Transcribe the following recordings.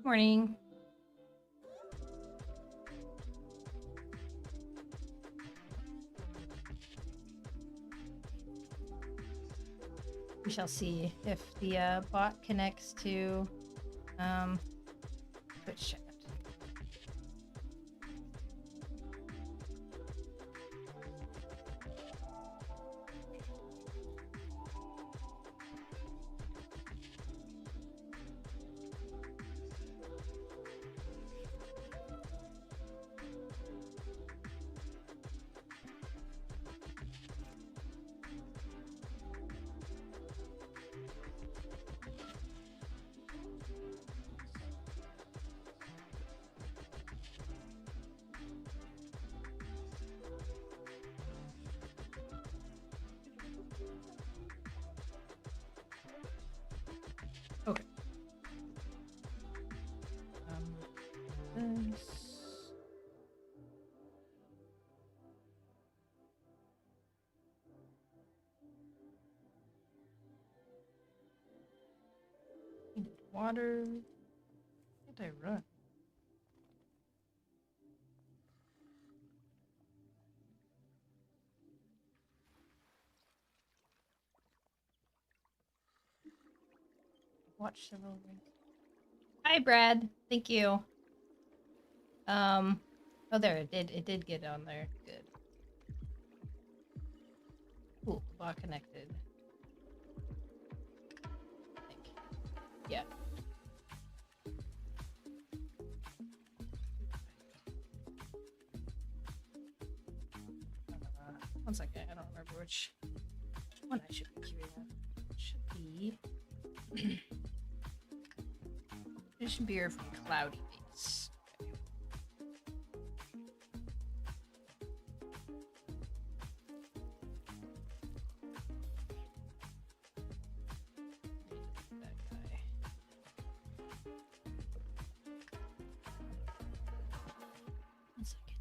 Morning. We shall see if the bot connects to Twitch chat. Okay. This. Needed water. Where did I run? Watch several rings. Hi, Brad. Thank you. Oh, there it did. It did get on there. Good. Cool. The bot connected. I think. Yeah. One second. I don't remember which one I should be queuing up. It should be. Mission beer from Cloudy Base. That guy. One second.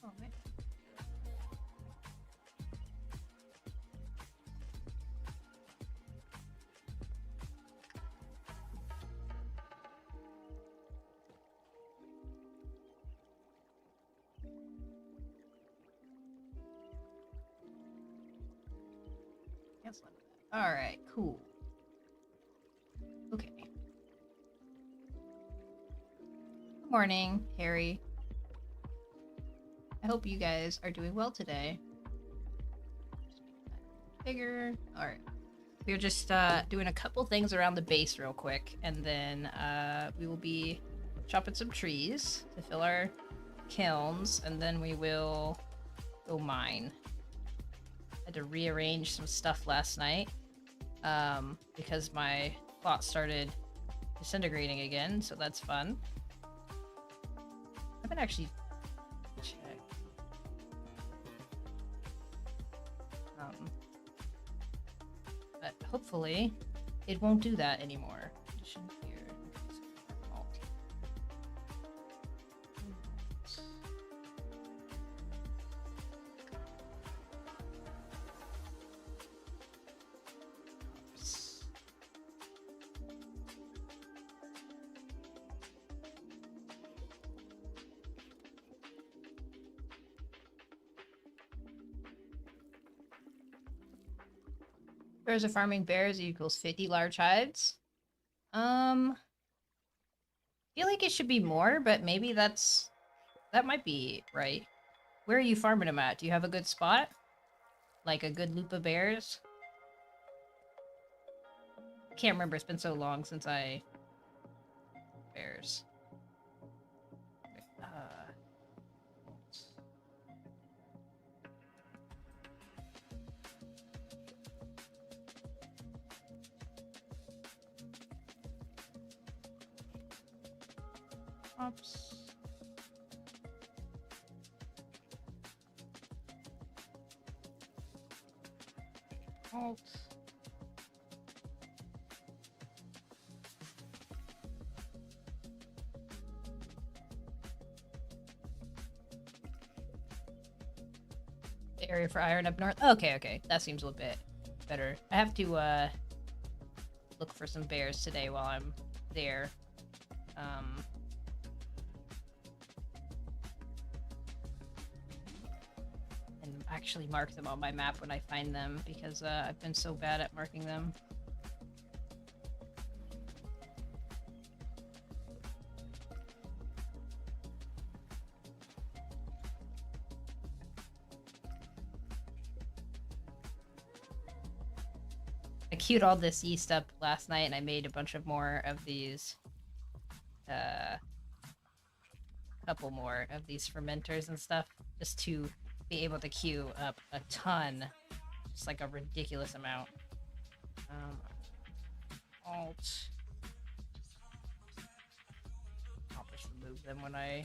Oh, man. Cancel that. All right, cool. Okay. Good morning, Harry. I hope you guys are doing well today. Bigger. All right. We're just doing a couple things around the base real quick, and then we will be chopping some trees to fill our kilns, and then we will go mine. I had to rearrange some stuff last night because my plot started disintegrating again, so that's fun. I haven't actually checked. But hopefully it won't do that anymore. Addition here. Alt. Bears are farming bears equals 50 large hides. Feel like it should be more, but maybe that might be right. Where are you farming them at? Do you have a good spot? Like a good loop of bears? Can't remember, it's been so long since I... Bears. Oops. Alt. The area for iron up north. Okay, okay. That seems a little bit better. I have to look for some bears today while I'm there. And actually mark them on my map when I find them, because I've been so bad at marking them. I queued all this yeast up last night, and I made a bunch of more of these, couple more of these fermenters and stuff, just to be able to queue up a ton, just like a ridiculous amount. Alt. I'll just remove them when I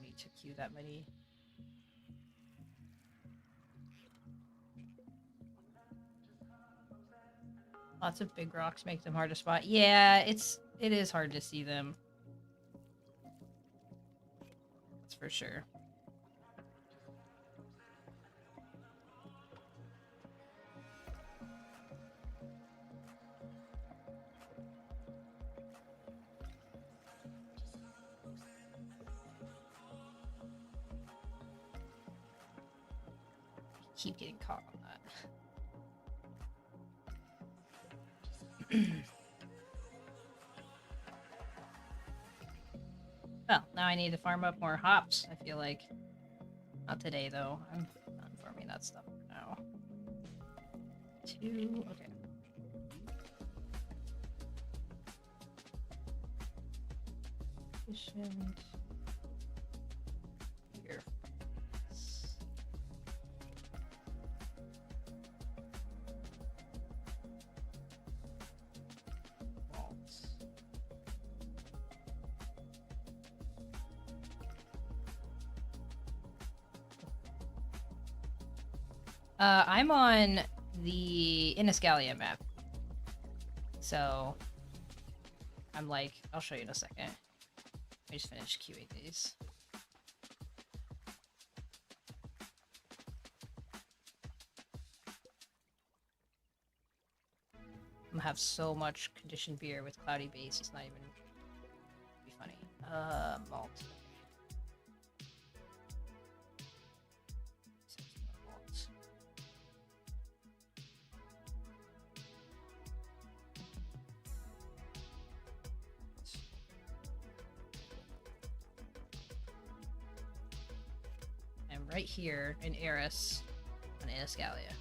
need to queue that many. Lots of big rocks make them hard to spot. Yeah, it is hard to see them. That's for sure. Keep getting caught on that. Well, now I need to farm up more hops, I feel like. Not today, though. I'm not farming that stuff for now. 2, okay. Efficient. Here. I'm on the Iniscalia map. So, I'm like, I'll show you in a second. I just finished queuing these. I'm gonna have so much conditioned beer with cloudy base, it's not even be funny. Malt. I'm right here in Eris on Iniscalia.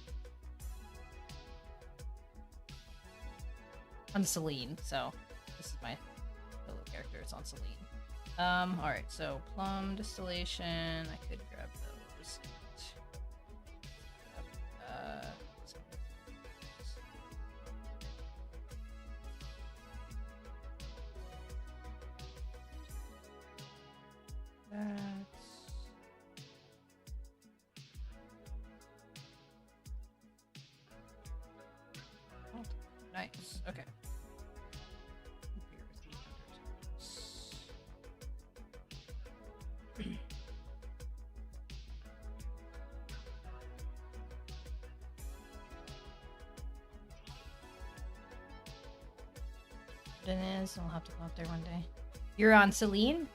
On Celine, so this is my little character, it's on Celine. Alright, so plum distillation, I could grab those. Nice, okay. It is, I'll have to go up there one day. You're on Celine?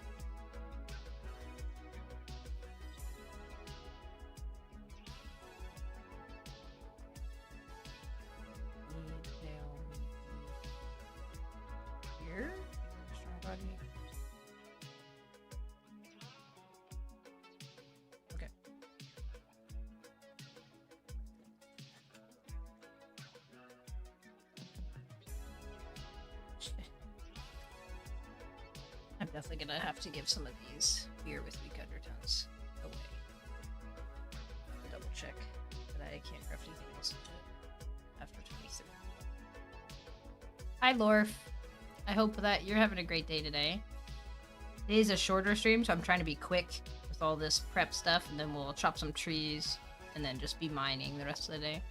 Here? Strong body. Okay. I'm definitely gonna have to give some of these beer with weak undertones away. Double check that I can't craft anything else after 23. Hi, Lorf. I hope that you're having a great day today. Today's a shorter stream, so I'm trying to be quick with all this prep stuff, and then we'll chop some trees, and then just be mining the rest of the day.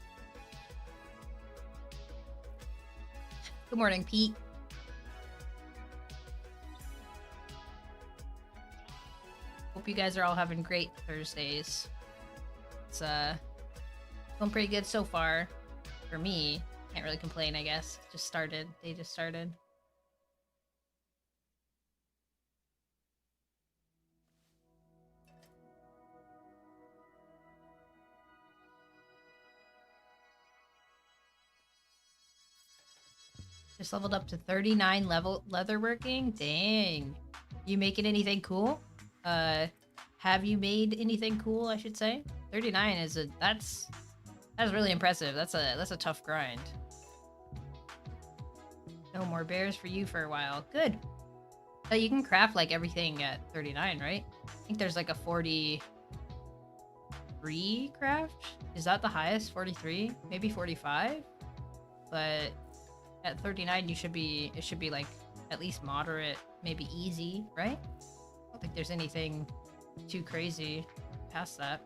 Good morning, Pete. Hope you guys are all having great Thursdays. It's going pretty good so far. For me, can't really complain, I guess. Just started. They just started. Just leveled up to 39 level leatherworking. Dang. You making anything cool? Have you made anything cool, I should say? 39 is that's really impressive. That's a tough grind. No more bears for you for a while. Good. So you can craft like everything at 39, right? I think there's like a 43 craft. Is that the highest? 43? Maybe 45? But at 39 it should be like at least moderate, maybe easy, right? I don't think there's anything too crazy past that.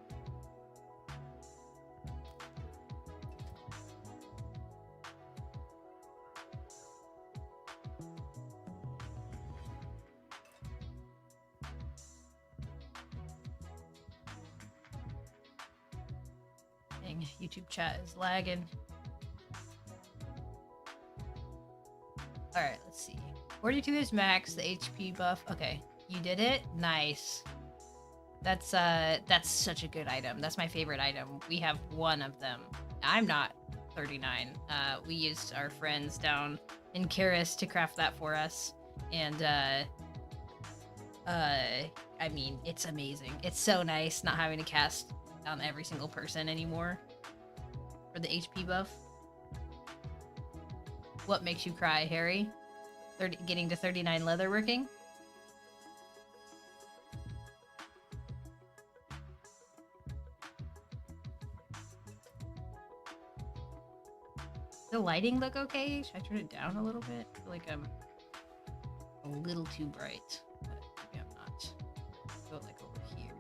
Dang, YouTube chat is lagging. Alright, let's see. 42 is max, the HP buff. Okay, you did it? Nice. That's such a good item. That's my favorite item. We have one of them. I'm not 39. We used our friends down in Karis to craft that for us. And, I mean, it's amazing. It's so nice not having to cast on every single person anymore for the HP buff. What makes you cry, Harry? Getting to 39 leatherworking? The lighting look okay? Should I turn it down a little bit? I feel like I'm a little too bright, but maybe I'm not. Go like over here.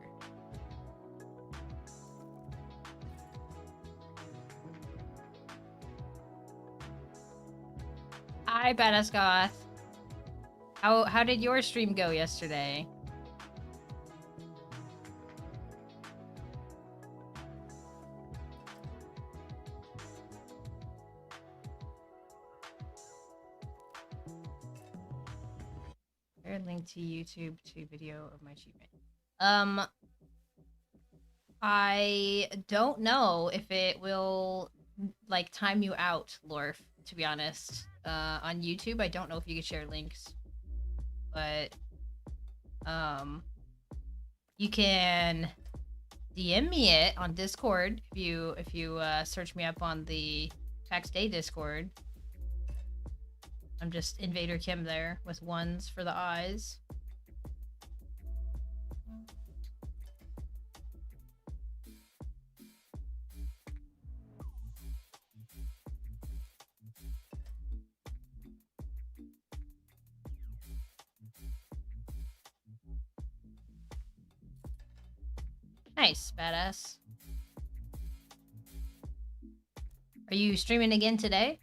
Hi, Badass Goth. How did your stream go yesterday? Share link to YouTube to video of my achievement. I don't know if it will like time you out, Lorf, to be honest. On YouTube, I don't know if you can share links. But you can DM me it on Discord if you search me up on the Pax Dei Discord. I'm just Invader Kim there with ones for the eyes. Nice, badass. Are you streaming again today?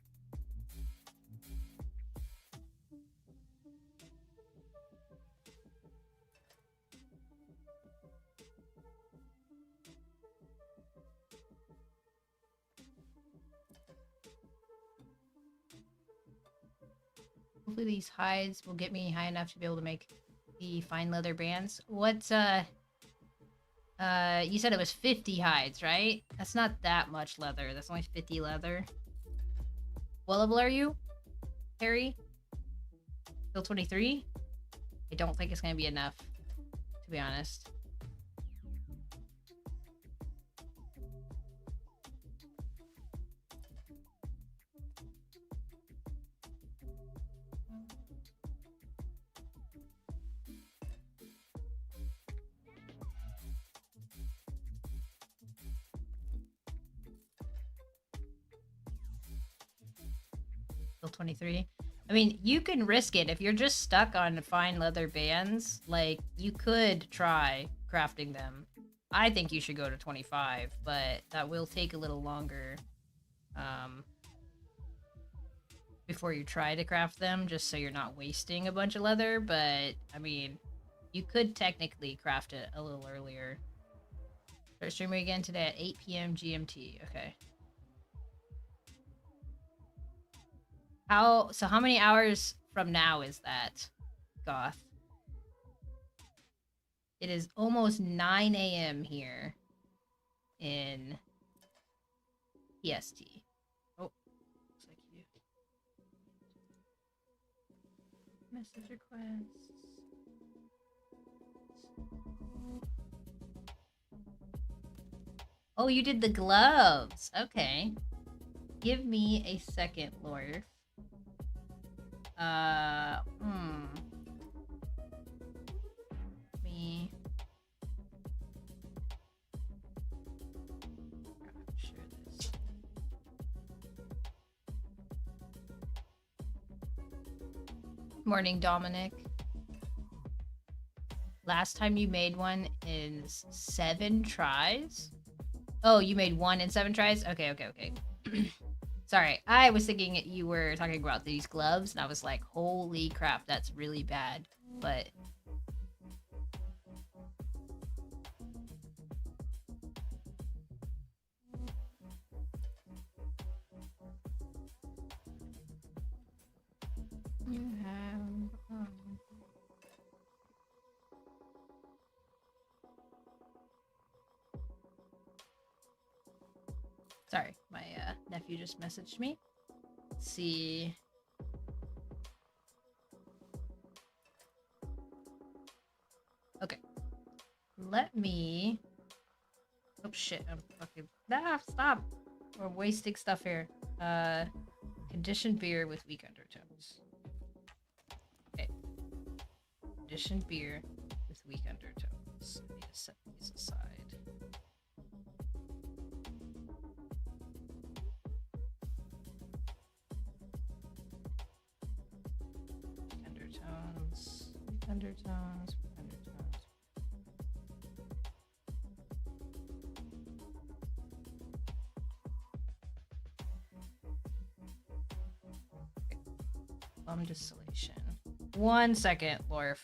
Hopefully these hides will get me high enough to be able to make the fine leather bands. What, you said it was 50 hides, right? That's not that much leather. That's only 50 leather. What level are you, Harry? Still 23? I don't think it's gonna be enough, to be honest. Still 23. I mean, you can risk it. If you're just stuck on fine leather bands, like, you could try crafting them. I think you should go to 25, but that will take a little longer before you try to craft them, just so you're not wasting a bunch of leather. But, I mean, you could technically craft it a little earlier. Start streaming again today at 8 p.m. GMT. Okay. How many hours from now is that, Goth? It is almost 9 a.m. here in PST. Oh, looks like you. Message requests. Oh, you did the gloves. Okay. Give me a second, Lord. Me. Share this. Morning, Dominic. Last time you made one in 7 tries? Oh, you made one in 7 tries? Okay. Sorry, I was thinking you were talking about these gloves, and I was like, holy crap, that's really bad. But... you have... Sorry, my nephew just messaged me. Let's see. Okay. Let me... Oh shit, I'm fucking... Nah, stop! We're wasting stuff here. Conditioned beer with weak undertones. Okay. Conditioned beer with weak undertones. I need to set these aside. Undertones. Okay. Plum distillation. 1 second, Lorf.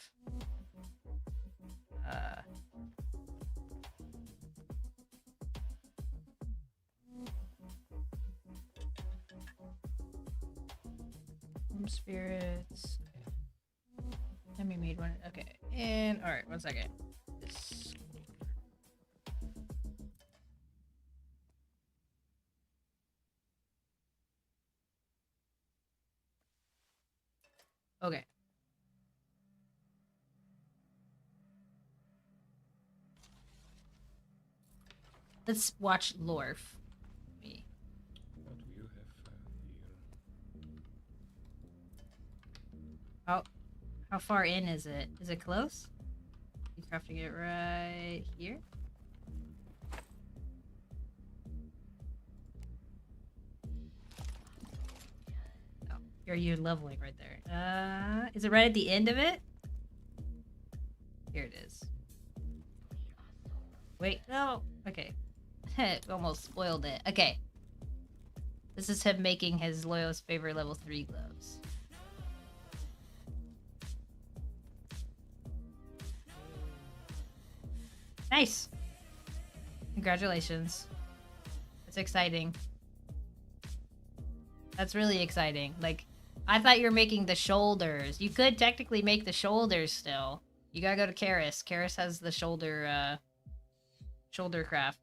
Spirits. We made one. Okay. And all right, 1 second. This. Okay. Let's watch Lorf. Me. What do you have here? How far in is it? Is it close? You crafting it right here? Oh, you're leveling right there. Is it right at the end of it? Here it is. Wait, no. Okay. Almost spoiled it. Okay. This is him making his Loyo's favorite level 3 gloves. Nice. Congratulations. That's exciting. That's really exciting. Like, I thought you were making the shoulders. You could technically make the shoulders still. You gotta go to Karis. Karis has the shoulder craft.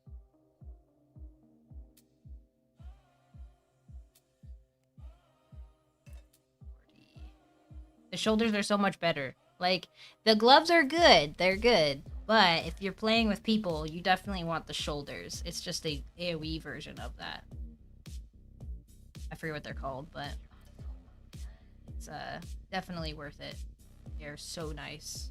The shoulders are so much better. Like, the gloves are good. They're good. But if you're playing with people, you definitely want the shoulders. It's just a AoE version of that. I forget what they're called, but it's definitely worth it. They're so nice.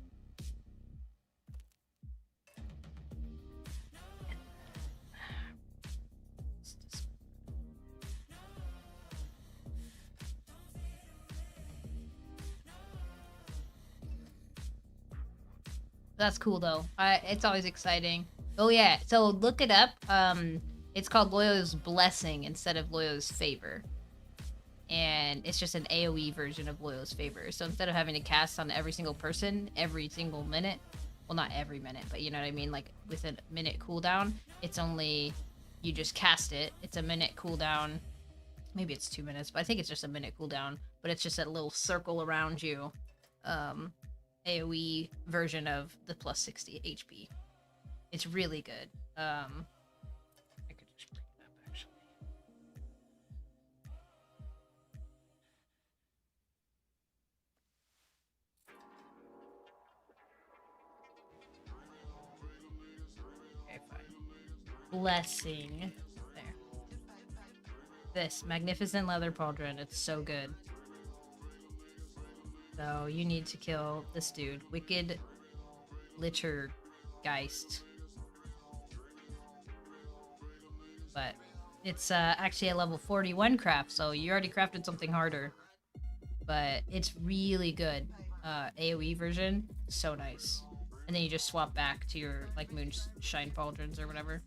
That's cool though. It's always exciting. Oh yeah, so look it up. It's called Loyo's Blessing instead of Loyo's Favor. And it's just an AoE version of Loyo's Favor. So instead of having to cast on every single person every single minute, well, not every minute, but you know what I mean? Like with a minute cooldown, it's only, you just cast it. It's a minute cooldown. Maybe it's 2 minutes, but I think it's just a minute cooldown. But it's just a little circle around you. AoE version of the plus 60 HP. It's really good. I could just bring it up actually. Okay, fine. Blessing. There. This magnificent leather pauldron. It's so good. So you need to kill this dude. Wicked Lichtergeist. But it's actually a level 41 craft, so you already crafted something harder. But it's really good. AoE version, so nice. And then you just swap back to your like moonshine pauldrons or whatever.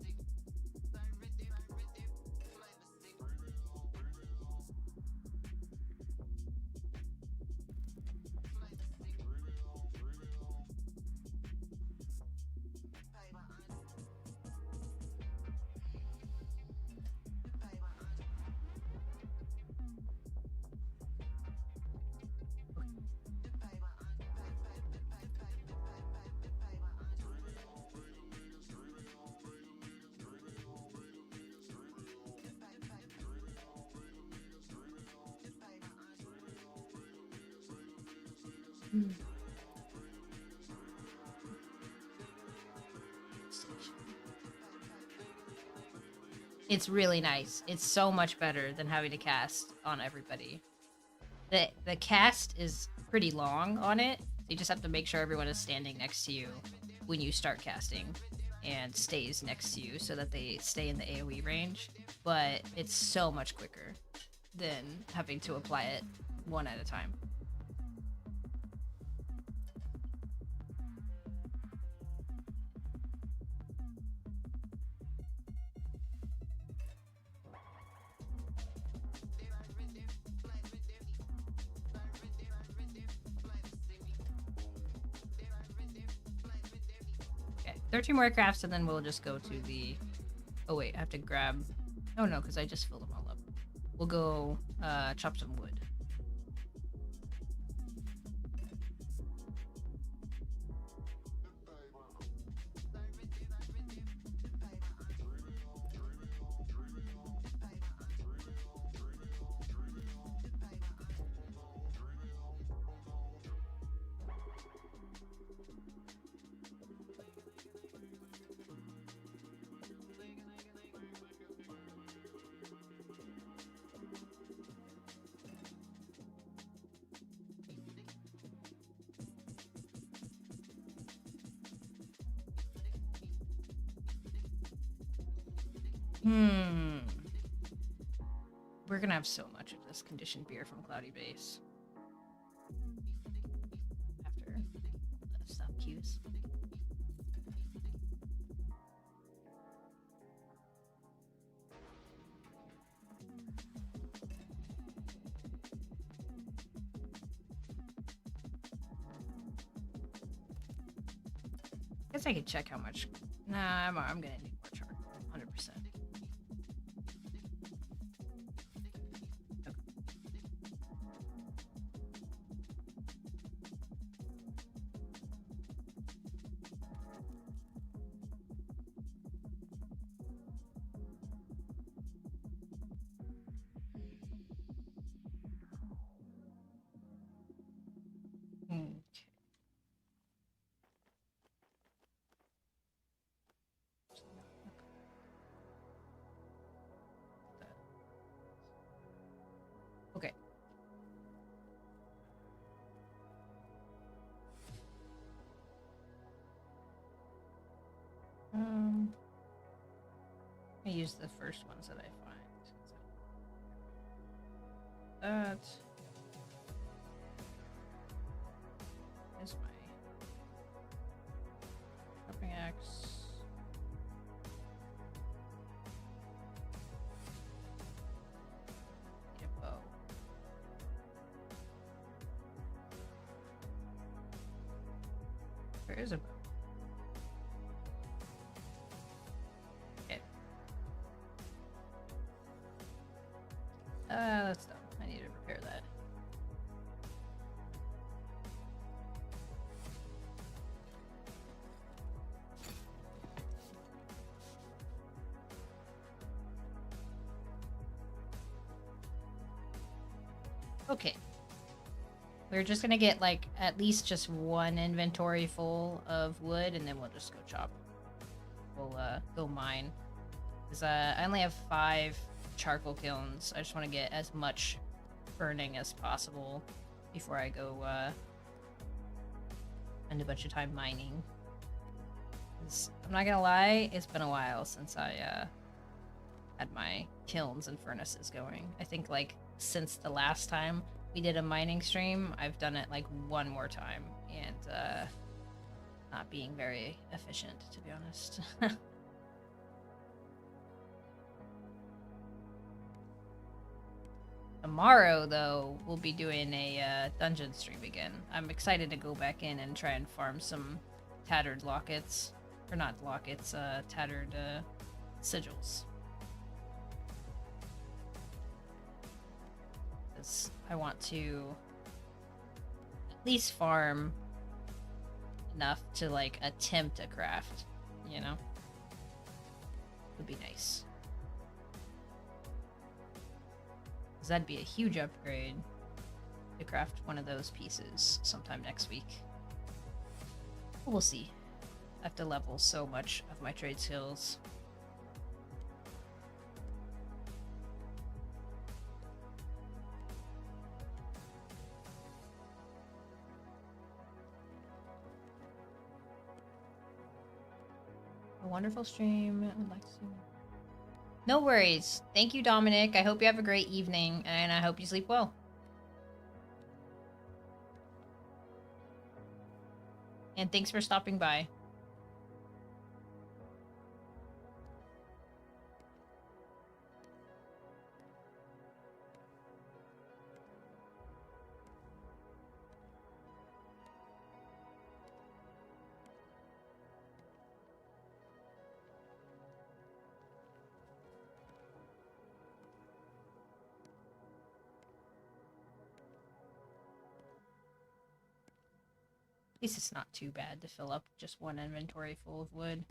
It's really nice. It's so much better than having to cast on everybody. The cast is pretty long on it. You just have to make sure everyone is standing next to you when you start casting and stays next to you so that they stay in the AoE range. But it's so much quicker than having to apply it one at a time. Okay, 13 more crafts and then we'll just go to the... Oh wait, I have to grab... Oh no, because I just filled them all up. We'll go chop some wood. We're gonna have so much of this conditioned beer from Cloudy Base. After the stop cues. Guess I could check how much. Nah, I'm gonna need more charcoal. 100%. Okay. I use the first ones that I find. That is my chopping axe. Need a bow. There is a bow. Okay. We're just gonna get, like, at least just one inventory full of wood, and then we'll just go chop. We'll, go mine. Because, I only have 5 charcoal kilns. I just want to get as much burning as possible before I go, spend a bunch of time mining. 'Cause I'm not gonna lie, it's been a while since I, had my kilns and furnaces going. I think, like, since the last time we did a mining stream, I've done it, like, one more time, and, not being very efficient, to be honest. Tomorrow, though, we'll be doing a dungeon stream again. I'm excited to go back in and try and farm some tattered lockets. Or not lockets, tattered sigils. Because I want to at least farm enough to, like, attempt a craft, you know? Would be nice. Because that'd be a huge upgrade to craft one of those pieces sometime next week. We'll see. I have to level so much of my trade skills. A wonderful stream. I would like to see more. No worries. Thank you, Dominic. I hope you have a great evening, and I hope you sleep well. And thanks for stopping by. At least it's not too bad to fill up just one inventory full of wood.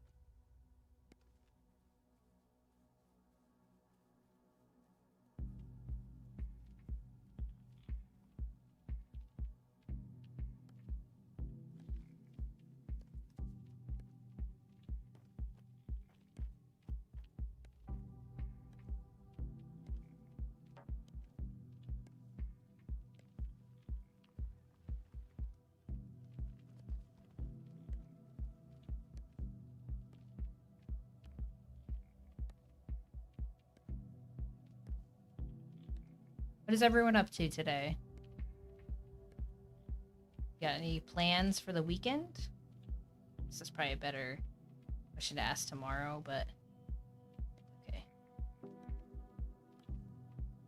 What is everyone up to today? Got any plans for the weekend? This is probably a better question to ask tomorrow, but okay. I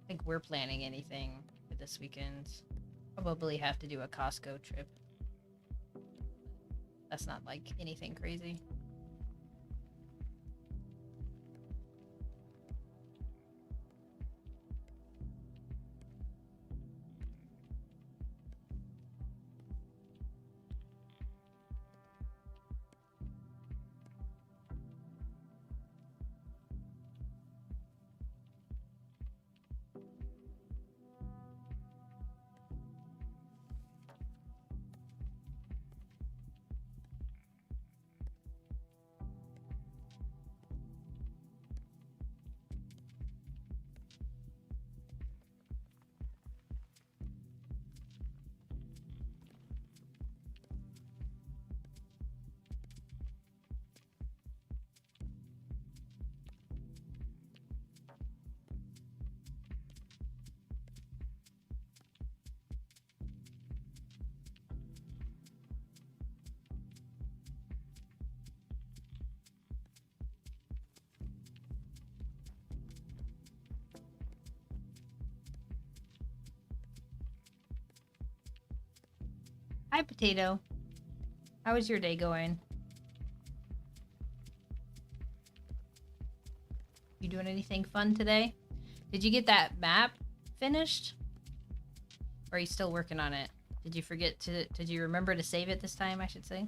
think we're planning anything for this weekend. Probably have to do a Costco trip. That's not like anything crazy. Hi, Potato. How is your day going? You doing anything fun today? Did you get that map finished? Or are you still working on it? Did you forget to... Did you remember to save it this time, I should say?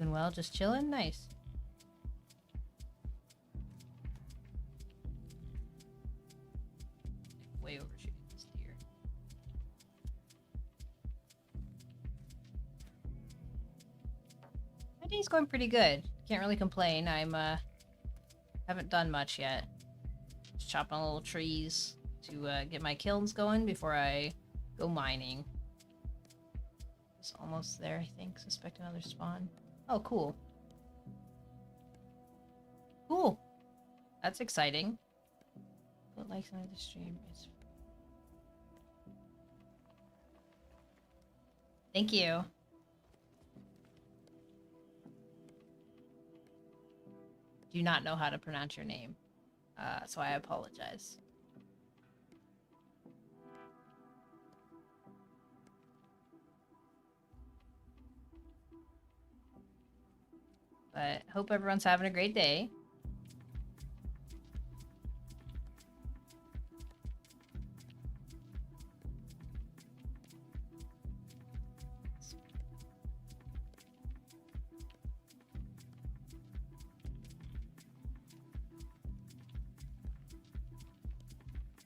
Doing well, just chilling? Nice. Way overshooting this deer. My day's going pretty good. Can't really complain. Haven't done much yet. Just chopping little trees to get my kilns going before I go mining. It's almost there, I think. Suspect another spawn. Oh, cool. Cool. That's exciting. Put likes on the stream. Thank you. Do not know how to pronounce your name, so I apologize. But hope everyone's having a great day.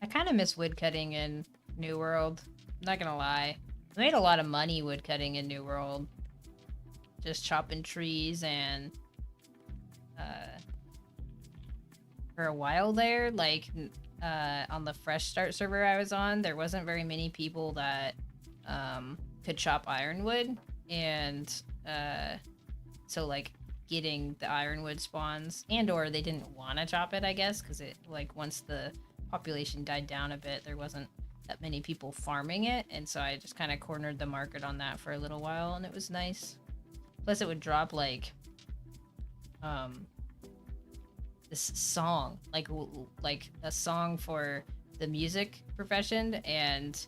I kind of miss woodcutting in New World. I'm not gonna lie. I made a lot of money woodcutting in New World. Just chopping trees and for a while there, like on the Fresh Start server I was on, there wasn't very many people that could chop ironwood, and so like getting the ironwood spawns, and or they didn't want to chop it, I guess, because it like once the population died down a bit, there wasn't that many people farming it, and so I just kind of cornered the market on that for a little while, and it was nice. Plus it would drop like this song, like a song for the music profession, and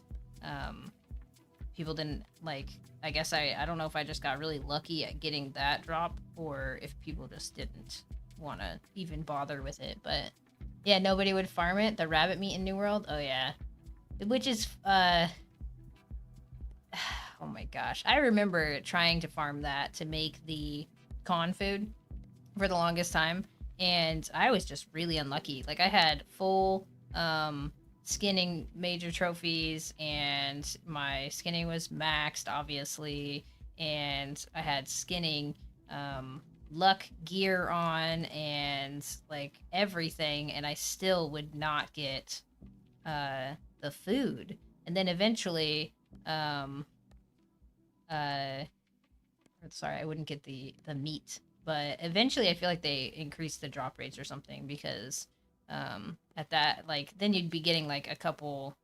people didn't like, I guess I don't know if I just got really lucky at getting that drop or if people just didn't want to even bother with it. But yeah, nobody would farm it. The rabbit meat in New World, oh yeah, which is oh my gosh, I remember trying to farm that to make the con food for the longest time, and I was just really unlucky. Like I had full skinning major trophies, and my skinning was maxed, obviously, and I had skinning luck gear on and like everything, and I still would not get the food. And then eventually sorry, I wouldn't get the meat, but eventually I feel like they increased the drop rates or something, because at that, like, then you'd be getting like a couple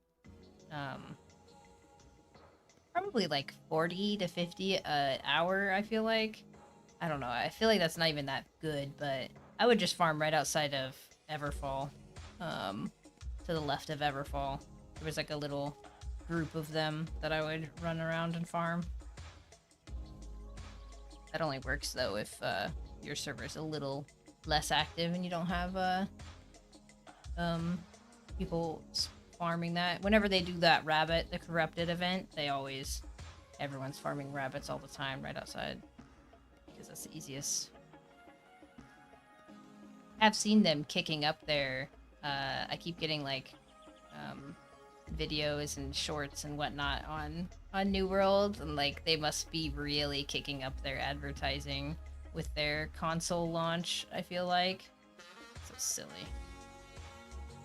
probably like 40 to 50 an hour, I feel like. I don't know, I feel like that's not even that good, but I would just farm right outside of Everfall, to the left of Everfall. There was like a little group of them that I would run around and farm. That only works though if your server's a little less active and you don't have people farming that. Whenever they do that rabbit, the corrupted event, everyone's farming rabbits all the time right outside, because that's the easiest. I've seen them kicking up there. I keep getting like videos and shorts and whatnot on New World, and like they must be really kicking up their advertising with their console launch, I feel like. So silly.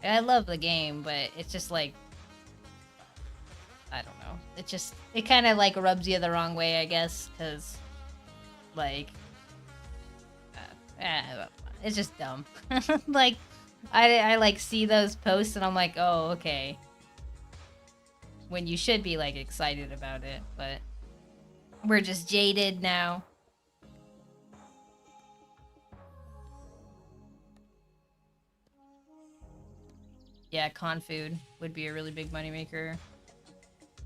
I love the game, but it's just like, I don't know. It kind of like rubs you the wrong way, I guess, because like it's just dumb. Like I like see those posts and I'm like, oh, okay, when you should be like excited about it, but we're just jaded now. Yeah, con food would be a really big moneymaker.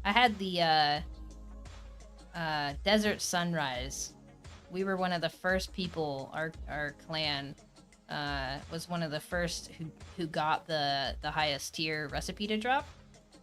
I had the Desert Sunrise. We were one of the first people, our clan was one of the first who got the highest tier recipe to drop.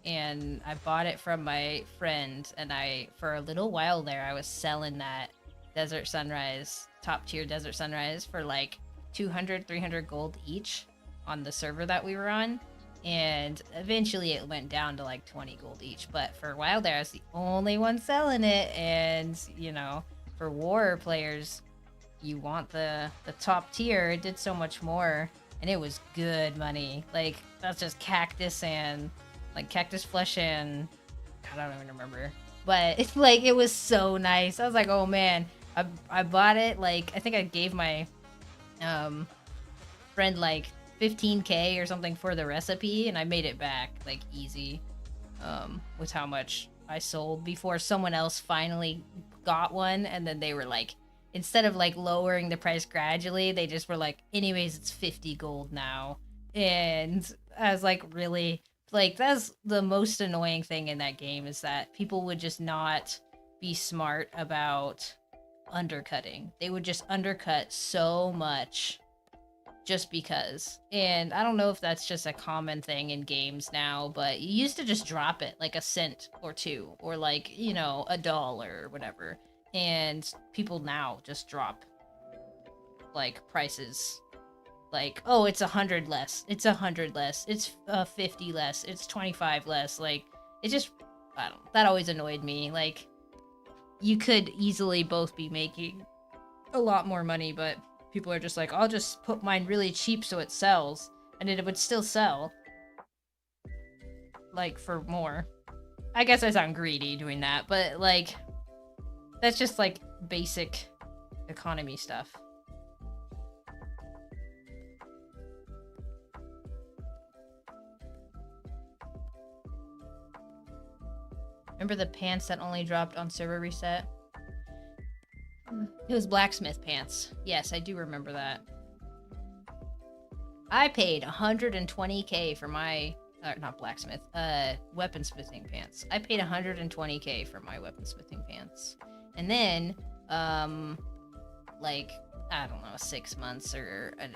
And I bought it from my friend, and for a little while there, I was selling that Desert Sunrise, top tier Desert Sunrise for like 200, 300 gold each on the server that we were on. And eventually it went down to like 20 gold each. But for a while there, I was the only one selling it. And, you know, for war players, you want the top tier. It did so much more. And it was good money. Like, that's just cactus and, like, cactus flesh and, I don't even remember. But it's like, it was so nice. I was like, oh man. I bought it, like, I think I gave my friend like 15k or something for the recipe, and I made it back like easy with how much I sold before someone else finally got one. And then they were like, instead of like lowering the price gradually, they just were like, anyways, it's 50 gold now. And I was like, really? Like, that's the most annoying thing in that game, is that people would just not be smart about undercutting. They would just undercut so much just because. And I don't know if that's just a common thing in games now, but you used to just drop it like a cent or two, or like, you know, $1 or whatever. And people now just drop like prices. Like, oh, it's 100 less. It's 100 less. It's 50 less. It's 25 less. Like, it just, I don't, that always annoyed me. Like, you could easily both be making a lot more money, but people are just like, I'll just put mine really cheap so it sells. And it would still sell. Like, for more. I guess I sound greedy doing that, but, like, that's just, like, basic economy stuff. Remember the pants that only dropped on server reset? It was blacksmith pants. Yes, I do remember that. I paid 120k for my, not blacksmith, weaponsmithing pants. I paid 120k for my weaponsmithing pants. And then, like, I don't know, 6 months or a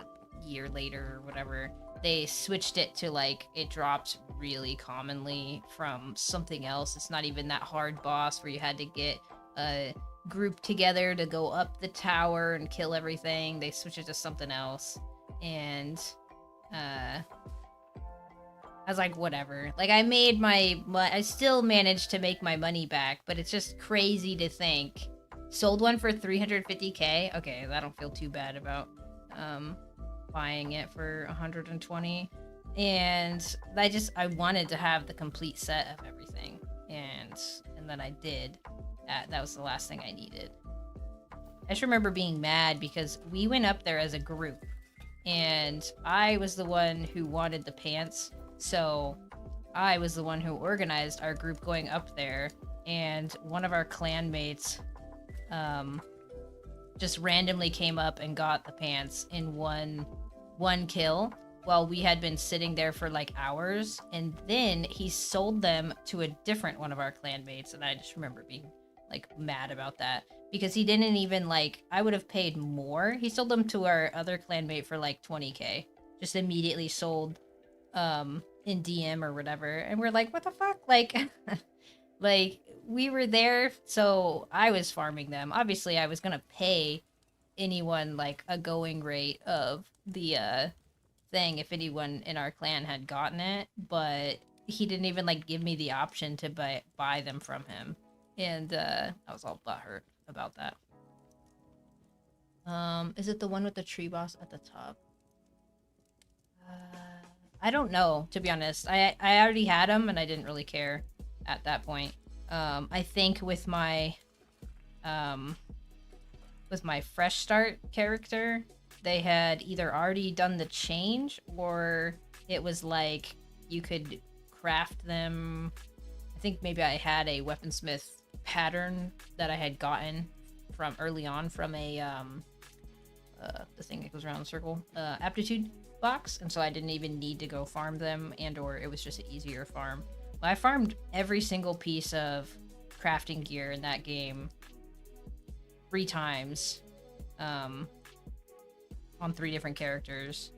year later or whatever, they switched it to, like, it dropped really commonly from something else. It's not even that hard boss where you had to get a group together to go up the tower and kill everything. They switched it to something else. And I was like, whatever. Like, I made I still managed to make my money back, but it's just crazy to think. Sold one for 350k. Okay, I don't feel too bad about buying it for 120. And I wanted to have the complete set of everything, and then I did. That was the last thing I needed. I just remember being mad because we went up there as a group, and I was the one who wanted the pants, so I was the one who organized our group going up there. And one of our clan mates just randomly came up and got the pants in one kill, while we had been sitting there for like hours. And then he sold them to a different one of our clanmates, and I just remember being like mad about that, because he didn't even, like, I would have paid more. He sold them to our other clanmate for like 20k, just immediately sold in DM or whatever. And we're like, what the fuck? Like, like, we were there, so I was farming them. Obviously I was gonna pay anyone like a going rate of the thing if anyone in our clan had gotten it, but he didn't even like give me the option to buy them from him. And I was all butthurt about that. Is it the one with the tree boss at the top? I don't know, to be honest. I already had him and I didn't really care at that point. I think with my fresh start character, they had either already done the change, or it was like you could craft them. I think maybe I had a weaponsmith pattern that I had gotten from early on from a the thing that goes around the circle, aptitude box, and so I didn't even need to go farm them, and or it was just an easier farm. But I farmed every single piece of crafting gear in that game 3 times on 3 different characters,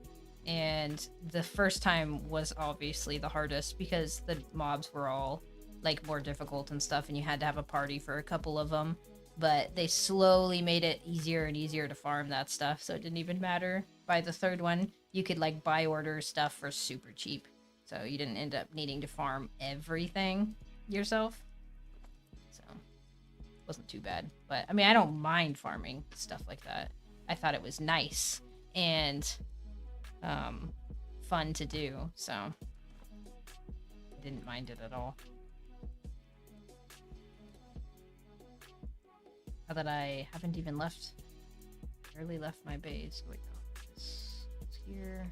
and the first time was obviously the hardest because the mobs were all like more difficult and stuff, and you had to have a party for a couple of them. but they slowly made it easier and easier to farm that stuff, so it didn't even matter. By the third one, you could like buy order stuff for super cheap, so you didn't end up needing to farm everything yourself. So it wasn't too bad. But I mean, I don't mind farming stuff like that. I thought it was nice and fun to do, so I didn't mind it at all. Now that I haven't even barely left my base. Wait, no, this is here.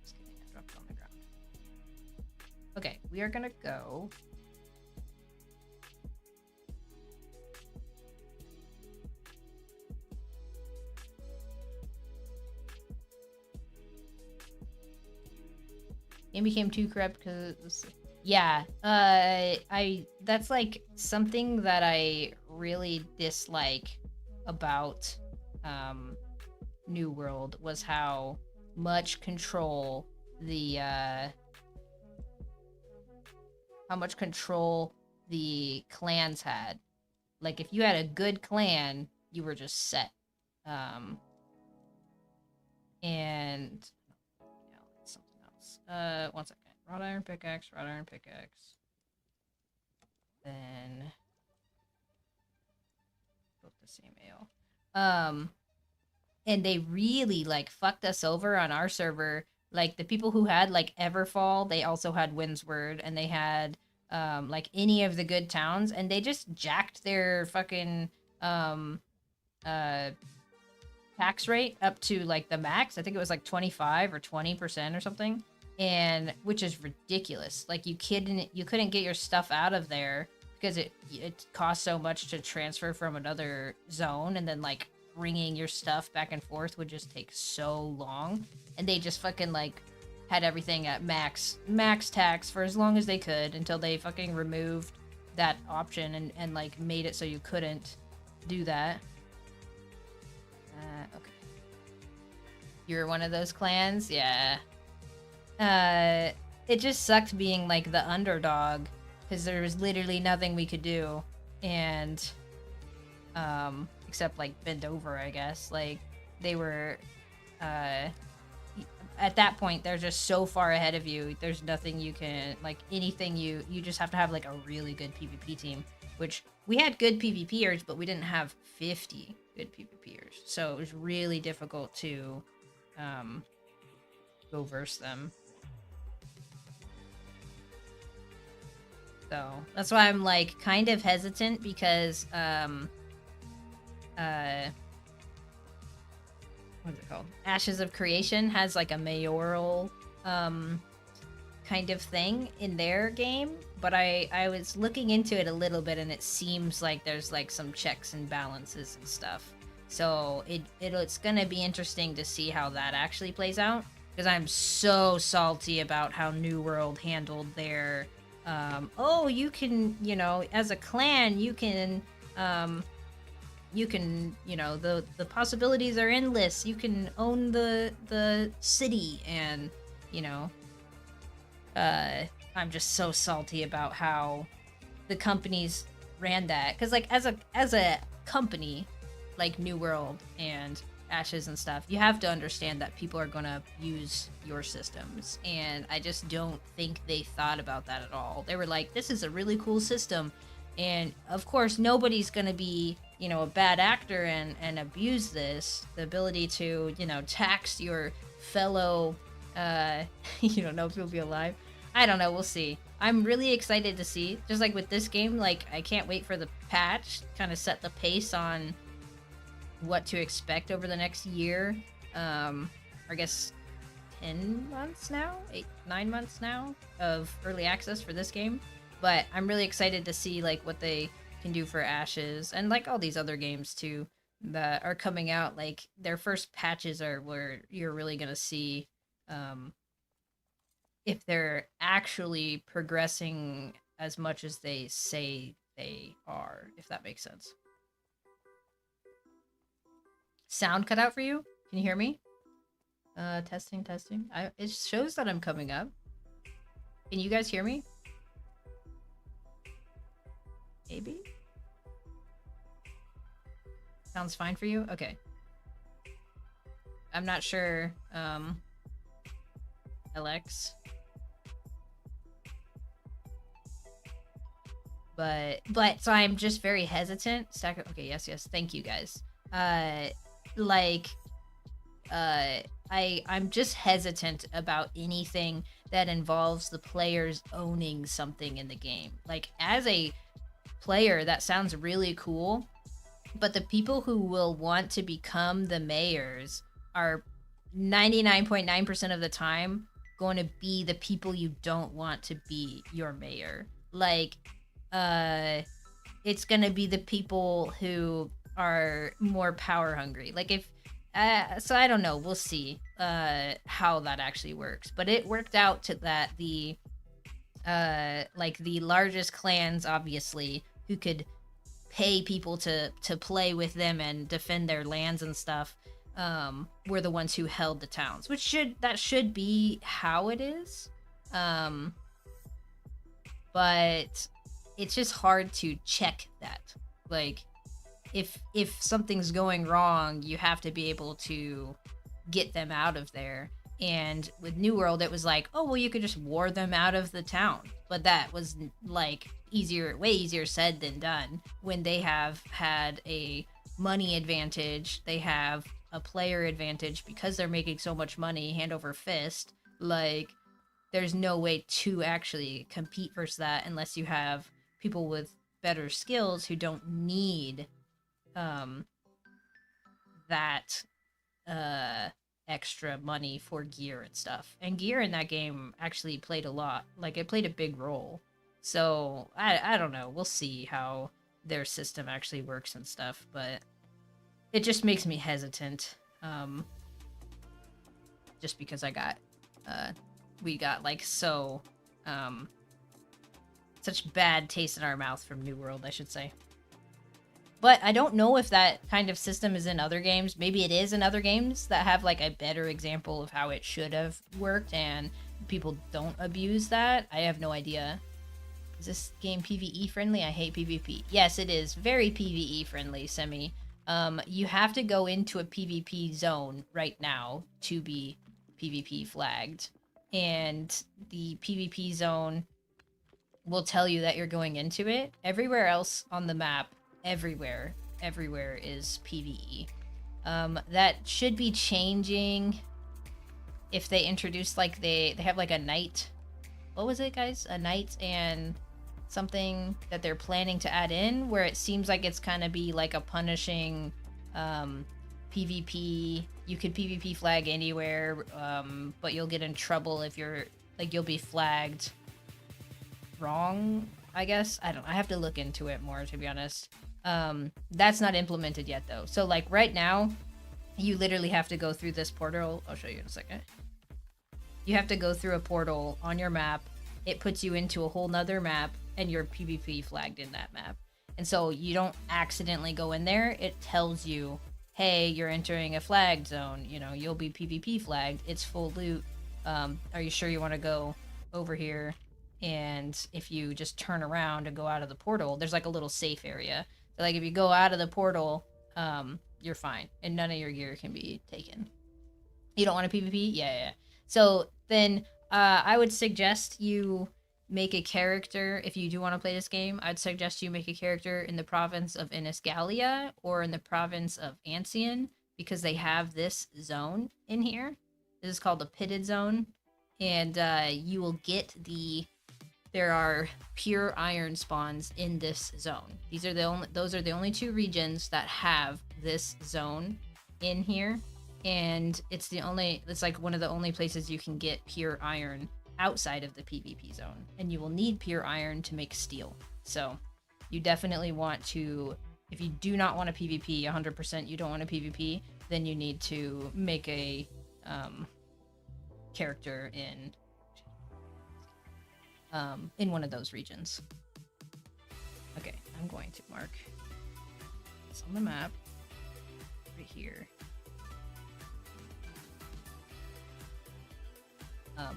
Just kidding, I dropped it on the ground. Okay, we are gonna go. Game became too corrupt because yeah, that's like something that I really dislike about New World was how much control the clans had. Like if you had a good clan, you were just set. And something else. One second. Wrought iron pickaxe, then both the same ale. And they really like fucked us over on our server. Like the people who had like Everfall, they also had Windsward, and they had like any of the good towns, and they just jacked their fucking tax rate up to like the max. I think it was like 25 or 20% or something, and which is ridiculous. Like you couldn't get your stuff out of there because it costs so much to transfer from another zone, and then like bringing your stuff back and forth would just take so long. And they just fucking like had everything at max tax for as long as they could until they fucking removed that option and like made it so you couldn't do that. Okay. You're one of those clans? Yeah. It just sucked being like the underdog because there was literally nothing we could do, and except like bend over, I guess. Like they were at that point they're just so far ahead of you. There's nothing you can like anything you just have to have like a really good PvP team, which we had good PvPers, but we didn't have 50 good PvPers. So it was really difficult to go verse them. So that's why I'm like kind of hesitant because what's it called? Ashes of Creation has like a mayoral kind of thing in their game, but I was looking into it a little bit, and it seems like there's like some checks and balances and stuff. So it's gonna be interesting to see how that actually plays out, because I'm so salty about how New World handled their oh, you can, you know, as a clan, you can, you know, the possibilities are endless. You can own the city, and, you know, I'm just so salty about how the companies ran that. Because, like, as a company, like New World and Ashes and stuff, you have to understand that people are gonna use your systems, and I just don't think they thought about that at all. They were like, this is a really cool system, and of course nobody's gonna be, you know, a bad actor and abuse this, the ability to, you know, tax your fellow you don't know if you'll be alive. I don't know, we'll see. I'm really excited to see, just like with this game, like I can't wait for the patch kind of set the pace on what to expect over the next year. I guess 10 months now, 9 months now of early access for this game. But I'm really excited to see like what they can do for Ashes, and like all these other games too that are coming out. Like their first patches are where you're really gonna see if they're actually progressing as much as they say they are, if that makes sense. Sound cut out for you? Can you hear me? Testing. It shows that I'm coming up. Can you guys hear me? Maybe? Sounds fine for you? Okay. I'm not sure, LX. But so I'm just very hesitant. Okay, yes, thank you guys. Like, I'm just hesitant about anything that involves the players owning something in the game. Like, as a player, that sounds really cool, but the people who will want to become the mayors are 99.9% of the time going to be the people you don't want to be your mayor. Like, it's going to be the people who are more power hungry. Like, if so I don't know, we'll see how that actually works, but it worked out to that the like the largest clans, obviously, who could pay people to play with them and defend their lands and stuff, were the ones who held the towns, which should be how it is. But it's just hard to check that. Like, if something's going wrong, you have to be able to get them out of there. And with New World, it was like, oh, well, you could just war them out of the town. But that was like way easier said than done. When they have had a money advantage, they have a player advantage because they're making so much money hand over fist. Like, there's no way to actually compete versus that unless you have people with better skills who don't need that extra money for gear and stuff. And gear in that game actually played a lot. Like, it played a big role. So I don't know. We'll see how their system actually works and stuff, but it just makes me hesitant. Just because we got like so such bad taste in our mouth from New World, I should say. But I don't know if that kind of system is in other games. Maybe it is in other games that have like a better example of how it should have worked and people don't abuse that. I have no idea. Is this game PvE friendly? I hate PvP. Yes, it is very PvE friendly, Semi. You have to go into a PvP zone right now to be PvP flagged. And the PvP zone will tell you that you're going into it. Everywhere else on the map, everywhere is PvE. That should be changing if they introduce, like, they have like a night. What was it, guys? A night and something that they're planning to add in, where it seems like it's kind of be like a punishing PvP. You could PvP flag anywhere, but you'll get in trouble if you're like, you'll be flagged wrong, I guess. I have to look into it more, to be honest. That's not implemented yet though. So like right now, you literally have to go through this portal. I'll show you in a second. You have to go through a portal on your map. It puts you into a whole nother map and you're PvP flagged in that map. And so you don't accidentally go in there. It tells you, hey, you're entering a flagged zone. You know, you'll be PvP flagged. It's full loot. Are you sure you want to go over here? And if you just turn around and go out of the portal, there's like a little safe area. So like if you go out of the portal, you're fine. And none of your gear can be taken. You don't want a PvP? Yeah. So then I would suggest you make a character. If you do want to play this game, I'd suggest you make a character in the province of Inisgalia or in the province of Ancien, because they have this zone in here. This is called the Pitted Zone. And you will get there are pure iron spawns in this zone. Those are the only two regions that have this zone in here. And it's like one of the only places you can get pure iron outside of the PvP zone. And you will need pure iron to make steel. So you definitely want to, if you do not want a PvP, 100% you don't want a PvP, then you need to make a character in one of those regions. Okay, I'm going to mark this on the map right here.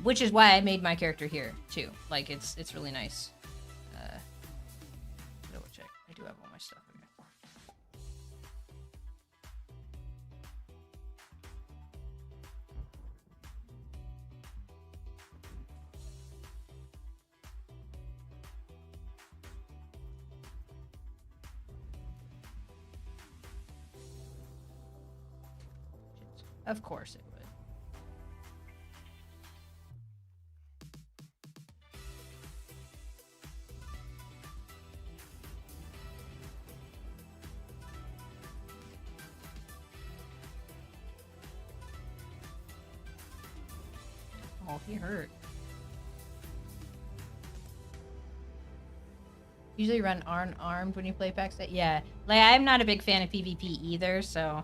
Which is why I made my character here too. Like, it's really nice. Double check. I do have all my stuff in here. Of course it would. Oh, he hurt. Usually run unarmed when you play Pax Dei. Yeah, like I'm not a big fan of PvP either, so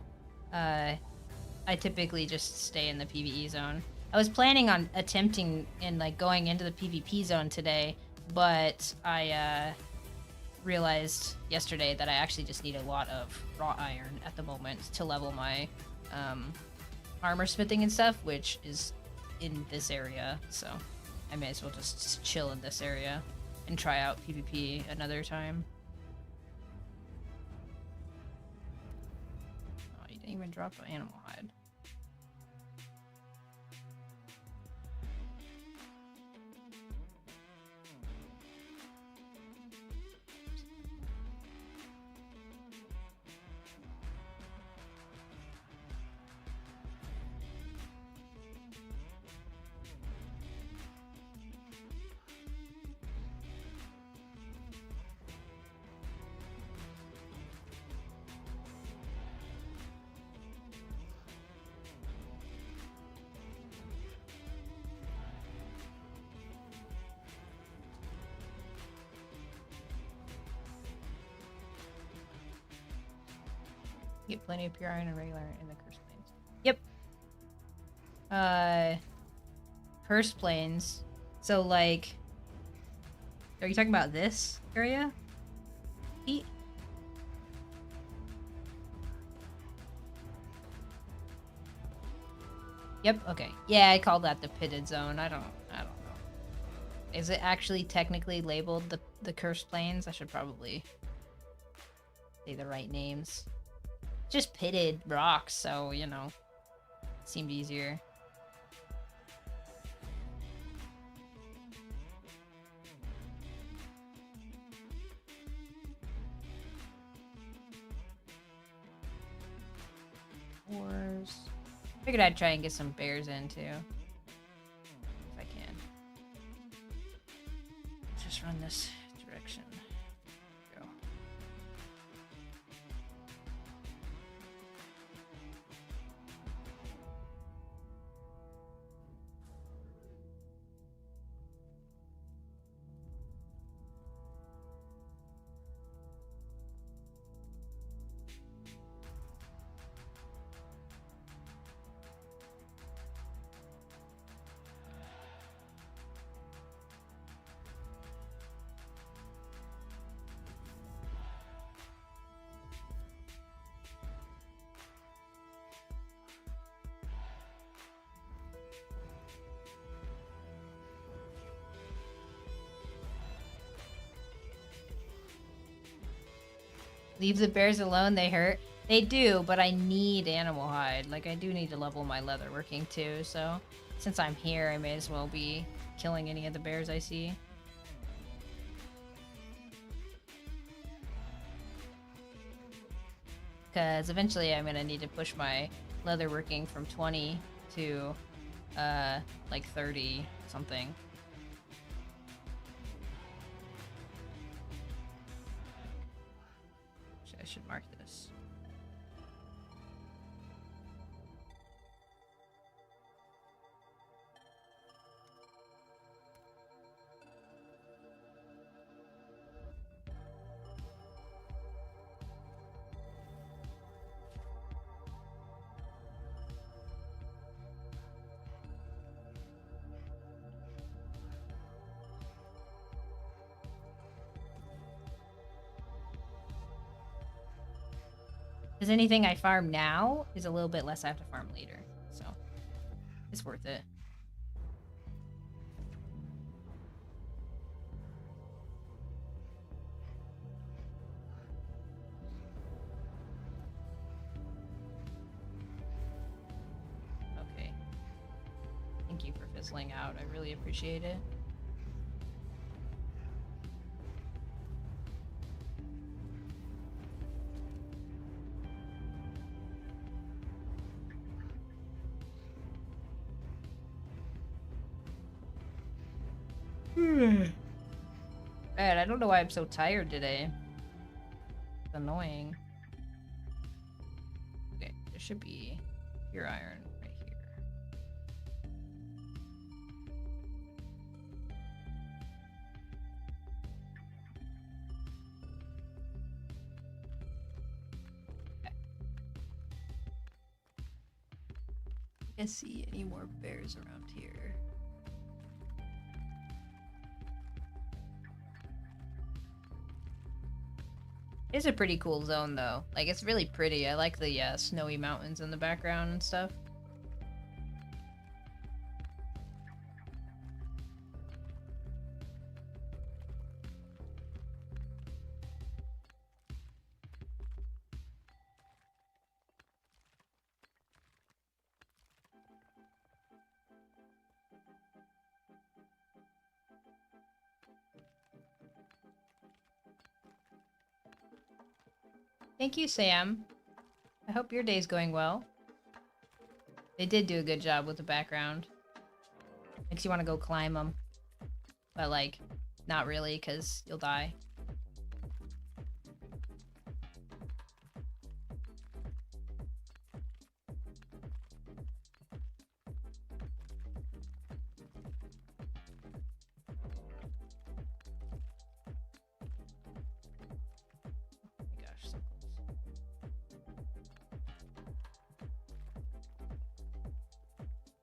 I typically just stay in the PvE zone. I was planning on attempting and like going into the PvP zone today, but I realized yesterday that I actually just need a lot of raw iron at the moment to level my armor smithing and stuff, which is in this area, so I may as well just chill in this area and try out PvP another time. Oh, you didn't even drop an animal hide. Get plenty of pure iron and regular in the cursed plains. Yep. Cursed plains. So like, are you talking about this area? Pete? Yep. Okay. Yeah, I call that the pitted zone. I don't know. Is it actually technically labeled the cursed plains? I should probably say the right names. Just pitted rocks, so, you know, seemed easier. Wars. Figured I'd try and get some bears in, too. If I can. Let's just run this direction. Go. Leave the bears alone, they hurt. They do, but I need animal hide. Like, I do need to level my leatherworking too, so since I'm here, I may as well be killing any of the bears I see. Because eventually I'm gonna need to push my leatherworking from 20 to, like 30 something. I should mark this. Because anything I farm now is a little bit less I have to farm later. So, it's worth it. Okay. Thank you for fizzling out. I really appreciate it. Man, I don't know why I'm so tired today. It's annoying. Okay, there should be pure iron right here. Okay. I can't see any more bears around here. It's a pretty cool zone, though. Like, it's really pretty. I like the snowy mountains in the background and stuff. Thank you, Sam. I hope your day's going well. They did do a good job with the background. Makes you want to go climb them. But, like, not really, because you'll die. Oh my gosh, so close.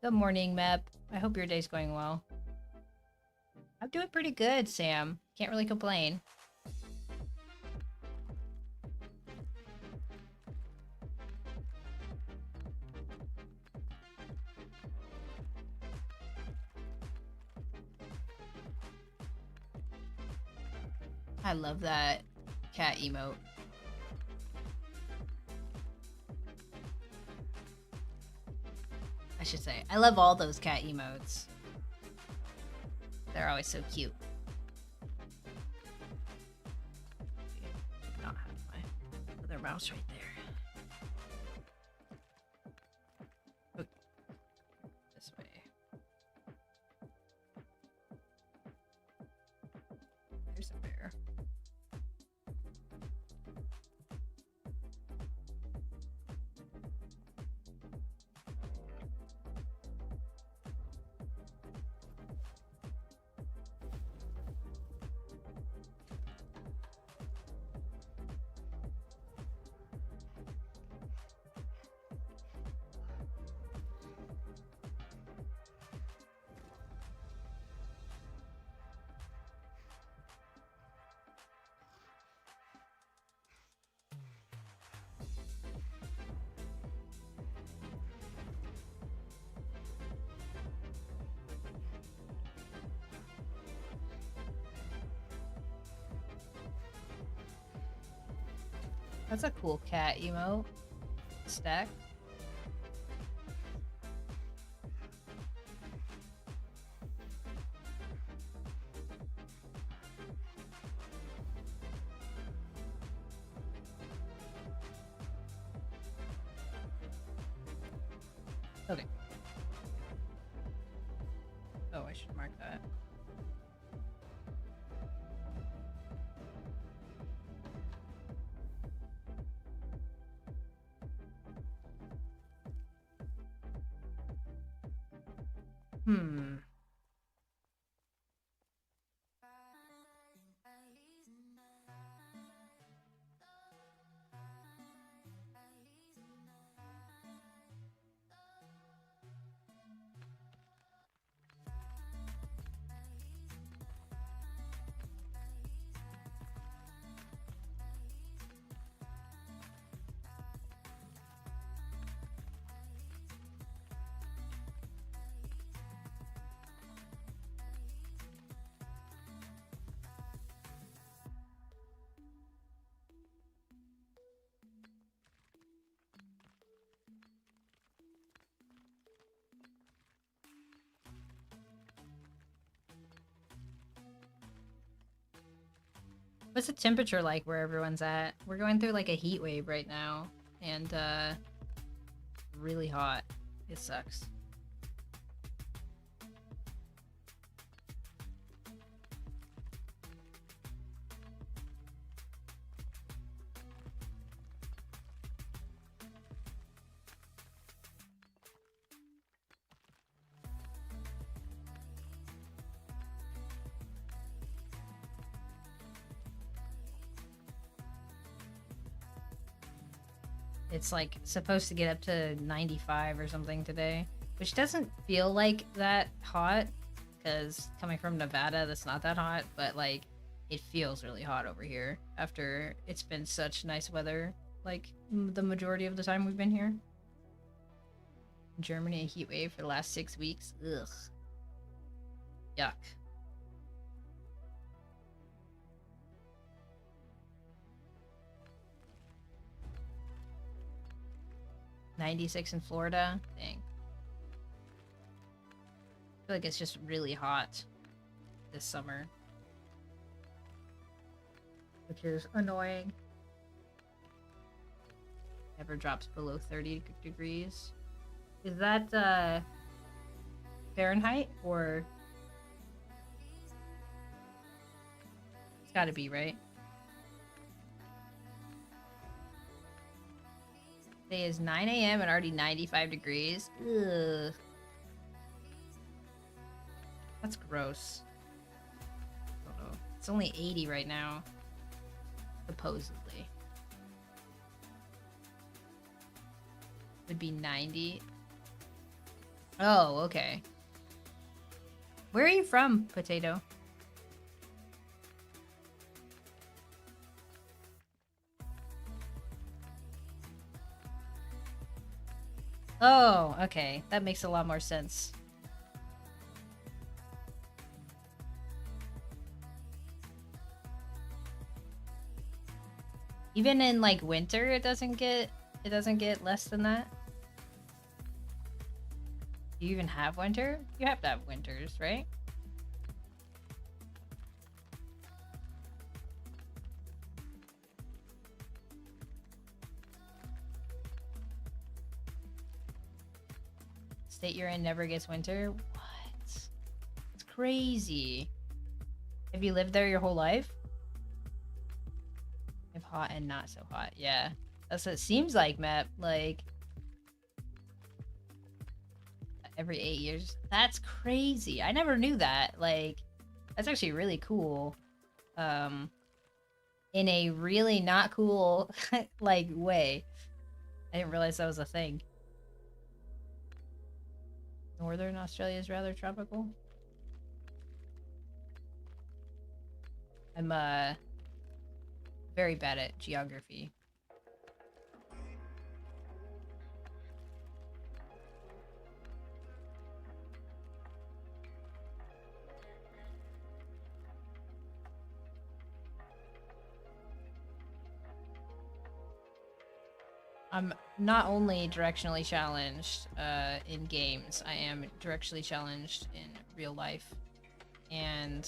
Good morning, Mep. I hope your day's going well. I'm doing pretty good, Sam. Can't really complain. I love that cat emote. I should say. I love all those cat emotes. They're always so cute. Not have my other mouse right there. Oh, this way. There's a bear. That's a cool cat emote. Stack. Okay. Oh, I should mark that. Hmm. What's the temperature like where everyone's at? We're going through like a heat wave right now, and really hot. It sucks. It's like supposed to get up to 95 or something today, which doesn't feel like that hot because coming from Nevada, that's not that hot, but like it feels really hot over here after it's been such nice weather like the majority of the time we've been here. Germany, a heat wave for the last 6 weeks. Ugh. Yuck. '96 in Florida. Dang. I feel like it's just really hot this summer, which is annoying. Never drops below 30 degrees. Is that Fahrenheit or? It's gotta be, right? Today is 9 a.m. and already 95 degrees. Ugh. That's gross. I don't know. It's only 80 right now. Supposedly. Would be 90. Oh, okay. Where are you from, Potato? Oh, okay. That makes a lot more sense. Even in like winter, it doesn't get less than that. Do you even have winter? You have to have winters, right? State you're in never gets winter? What? It's crazy. Have you lived there your whole life? If hot and not so hot, yeah. That's what it seems like, Matt. Like every 8 years. That's crazy. I never knew that. Like, that's actually really cool. In a really not cool like way. I didn't realize that was a thing. Northern Australia is rather tropical. I'm very bad at geography. I'm not only directionally challenged in games, I am directionally challenged in real life. And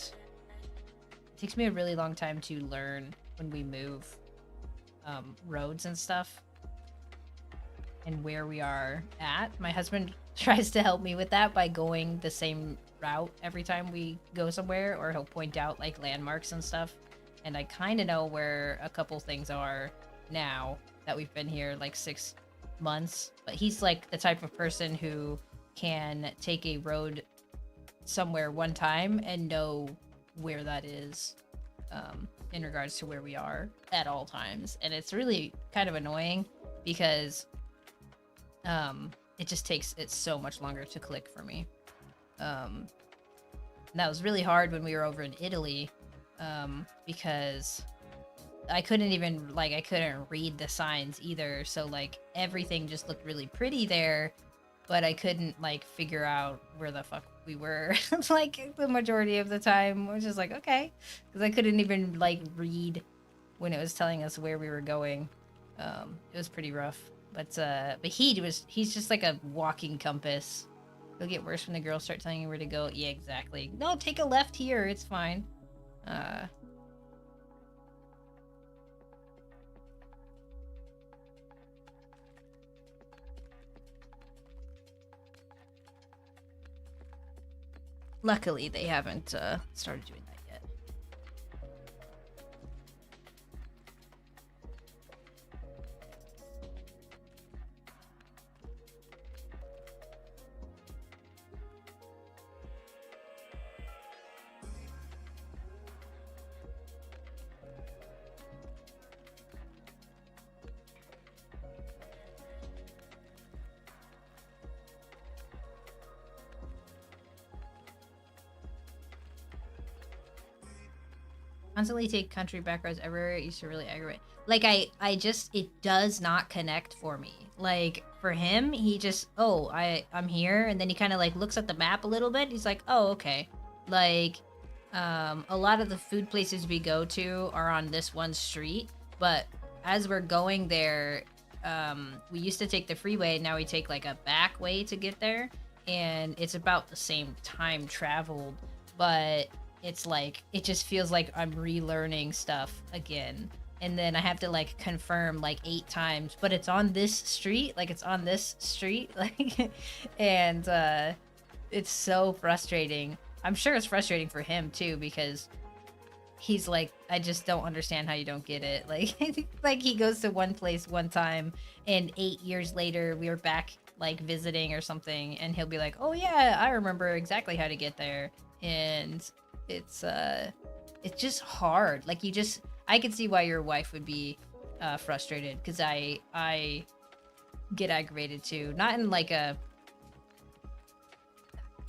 it takes me a really long time to learn when we move roads and stuff and where we are at. My husband tries to help me with that by going the same route every time we go somewhere, or he'll point out like landmarks and stuff. And I kind of know where a couple things are now that we've been here like 6 months, but he's like the type of person who can take a road somewhere one time and know where that is in regards to where we are at all times. And it's really kind of annoying because it just takes it so much longer to click for me. And that was really hard when we were over in Italy because I couldn't even I couldn't read the signs either, so like everything just looked really pretty there, but I couldn't like figure out where the fuck we were like the majority of the time, which is like okay, because I couldn't even like read when it was telling us where we were going. It was pretty rough, but he's just like a walking compass. It'll get worse when the girls start telling you where to go. Yeah, exactly. No, take a left here, it's fine. Luckily, they haven't started doing that yet. Constantly take country back roads everywhere. It used to really aggravate. Like I just it does not connect for me. Like for him, he just I'm here, and then he kind of like looks at the map a little bit. He's like, oh okay. Like, a lot of the food places we go to are on this one street, but as we're going there, we used to take the freeway. Now we take like a back way to get there, and it's about the same time traveled, but it's like it just feels like I'm relearning stuff again. And then I have to like confirm like 8 times, but it's on this street, like it's on this street, like, and it's so frustrating. I'm sure it's frustrating for him too, because he's like, I just don't understand how you don't get it. Like, like he goes to one place one time, and 8 years later we were back like visiting or something, and he'll be like, "Oh yeah, I remember exactly how to get there." And it's just hard. Like I could see why your wife would be frustrated, because I get aggravated too. Not in like a,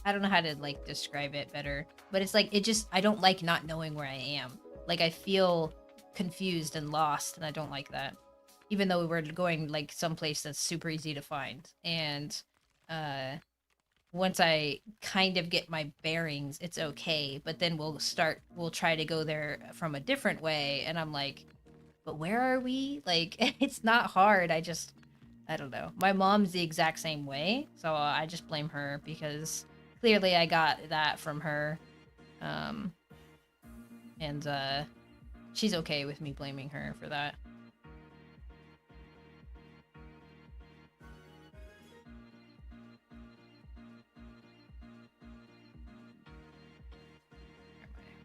I don't know how to like describe it better, but it's like I don't like not knowing where I am. Like I feel confused and lost, and I don't like that. Even though we were going like someplace that's super easy to find, and uh once I kind of get my bearings, it's okay. But then we'll try to go there from a different way, and I'm like, but where are we? Like, it's not hard. I don't know. My mom's the exact same way, so I just blame her, because clearly I got that from her. Um, and she's okay with me blaming her for that.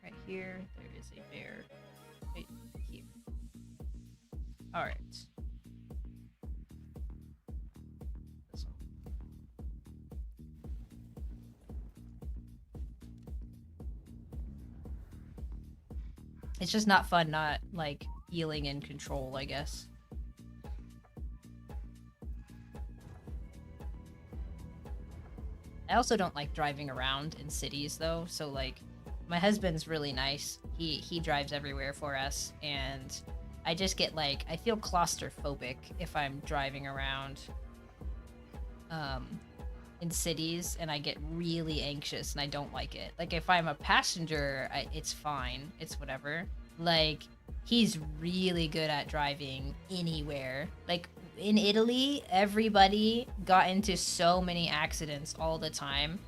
Right here, there is a bear. Right here. All right. This one. It's just not fun not like feeling in control, I guess. I also don't like driving around in cities though, so like my husband's really nice. He drives everywhere for us, and I just get like, I feel claustrophobic if I'm driving around in cities, and I get really anxious and I don't like it. Like if I'm a passenger, it's fine. It's whatever. Like he's really good at driving anywhere. Like in Italy, everybody got into so many accidents all the time,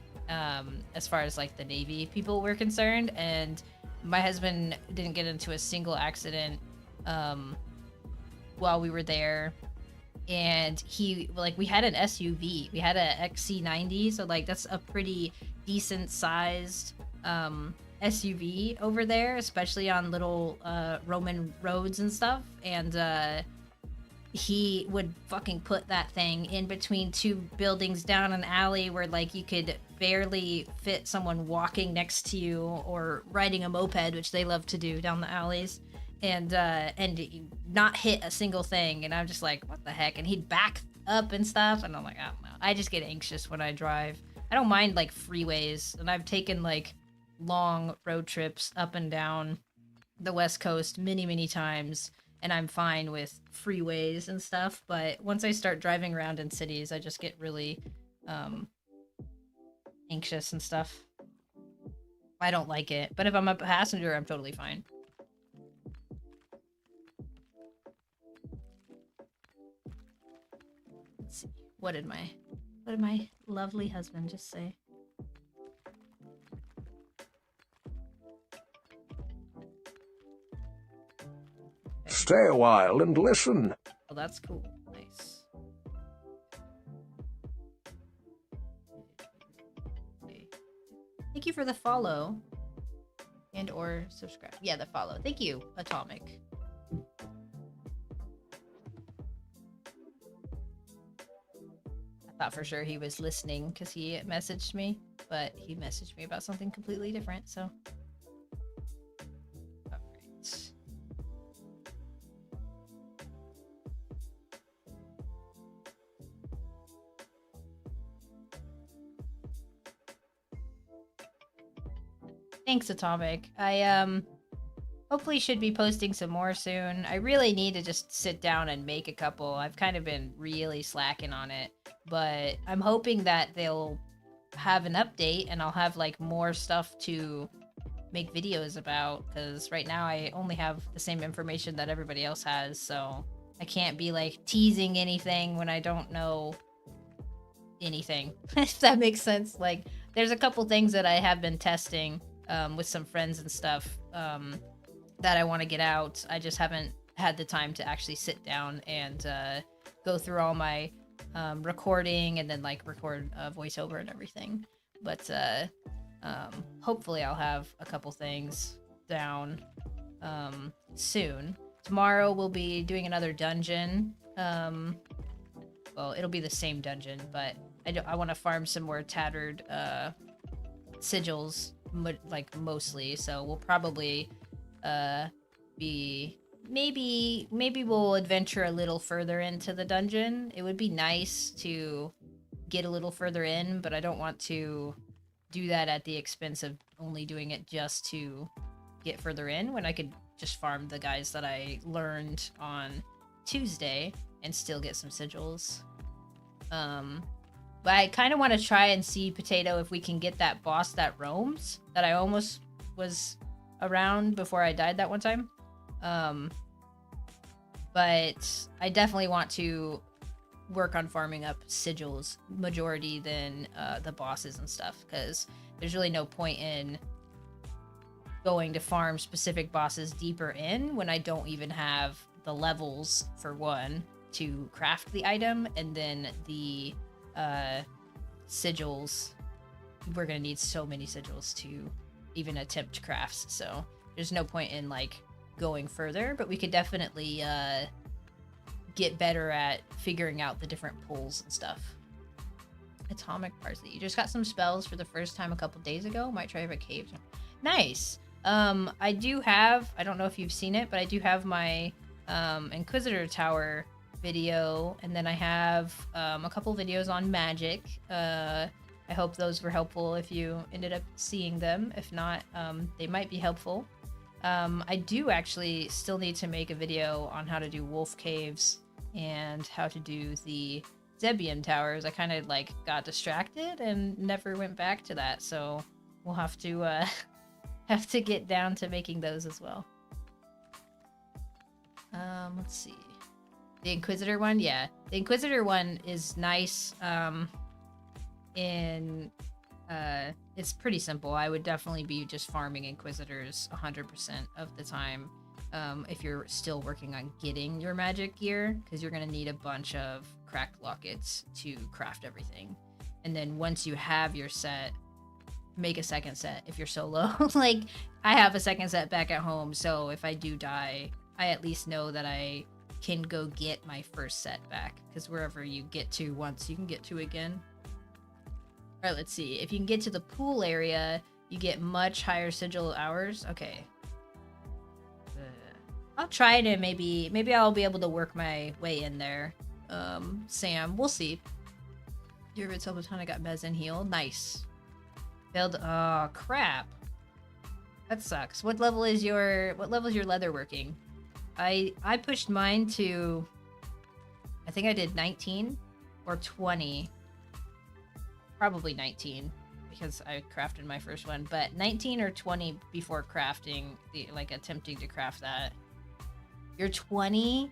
as far as like the Navy people were concerned, and my husband didn't get into a single accident while we were there. And we had an SUV, we had a XC90, so like that's a pretty decent sized SUV over there, especially on little Roman roads and stuff. And he would fucking put that thing in between 2 buildings down an alley where like you could barely fit someone walking next to you or riding a moped, which they love to do down the alleys, and not hit a single thing. And I'm just like, what the heck? And he'd back up and stuff, and I'm like, I don't know. I just get anxious when I drive. I don't mind like freeways, and I've taken like long road trips up and down the West Coast many times, and I'm fine with freeways and stuff. But once I start driving around in cities, I just get really anxious and stuff. I don't like it. But if I'm a passenger, I'm totally fine. Let's see. What did my lovely husband just say? Stay a while and listen. Oh, that's cool. Nice. Okay. Thank you for the follow and or subscribe. Yeah, the follow. Thank you, Atomic. I thought for sure he was listening because he messaged me, but he messaged me about something completely different, so. All right. Thanks, Atomic. hopefully should be posting some more soon. I really need to just sit down and make a couple. I've kind of been really slacking on it, but I'm hoping that they'll have an update and I'll have like more stuff to make videos about, because right now I only have the same information that everybody else has, so I can't be like teasing anything when I don't know anything. If that makes sense. Like, there's a couple things that I have been testing with some friends and stuff that I want to get out. I just haven't had the time to actually sit down and go through all my recording and then like record voiceover and everything. But hopefully I'll have a couple things down soon. Tomorrow we'll be doing another dungeon. Well, it'll be the same dungeon, but I want to farm some more tattered sigils, like mostly. So we'll probably be maybe we'll adventure a little further into the dungeon. It would be nice to get a little further in, but I don't want to do that at the expense of only doing it just to get further in, when I could just farm the guys that I learned on Tuesday and still get some sigils. But I kind of want to try and see, Potato, if we can get that boss that roams that I almost was around before I died that one time. But I definitely want to work on farming up sigils majority than the bosses and stuff, because there's really no point in going to farm specific bosses deeper in when I don't even have the levels, for one, to craft the item, and then the sigils. We're gonna need so many sigils to even attempt crafts, so there's no point in like going further, but we could definitely get better at figuring out the different pulls and stuff. Atomic parsley. You just got some spells for the first time a couple days ago. Might try a cave. Nice. I do have, I don't know if you've seen it, but I do have my Inquisitor Tower video, and then I have a couple videos on magic. I hope those were helpful if you ended up seeing them. If not, they might be helpful. I do actually still need to make a video on how to do wolf caves and how to do the Zebium towers. I kind of like got distracted and never went back to that, so we'll have to get down to making those as well. Let's see. The Inquisitor one, yeah. The Inquisitor one is nice. It's pretty simple. I would definitely be just farming Inquisitors 100% of the time if you're still working on getting your magic gear, because you're going to need a bunch of cracked lockets to craft everything. And then once you have your set, make a second set if you're solo. Like, I have a second set back at home, so if I do die, I at least know that I can go get my first set back, because wherever you get to once, you can get to again. All right, let's see. If you can get to the pool area, you get much higher sigil hours. Okay. I'll try to maybe I'll be able to work my way in there. Sam, we'll see. Your Telbatana got Mez and heal. Nice. Failed. Oh, crap. That sucks. What level is your leather working? I pushed mine to, I think I did 19 or 20. Probably 19, because I crafted my first one, but 19 or 20 before crafting, attempting to craft that. You're 20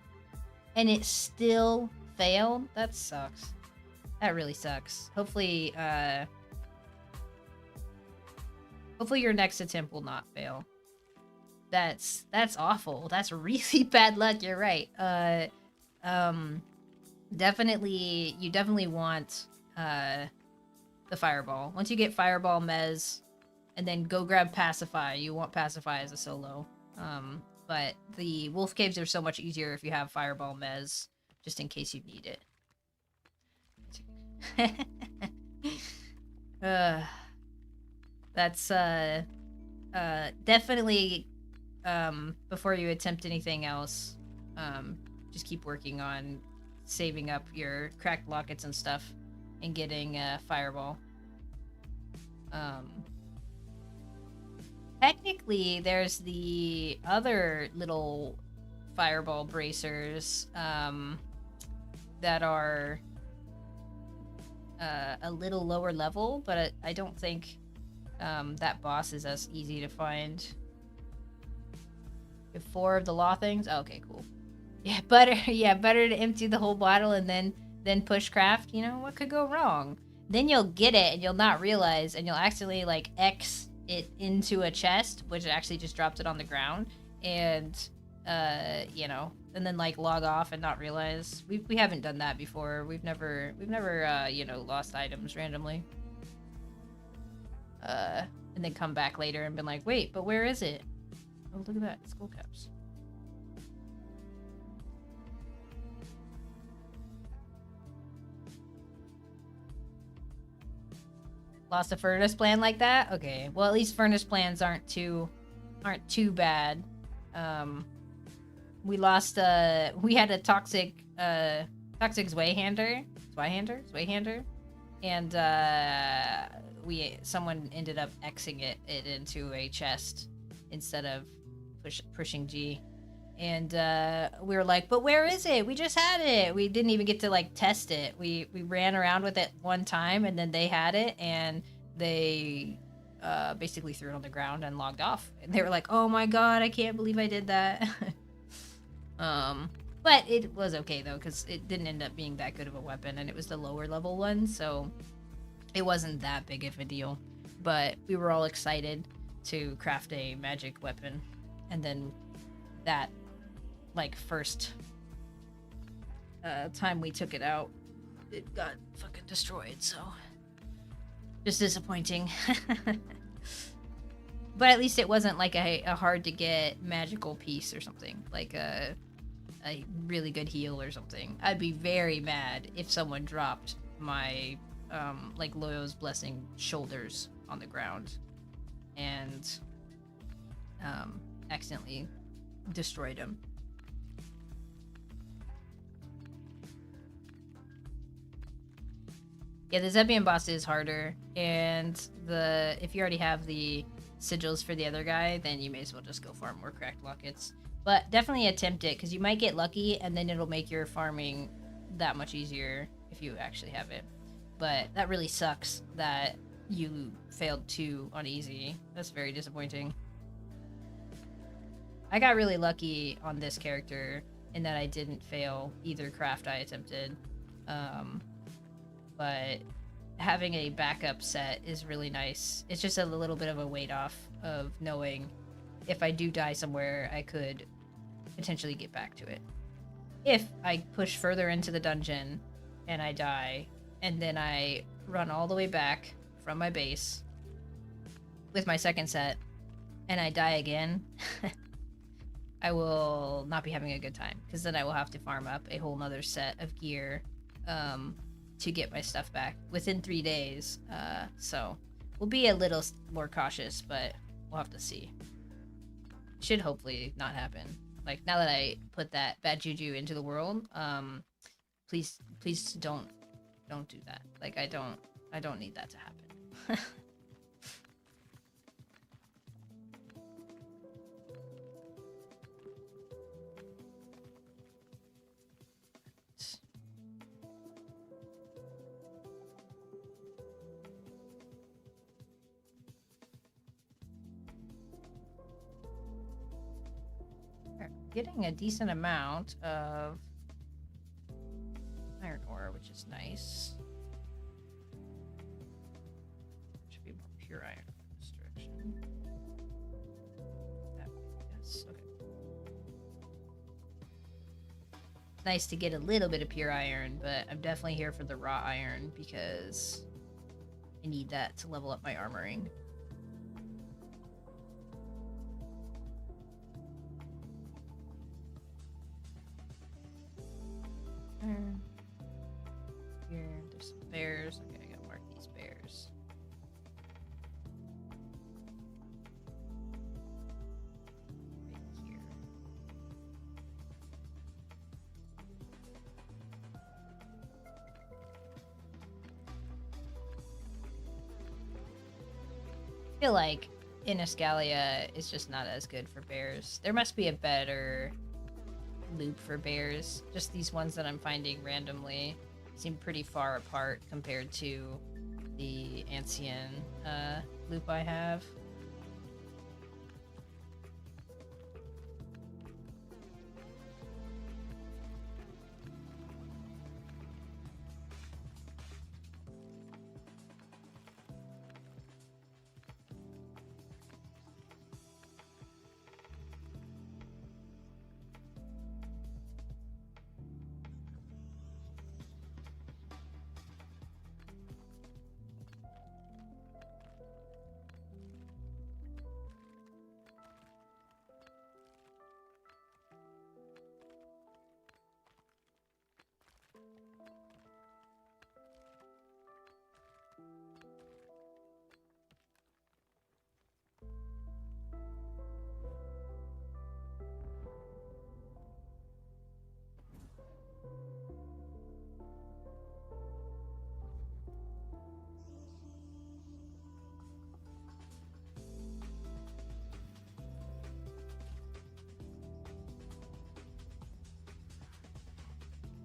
and it still failed? That sucks. That really sucks. Hopefully your next attempt will not fail. That's awful. That's really bad luck. You're right. You definitely want the fireball. Once you get fireball, mez, and then go grab pacify. You want pacify as a solo. But the wolf caves are so much easier if you have fireball, mez, just in case you need it. That's definitely before you attempt anything else, just keep working on saving up your cracked lockets and stuff and getting fireball. technically, there's the other little fireball bracers that are a little lower level, but I don't think that boss is as easy to find. If 4 of the law things? Oh, okay, cool. Yeah, better to empty the whole bottle and then push craft. You know, what could go wrong? Then you'll get it and you'll not realize, and you'll accidentally like X it into a chest, which actually just dropped it on the ground, and you know, and then like log off and not realize. We haven't done that before. We've never you know, lost items randomly. And then come back later and been like, wait, but where is it? Oh, look at that, skull caps. Lost a furnace plan like that? Okay. Well, at least furnace plans aren't too bad. We lost we had a toxic Zweihander, and someone ended up Xing it into a chest instead of pushing G. And we were like, but where is it? We just had it. We didn't even get to like test it. We ran around with it one time, and then they had it, and they basically threw it on the ground and logged off. And they were like, oh my god, I can't believe I did that. But it was okay though, because it didn't end up being that good of a weapon, and it was the lower level one, so it wasn't that big of a deal. But we were all excited to craft a magic weapon, and then that like first time we took it out, it got fucking destroyed, so just disappointing. But at least it wasn't like a hard to get magical piece or something, like a really good heal or something. I'd be very mad if someone dropped my like Loyo's Blessing shoulders on the ground and accidentally destroyed him. Yeah, the Zebbian boss is harder, and if you already have the sigils for the other guy, then you may as well just go farm more cracked lockets. But definitely attempt it, because you might get lucky, and then it'll make your farming that much easier if you actually have it. But that really sucks that you failed 2 on easy. That's very disappointing. I got really lucky on this character in that I didn't fail either craft I attempted. But having a backup set is really nice. It's just a little bit of a weight off of knowing if I do die somewhere, I could potentially get back to it. If I push further into the dungeon and I die, and then I run all the way back from my base with my second set, and I die again, I will not be having a good time, because then I will have to farm up a whole nother set of gear to get my stuff back within 3 days. So we'll be a little more cautious, but we'll have to see. Should hopefully not happen. Like, now that I put that bad juju into the world, please don't do that. Like, I don't need that to happen. Getting a decent amount of iron ore, which is nice. Should be more pure iron in this direction. That way, yes, okay. Nice to get a little bit of pure iron, but I'm definitely here for the raw iron because I need that to level up my armoring. Here, there's some bears. Okay, I gotta mark these bears. Right here. I feel like Iniscalia is just not as good for bears. There must be a better loop for bears. Just these ones that I'm finding randomly seem pretty far apart compared to the Ancien loop I have.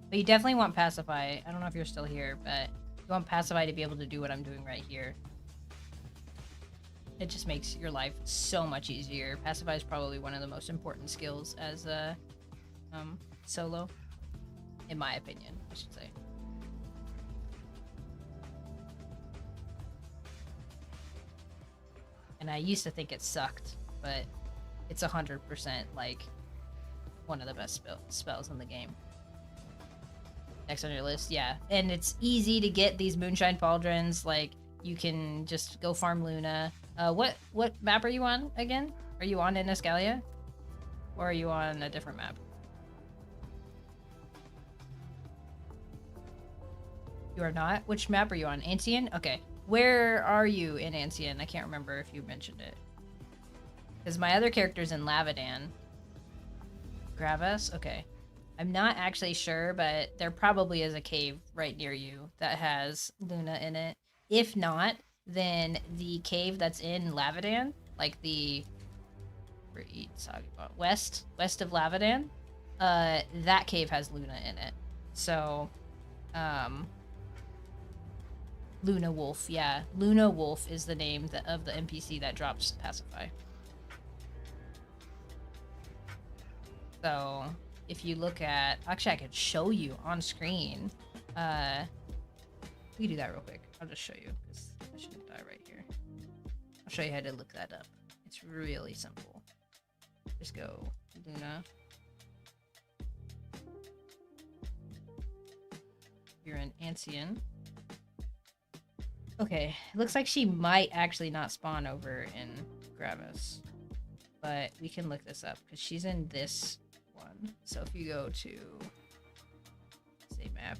But you definitely want Pacify. I don't know if you're still here, but you want Pacify to be able to do what I'm doing right here. It just makes your life so much easier. Pacify is probably one of the most important skills as a solo, in my opinion, I should say. And I used to think it sucked, but it's 100% like one of the best spells in the game. Next on your list, yeah. And it's easy to get these Moonshine Pauldrons. Like, you can just go farm Luna. What map are you on again? Are you on Iniscalia? Or are you on a different map? You are not? Which map are you on? Ancien? Okay. Where are you in Ancien? I can't remember if you mentioned it. Because my other character's in Lavadan. Gravis? Okay. I'm not actually sure, but there probably is a cave right near you that has Luna in it. If not, then the cave that's in Lavadan, like the west of Lavadan, that cave has Luna in it. So, Luna Wolf, yeah. Luna Wolf is the name of the NPC that drops Pacify. So, if you look at... Actually, I could show you on screen. We can do that real quick. I'll just show you, because I shouldn't die right here. I'll show you how to look that up. It's really simple. Just go Luna. You're in Ancien. Okay, it looks like she might actually not spawn over in Gravis. But we can look this up, because she's in this one. So if you go to save map.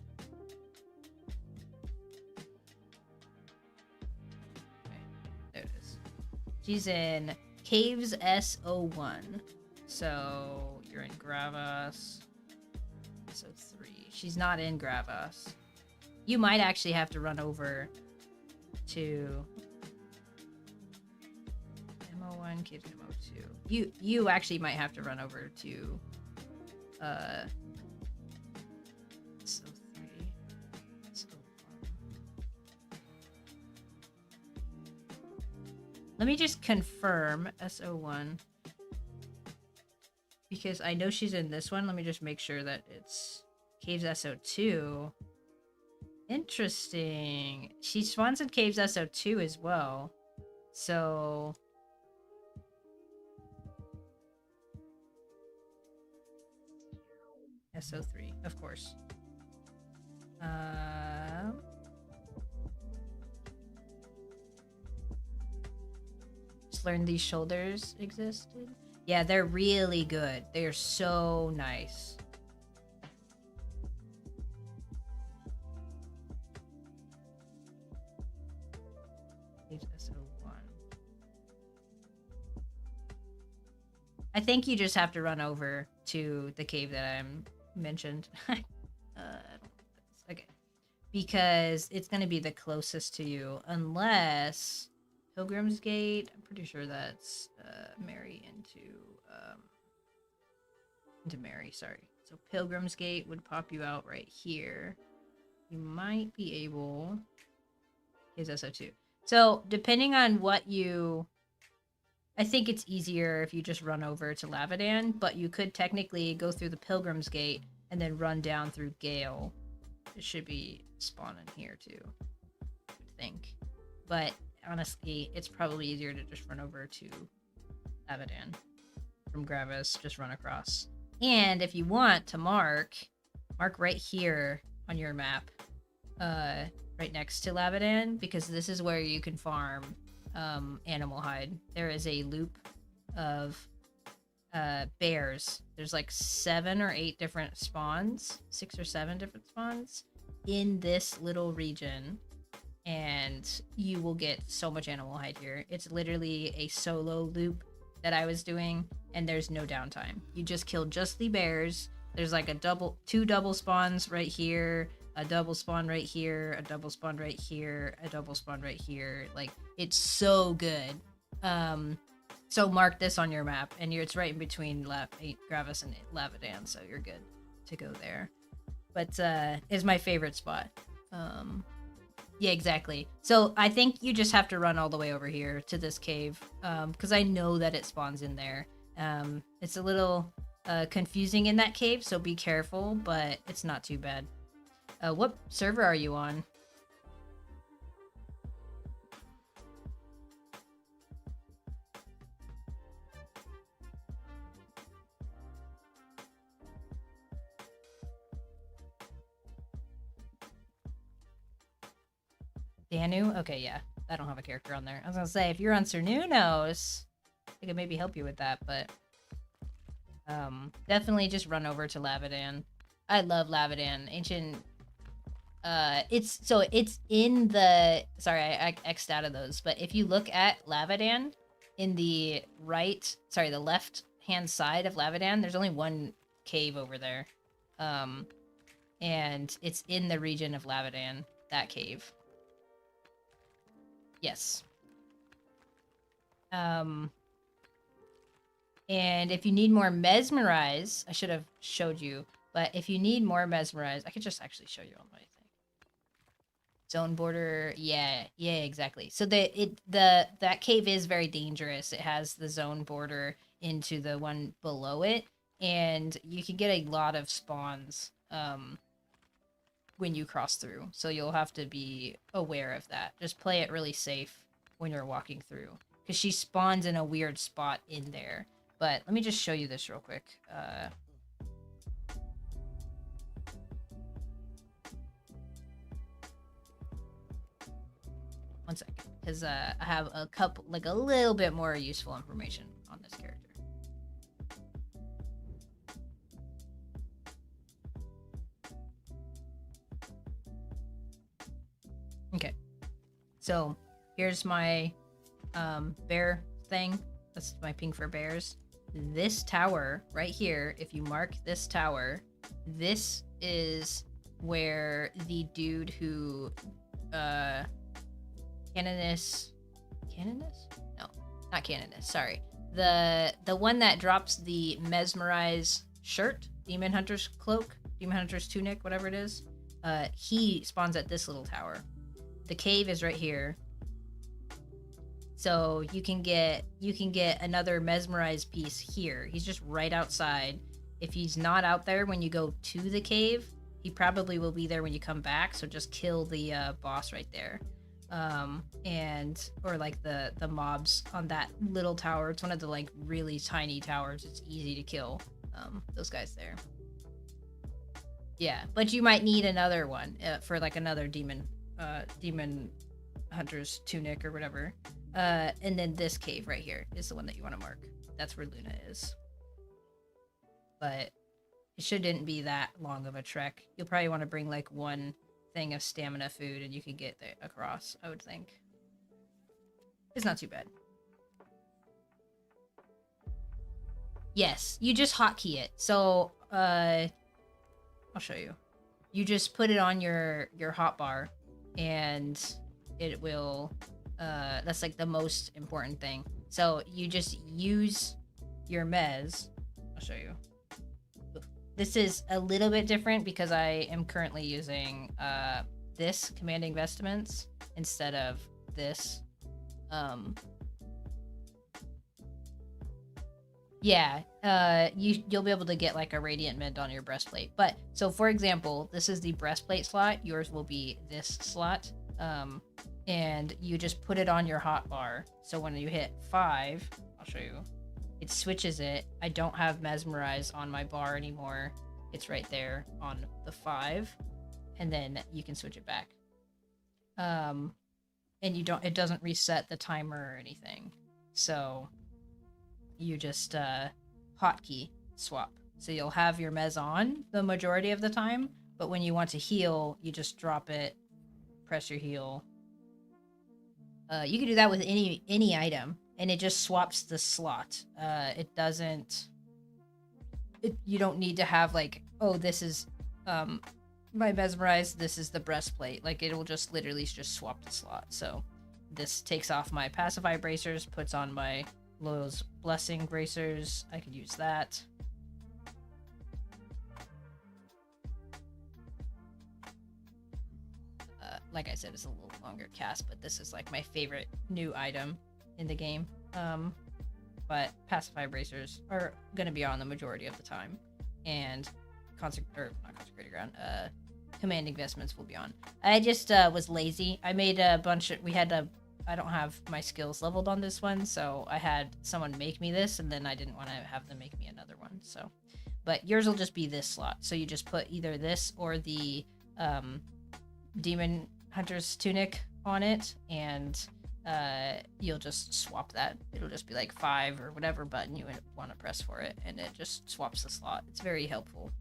Okay, there it is. She's in Caves S01. So you're in Gravas. So 3. She's not in Gravas. You might actually have to run over to MO1, Caves MO2. You actually might have to run over to so 3. So 1. Let me just confirm SO1 because I know she's in this one. Let me just make sure that it's Caves SO2. Interesting. She spawns in Caves SO2 as well. So SO3, of course. Just learned these shoulders existed. Yeah, they're really good. They're so nice. SO1. I think you just have to run over to the cave that I mentioned. Okay. Because it's going to be the closest to you. Unless... Pilgrim's Gate. I'm pretty sure that's Mary into Mary, sorry. So Pilgrim's Gate would pop you out right here. You might be able... Here's SO2. So depending on what you... I think it's easier if you just run over to Lavadan, but you could technically go through the Pilgrim's Gate and then run down through Gale. It should be spawning here too, I think. But honestly, it's probably easier to just run over to Lavadan from Gravis, just run across. And if you want to mark right here on your map, right next to Lavadan, because this is where you can farm animal hide. There is a loop of bears. There's like 7 or 8 different spawns, 6 or 7 different spawns in this little region, and you will get so much animal hide here. It's literally a solo loop that I was doing, and there's no downtime. You just kill just the bears. There's like two double spawns right here, a double spawn right here, a double spawn right here, a double spawn right here. Like, it's so good. So mark this on your map, and it's right in between Gravis and Lavadan, so you're good to go there. But is my favorite spot. Yeah, exactly. So I think you just have to run all the way over here to this cave, because I know that it spawns in there. It's a little confusing in that cave, so be careful, but it's not too bad. What server are you on? Danu? Okay, yeah. I don't have a character on there. I was gonna say, if you're on Cernunos, I could maybe help you with that, but... definitely just run over to Lavadan. I love Lavadan. Ancient... it's in the... Sorry, I X'd out of those, but if you look at Lavadan, in the the left-hand side of Lavadan, there's only one cave over there. And it's in the region of Lavadan, that cave. Yes. And if you need more Mesmerize, I should have showed you, but if you need more Mesmerize, I could just actually show you on my thing. Zone border, yeah, exactly. So that cave is very dangerous. It has the zone border into the one below it, and you can get a lot of spawns when you cross through. So you'll have to be aware of that. Just play it really safe when you're walking through, because she spawns in a weird spot in there. But let me just show you this real quick. One second, because I have a little bit more useful information on this character. Okay, so here's my bear thing. That's my ping for bears. This tower right here, if you mark this tower, this is where the dude who Canonus? No, not Canonus, sorry. The one that drops the Mesmerize shirt, Demon Hunter's cloak, Demon Hunter's tunic, whatever it is, he spawns at this little tower. The cave is right here. So you can get another Mesmerize piece here. He's just right outside. If he's not out there when you go to the cave, he probably will be there when you come back. So just kill the boss right there, or like the mobs on that little tower. It's one of the like really tiny towers. It's easy to kill those guys there. Yeah, but you might need another one for like another demon hunter's tunic or whatever. And then this cave right here is the one that you want to mark. That's where Luna is. But it shouldn't be that long of a trek. You'll probably want to bring like one thing of stamina food and you can get there across, I would think. It's not too bad. Yes, you just hotkey it. So, I'll show you. You just put it on your hotbar and it will That's like the most important thing. So you just use your mez. I'll show you. This is a little bit different because I am currently using this commanding vestments instead of this. Yeah, you'll be able to get like a radiant mend on your breastplate. But so for example, this is the breastplate slot. Yours will be this slot. And you just put it on your hotbar. So when you hit 5, I'll show you. It switches it. I don't have mesmerize on my bar anymore. It's right there on the 5, and then you can switch it back. And it doesn't reset the timer or anything. So you just hotkey swap. So you'll have your mez on the majority of the time, but when you want to heal, you just drop it, press your heal. You can do that with any item, and it just swaps the slot. It doesn't. You don't need to have like, oh, this is my mesmerize. This is the breastplate. Like it will just literally just swap the slot. So this takes off my pacify bracers, puts on my Loyal's blessing bracers. I could use that. Like I said, it's a little longer cast, but this is like my favorite new item in the game. But pacify bracers are gonna be on the majority of the time, and not consecrated ground. Commanding vestments will be on. I just was lazy. I made a bunch of. I don't have my skills leveled on this one, so I had someone make me this, and then I didn't want to have them make me another one. So, but yours will just be this slot. So you just put either this or the demon hunter's tunic on it, and you'll just swap that. It'll just be like 5 or whatever button you want to press for it, and it just swaps the slot. It's very helpful.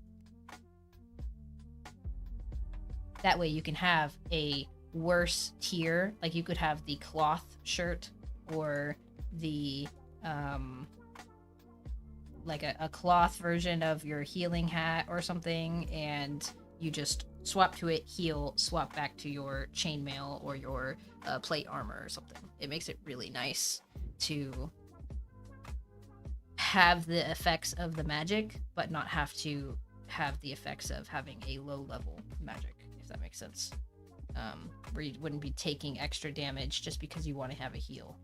That way you can have a worse tier, like you could have the cloth shirt or the like a cloth version of your healing hat or something, and you just swap to it, heal, swap back to your chainmail or your plate armor or something. It makes it really nice to have the effects of the magic, but not have to have the effects of having a low level magic, if that makes sense. Where you wouldn't be taking extra damage just because you want to have a heal.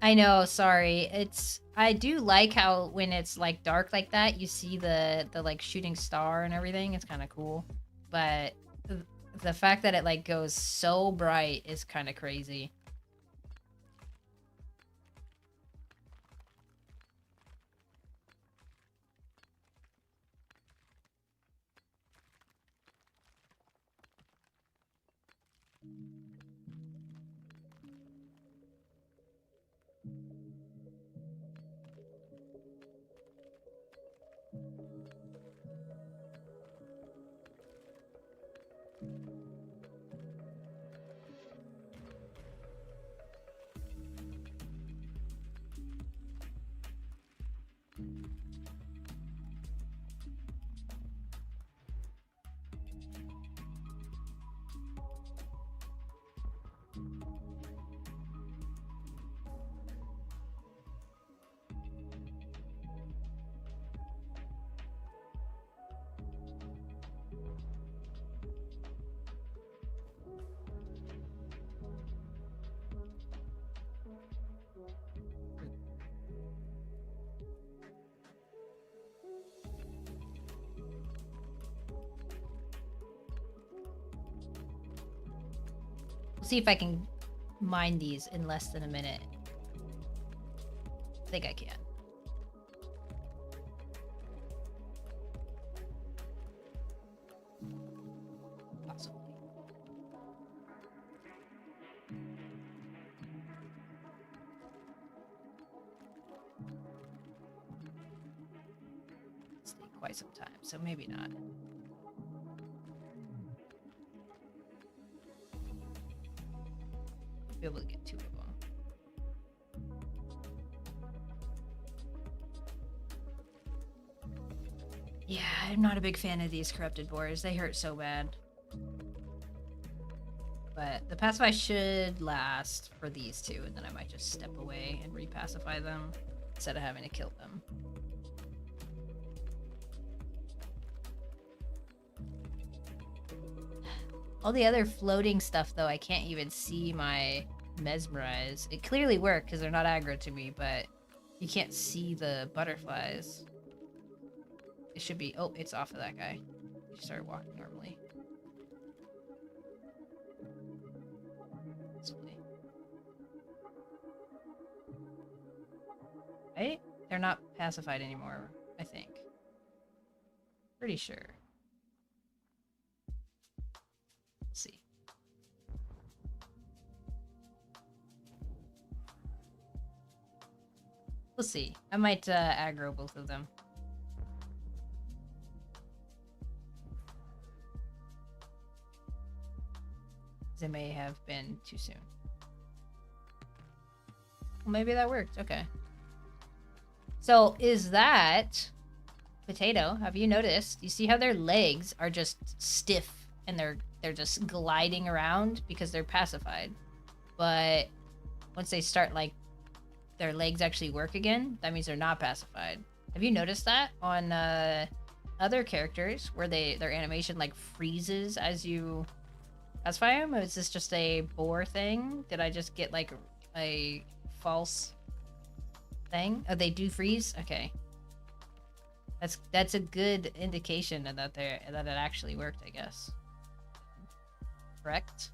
I know, sorry. I do like how when it's like dark like that, you see the like shooting star and everything. It's kind of cool. But the fact that it like goes so bright is kind of crazy. We'll see if I can mine these in less than a minute. I think I can. Possibly. It's taken quite some time, so maybe not. Be able to get 2 of them. Yeah, I'm not a big fan of these corrupted boars. They hurt so bad. But the pacify should last for these two, and then I might just step away and repacify them instead of having to kill them. All the other floating stuff, though, I can't even see my mesmerize. It clearly worked because they're not aggro to me, but you can't see the butterflies. It should be... Oh, it's off of that guy. He started walking normally. Right? They're not pacified anymore, I think. Pretty sure. Let's see. We'll see. I might aggro both of them. They may have been too soon. Well, maybe that worked. Okay. So is that potato? Have you noticed? You see how their legs are just stiff and they're just gliding around because they're pacified. But once they start like their legs actually work again, that means they're not pacified. Have you noticed that on other characters where their animation like freezes as you pacify them? Or is this just a boar thing? Did I just get like a false thing? Oh, they do freeze? Okay. That's a good indication that it actually worked, I guess. Correct?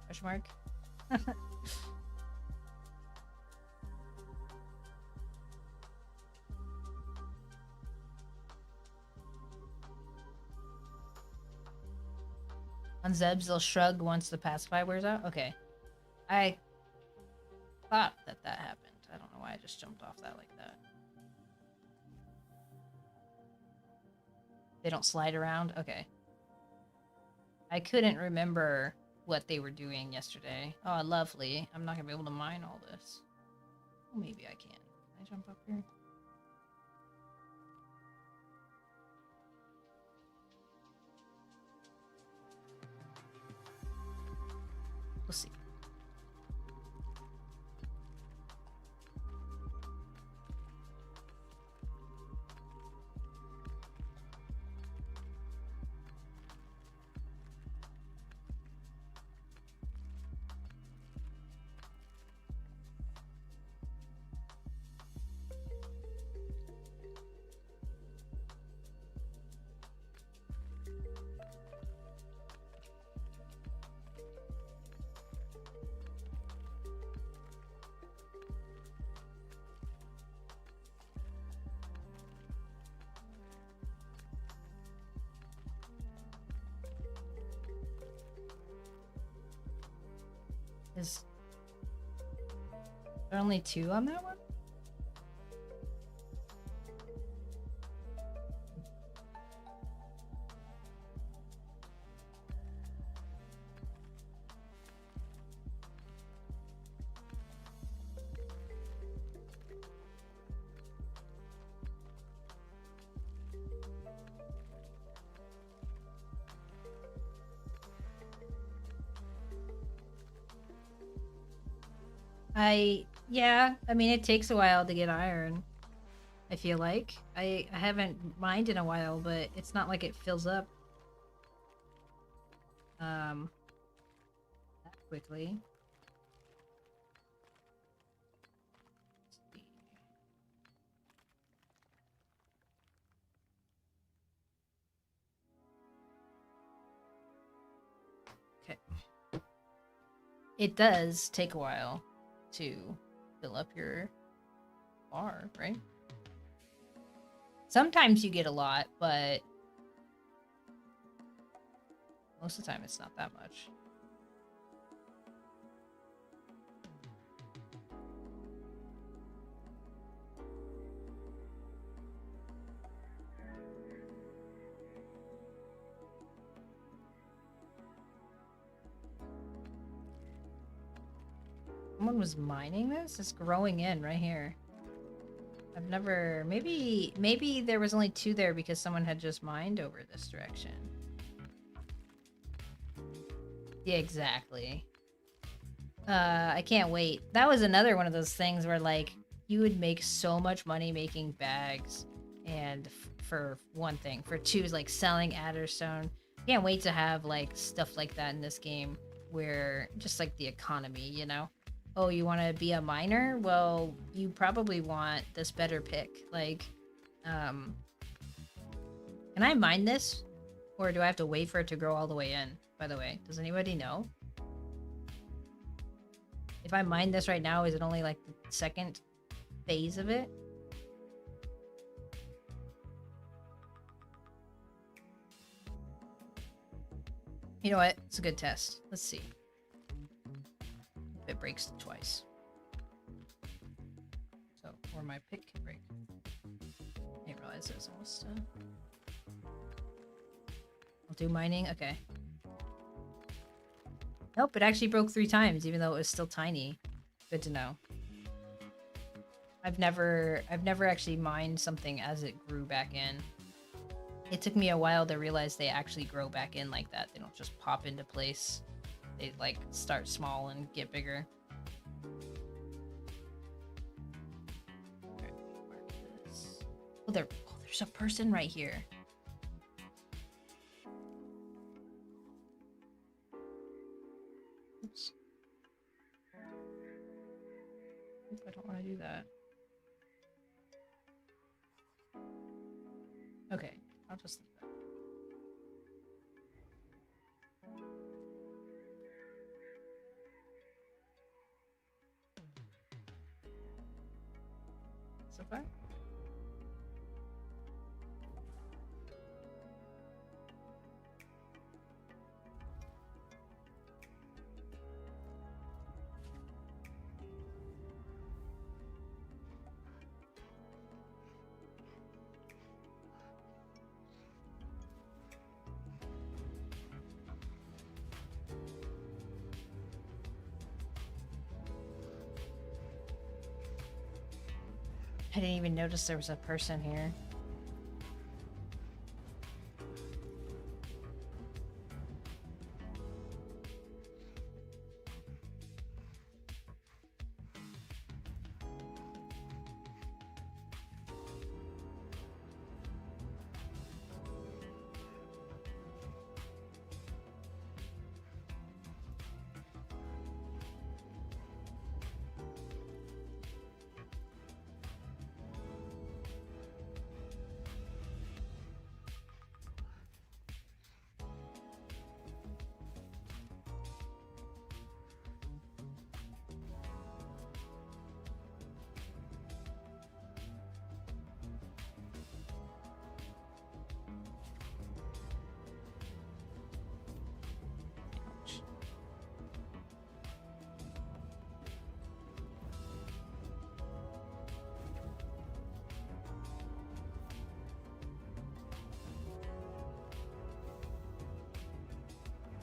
Question mark? On Zebs, they'll shrug once the pacify wears out? Okay. I thought that happened. I don't know why I just jumped off that like that. They don't slide around? Okay. I couldn't remember what they were doing yesterday. Oh, lovely. I'm not gonna be able to mine all this. Well, maybe I can. Can I jump up here? We'll see. Is there only 2 on that one? Yeah, I mean, it takes a while to get iron, I feel like. I haven't mined in a while, but it's not like it fills up that quickly. Okay. It does take a while to fill up your bar, right? Sometimes you get a lot, but most of the time it's not that much. Someone was mining this? It's growing in right here. I've never... Maybe there was only 2 there because someone had just mined over this direction. Yeah, exactly. I can't wait. That was another one of those things where, like, you would make so much money making bags. And for one thing. For 2 is, like, selling Adderstone. Can't wait to have, like, stuff like that in this game. Where, just, like, the economy, you know? Oh, you want to be a miner? Well, you probably want this better pick. Like, can I mine this? Or do I have to wait for it to grow all the way in? By the way, does anybody know? If I mine this right now, is it only like the second phase of it? You know what? It's a good test. Let's see. If it breaks twice. So, or my pick can break. I didn't realize it was almost done. I'll do mining. Okay. Nope, it actually broke 3 times, even though it was still tiny. Good to know. I've never actually mined something as it grew back in. It took me a while to realize they actually grow back in like that. They don't just pop into place. They like start small and get bigger. Oh, there's a person right here. Oops. I don't want to do that. Okay, I'll just leave that. So far? I didn't even notice there was a person here.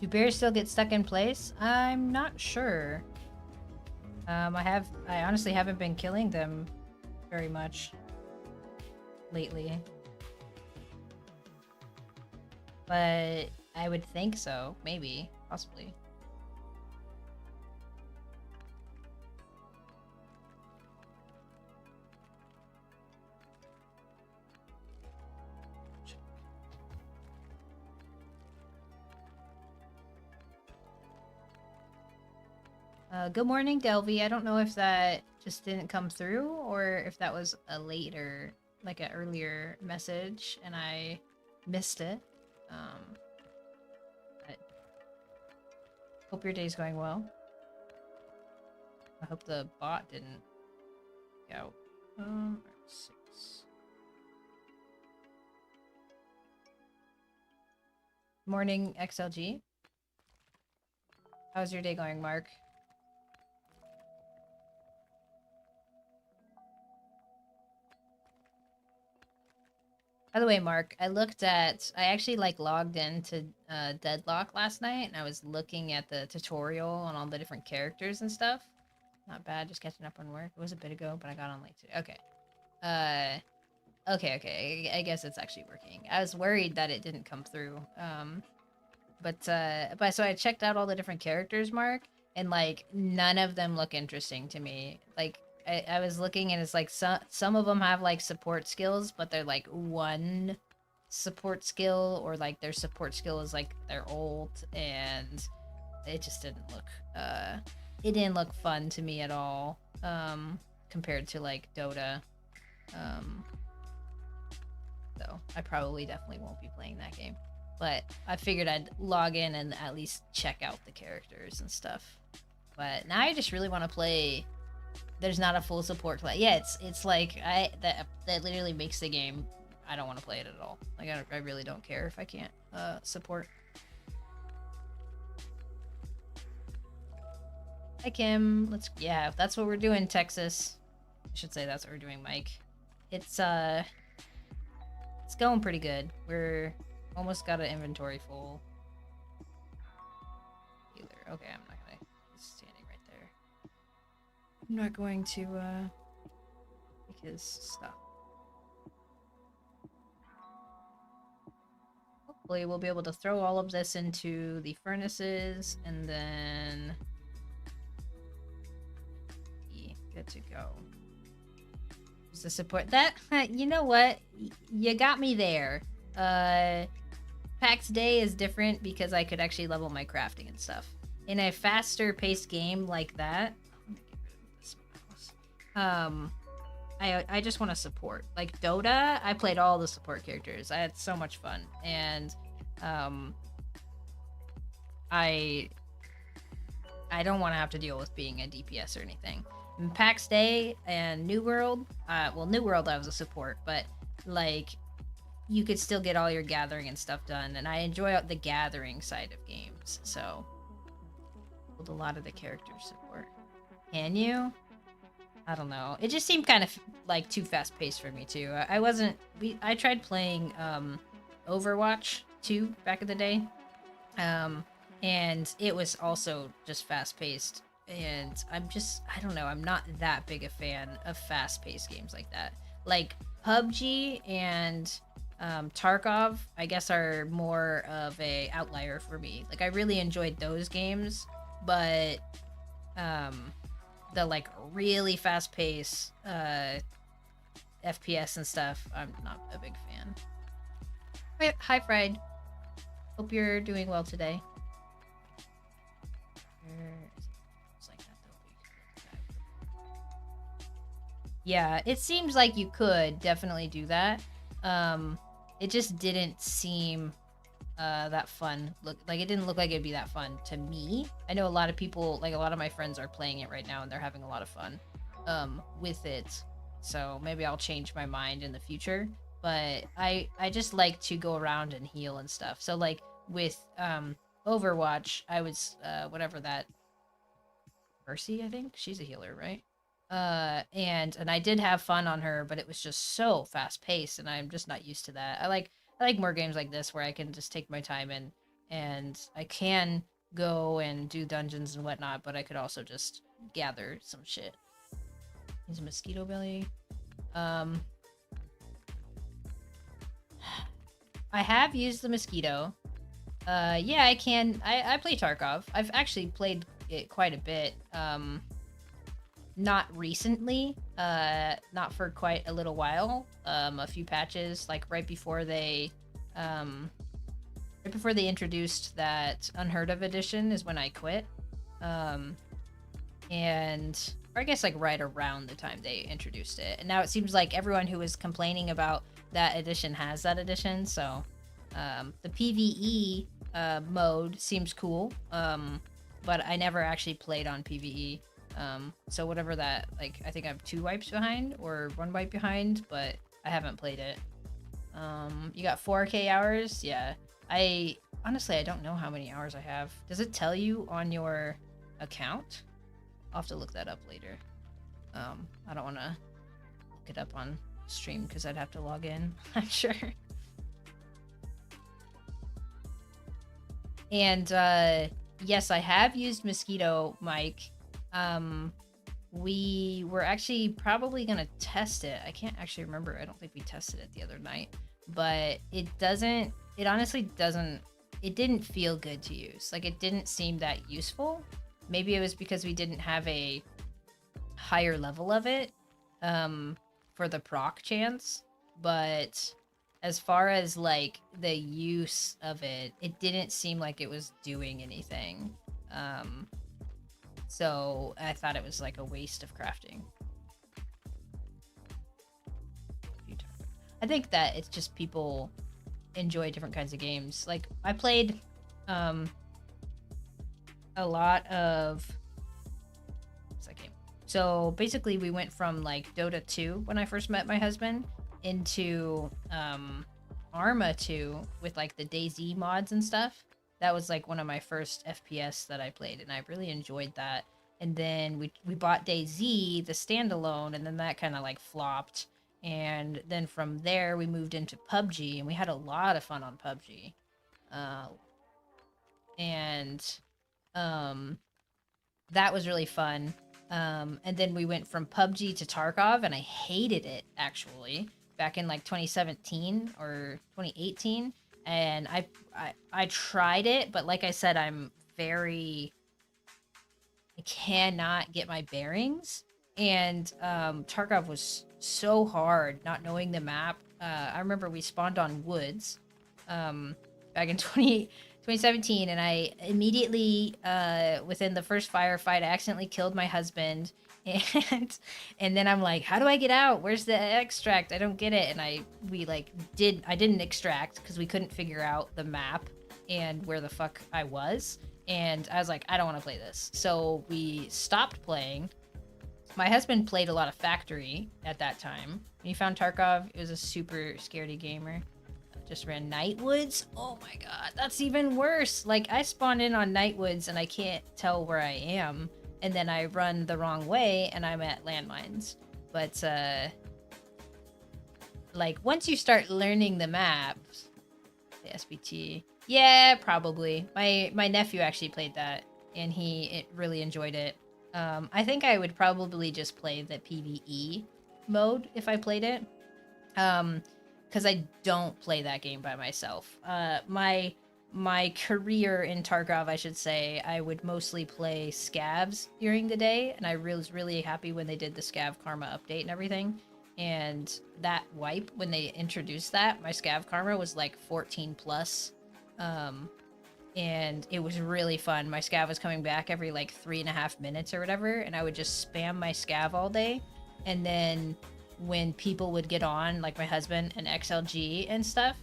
Do bears still get stuck in place? I'm not sure. I honestly haven't been killing them very much lately. But I would think so. Maybe. Possibly. Good morning, Delvy. I don't know if that just didn't come through or if that was a later, like an earlier message and I missed it. But hope your day's going well. I hope the bot didn't go. 6. Morning, XLG. How's your day going, Mark? By the way, Mark, I actually like logged into Deadlock last night and I was looking at the tutorial on all the different characters and stuff. Not bad, just catching up on work. It was a bit ago, but I got on late too. Okay. Okay. I guess it's actually working. I was worried that it didn't come through. But so I checked out all the different characters, Mark, and like none of them look interesting to me. Like I was looking and it's like some of them have like support skills, but they're like one support skill, or like their support skill is like their ult, and it just didn't look it didn't look fun to me at all. Compared to like Dota. Um so I probably definitely won't be playing that game. But I figured I'd log in and at least check out the characters and stuff. But now I just really want to play. There's not a full support class. Yeah, it's like that literally makes the game. I don't want to play it at all. Like I really don't care if I can't support. Hi Kim. If that's what we're doing, Texas. I should say that's what we're doing, Mike. It's going pretty good. We're almost got an inventory full. Healer. Okay, I'm not gonna. He's standing right there. I'm not going to take his stuff. Hopefully, we'll be able to throw all of this into the furnaces and then be good to go. Is the support that? You know what? You got me there. Pax Dei is different because I could actually level my crafting and stuff. In a faster paced game like that, I just want to support. Like Dota, I played all the support characters. I had so much fun, and I don't want to have to deal with being a DPS or anything. In Pax Dei and New World, New World I was a support, but like you could still get all your gathering and stuff done, and I enjoy the gathering side of games, so with a lot of the character support. Can you? I don't know. It just seemed kind of like too fast paced for me too. I tried playing Overwatch 2 back in the day. And it was also just fast paced, and I don't know, I'm not that big a fan of fast paced games like that. Like PUBG and Tarkov, I guess, are more of a outlier for me. Like I really enjoyed those games, but the like really fast paced FPS and stuff, I'm not a big fan. Hi Fried. Hope you're doing well today. Yeah, it seems like you could definitely do that. It just didn't seem that fun. It didn't look like it'd be that fun to me. I know a lot of people, like a lot of my friends, are playing it right now and they're having a lot of fun with it. So maybe I'll change my mind in the future. But I just like to go around and heal and stuff. So like with Overwatch, I was whatever that Mercy, I think she's a healer, right? And I did have fun on her, but it was just so fast paced, and I'm just not used to that. I like more games like this where I can just take my time and I can go and do dungeons and whatnot, but I could also just gather some shit. He's a mosquito belly. I have used the mosquito. Yeah, I can. I play Tarkov. I've actually played it quite a bit. Not recently, not for quite a little while. A few patches, like right before they introduced that Unheard of edition is when I quit. Or I guess like right around the time they introduced it. And now it seems like everyone who was complaining about that edition has that edition, so the PvE mode seems cool, but I never actually played on PvE. So whatever that, like, I think I'm 2 wipes behind or 1 wipe behind, but I haven't played it. You got 4K hours? Yeah. Honestly, I don't know how many hours I have. Does it tell you on your account? I'll have to look that up later. I don't want to look it up on stream because I'd have to log in, I'm sure. And yes, I have used Mosquito, Mike. we were actually probably gonna test it. I can't actually remember. I don't think we tested it the other night, but it doesn't. It honestly doesn't. It didn't feel good to use. Like it didn't seem that useful. Maybe it was because we didn't have a higher level of it for the proc chance, but as far as like the use of it, it didn't seem like it was doing anything. So I thought it was like a waste of crafting. I think that it's just people enjoy different kinds of games. Like I played a lot of what's that game? So basically we went from like Dota 2 when I first met my husband into Arma 2 with like the DayZ mods and stuff. That was like one of my first FPS that I played, and I really enjoyed that. And then we bought DayZ, the standalone, and then that kind of like flopped. And then from there we moved into PUBG, and we had a lot of fun on PUBG. That was really fun. And then we went from PUBG to Tarkov, and I hated it actually back in like 2017 or 2018. And I tried it, but like I said, I cannot get my bearings. And Tarkov was so hard, not knowing the map. I remember we spawned on woods back in 2017, and I immediately, within the first firefight, I accidentally killed my husband. And then I'm like, how do I get out? Where's the extract? I don't get it. And I didn't extract because we couldn't figure out the map and where the fuck I was. And I was like, I don't want to play this. So we stopped playing. My husband played a lot of Factory at that time. When he found Tarkov, it was a super scaredy gamer. Just ran Nightwoods. Oh my god, that's even worse. Like I spawned in on Nightwoods and I can't tell where I am. And then I run the wrong way and I'm at landmines. But like once you start learning the maps, the SBT, yeah, probably. My nephew actually played that and he really enjoyed it. I think I would probably just play the PvE mode if I played it. Because I don't play that game by myself. My career in Tarkov, I should say, I would mostly play scavs during the day, and I was really happy when they did the scav karma update and everything. And that wipe, when they introduced that, my scav karma was like 14 plus. And it was really fun. My scav was coming back every like 3.5 minutes or whatever, and I would just spam my scav all day. And then when people would get on, like my husband and XLG and stuff,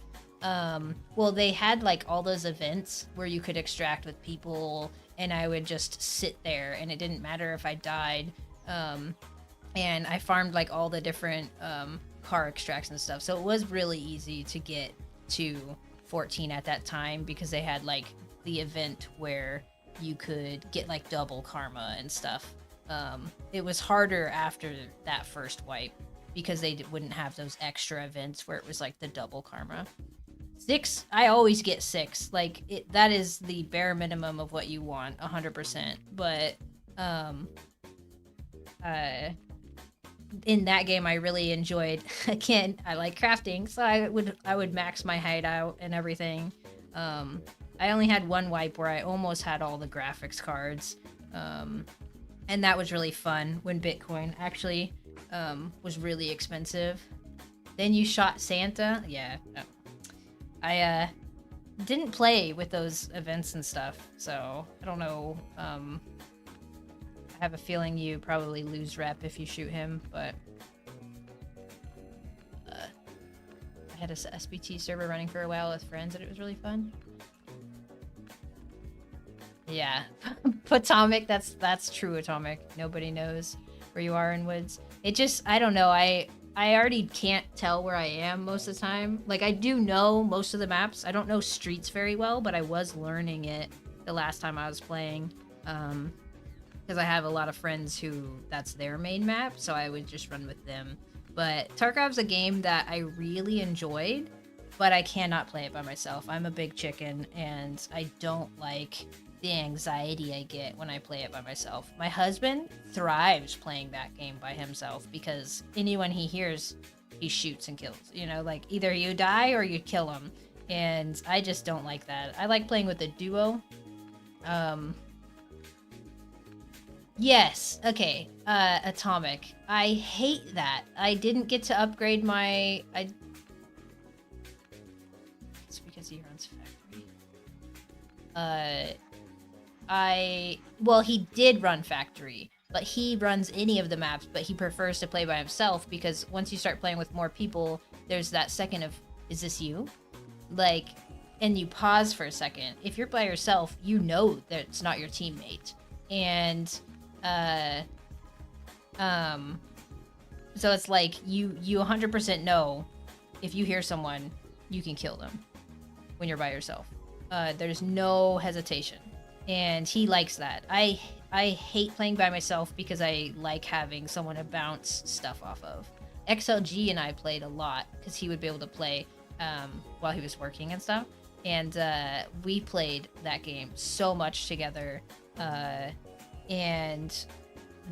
well, they had like all those events where you could extract with people, and I would just sit there and it didn't matter if I died. And I farmed like all the different car extracts and stuff, so it was really easy to get to 14 at that time because they had like the event where you could get like double karma and stuff. It was harder after that first wipe because they wouldn't have those extra events where it was like the double karma. 6, I always get 6. Like that is the bare minimum of what you want, 100%. But in that game I really enjoyed, again, I like crafting, so I would max my hideout and everything. I only had one wipe where I almost had all the graphics cards, and that was really fun when Bitcoin actually was really expensive. Then you shot Santa. Yeah, I didn't play with those events and stuff, so I don't know. I have a feeling you probably lose rep if you shoot him, but I had a SBT server running for a while with friends and it was really fun. Yeah, Potomac, that's true, Atomic. Nobody knows where you are in woods. It just, I don't know, I already can't tell where I am most of the time. Like, I do know most of the maps. I don't know streets very well, but I was learning it the last time I was playing. Because I have a lot of friends who that's their main map, so I would just run with them. But Tarkov's a game that I really enjoyed, but I cannot play it by myself. I'm a big chicken, and I don't like the anxiety I get when I play it by myself. My husband thrives playing that game by himself because anyone he hears, he shoots and kills. You know, like either you die or you kill him. And I just don't like that. I like playing with a duo. Yes, okay. Atomic. I hate that. I didn't get to upgrade my... It's because he runs factory. Well, he did run factory, but he runs any of the maps, but he prefers to play by himself because once you start playing with more people, there's that second of, is this you? Like, and you pause for a second. If you're by yourself, you know that it's not your teammate. And, so it's like, you 100% know if you hear someone, you can kill them when you're by yourself. There's no hesitation. And he likes that. I hate playing by myself because I like having someone to bounce stuff off of. XLG and I played a lot because he would be able to play while he was working and stuff. And we played that game so much together. And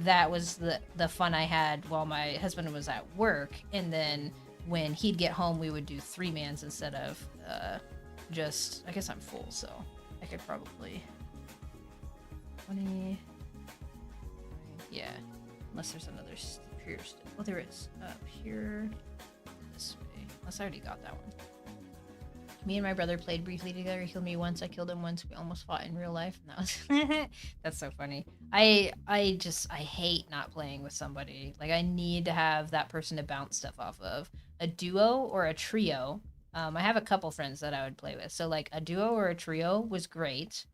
that was the fun I had while my husband was at work. And then when he'd get home, we would do 3-mans instead of just... I guess I'm full, so I could probably... 20... Yeah. Unless there's another pure... Oh, there is. Pure... This way. Unless I already got that one. Me and my brother played briefly together. He killed me once. I killed him once. We almost fought in real life. And that was... That's so funny. I hate not playing with somebody. Like, I need to have that person to bounce stuff off of. A duo or a trio. I have a couple friends that I would play with. So, like, a duo or a trio was great.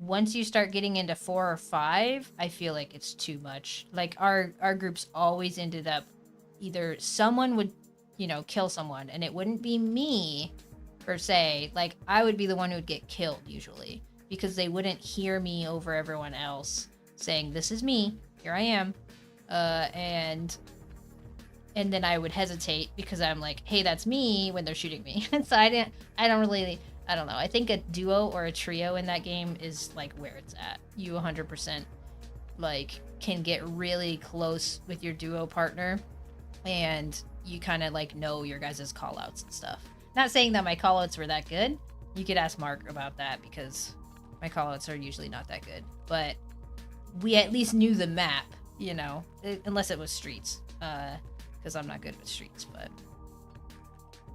Once you start getting into 4 or 5, I feel like it's too much. Like, our groups always ended up either someone would, you know, kill someone, and it wouldn't be me, per se. Like, I would be the one who would get killed, usually, because they wouldn't hear me over everyone else saying, this is me, here I am, and then I would hesitate because I'm like, hey, that's me, when they're shooting me. And so I don't know. I think a duo or a trio in that game is like where it's at. You 100% like can get really close with your duo partner, and you kind of like know your guys' call outs and stuff. Not saying that my call outs were that good. You could ask Mark about that because my call outs are usually not that good. But we at least knew the map, you know, unless it was streets. Because I'm not good with streets, but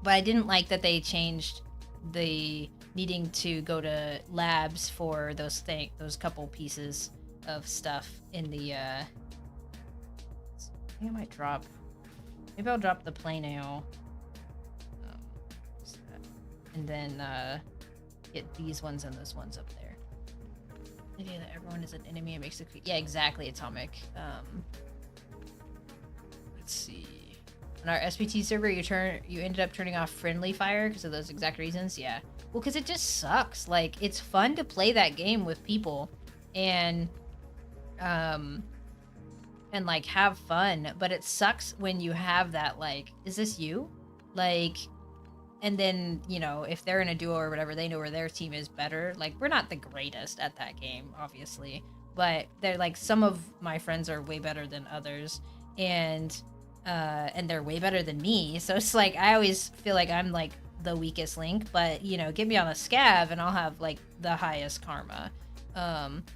I didn't like that they changed the needing to go to labs for those couple pieces of stuff in the I think I might drop, maybe I'll drop the plano, and then get these ones and those ones up there. The idea that everyone is an enemy, it makes it, yeah, exactly, Atomic. Let's see. On our SPT server, you ended up turning off friendly fire because of those exact reasons. Yeah. Well, because it just sucks. Like, it's fun to play that game with people, and like have fun. But it sucks when you have that, like, is this you? Like, and then, you know, if they're in a duo or whatever, they know where their team is better. Like, we're not the greatest at that game, obviously, but they're like, some of my friends are way better than others, and they're way better than me. So it's like, I always feel like I'm like the weakest link, but, you know, get me on a scav and I'll have like the highest karma,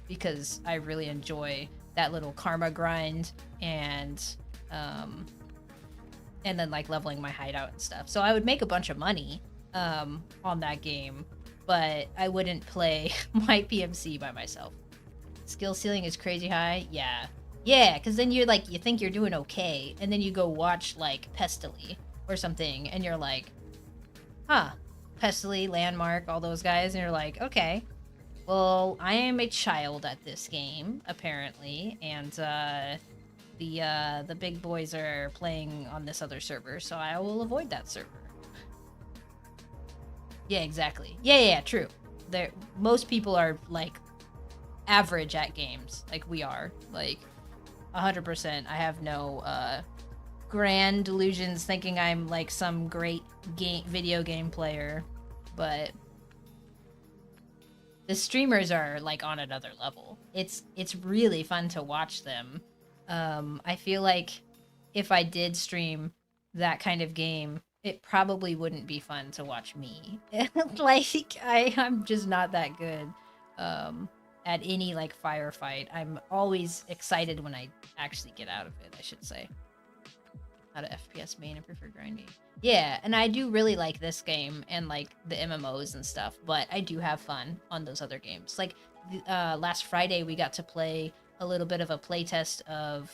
because I really enjoy that little karma grind, and then like leveling my hideout and stuff. So I would make a bunch of money on that game, but I wouldn't play my PMC by myself. Skill ceiling is crazy high. Yeah, because then you're like, you think you're doing okay, and then you go watch like Pestily or something, and you're like, huh, Pestily, Landmark, all those guys, and you're like, okay, well, I am a child at this game, apparently, and the big boys are playing on this other server, so I will avoid that server. Yeah, exactly. Yeah, true. Most people are like average at games, like we are, like 100%. I have no grand delusions thinking I'm like some great video game player, but the streamers are like on another level. It's really fun to watch them. I feel like if I did stream that kind of game, it probably wouldn't be fun to watch me. Like I'm just not that good at any like firefight. I'm always excited when I actually get out of it, I should say. Not an FPS main, I prefer grinding. Yeah, and I do really like this game and like the MMOs and stuff, but I do have fun on those other games. Like last Friday we got to play a little bit of a playtest of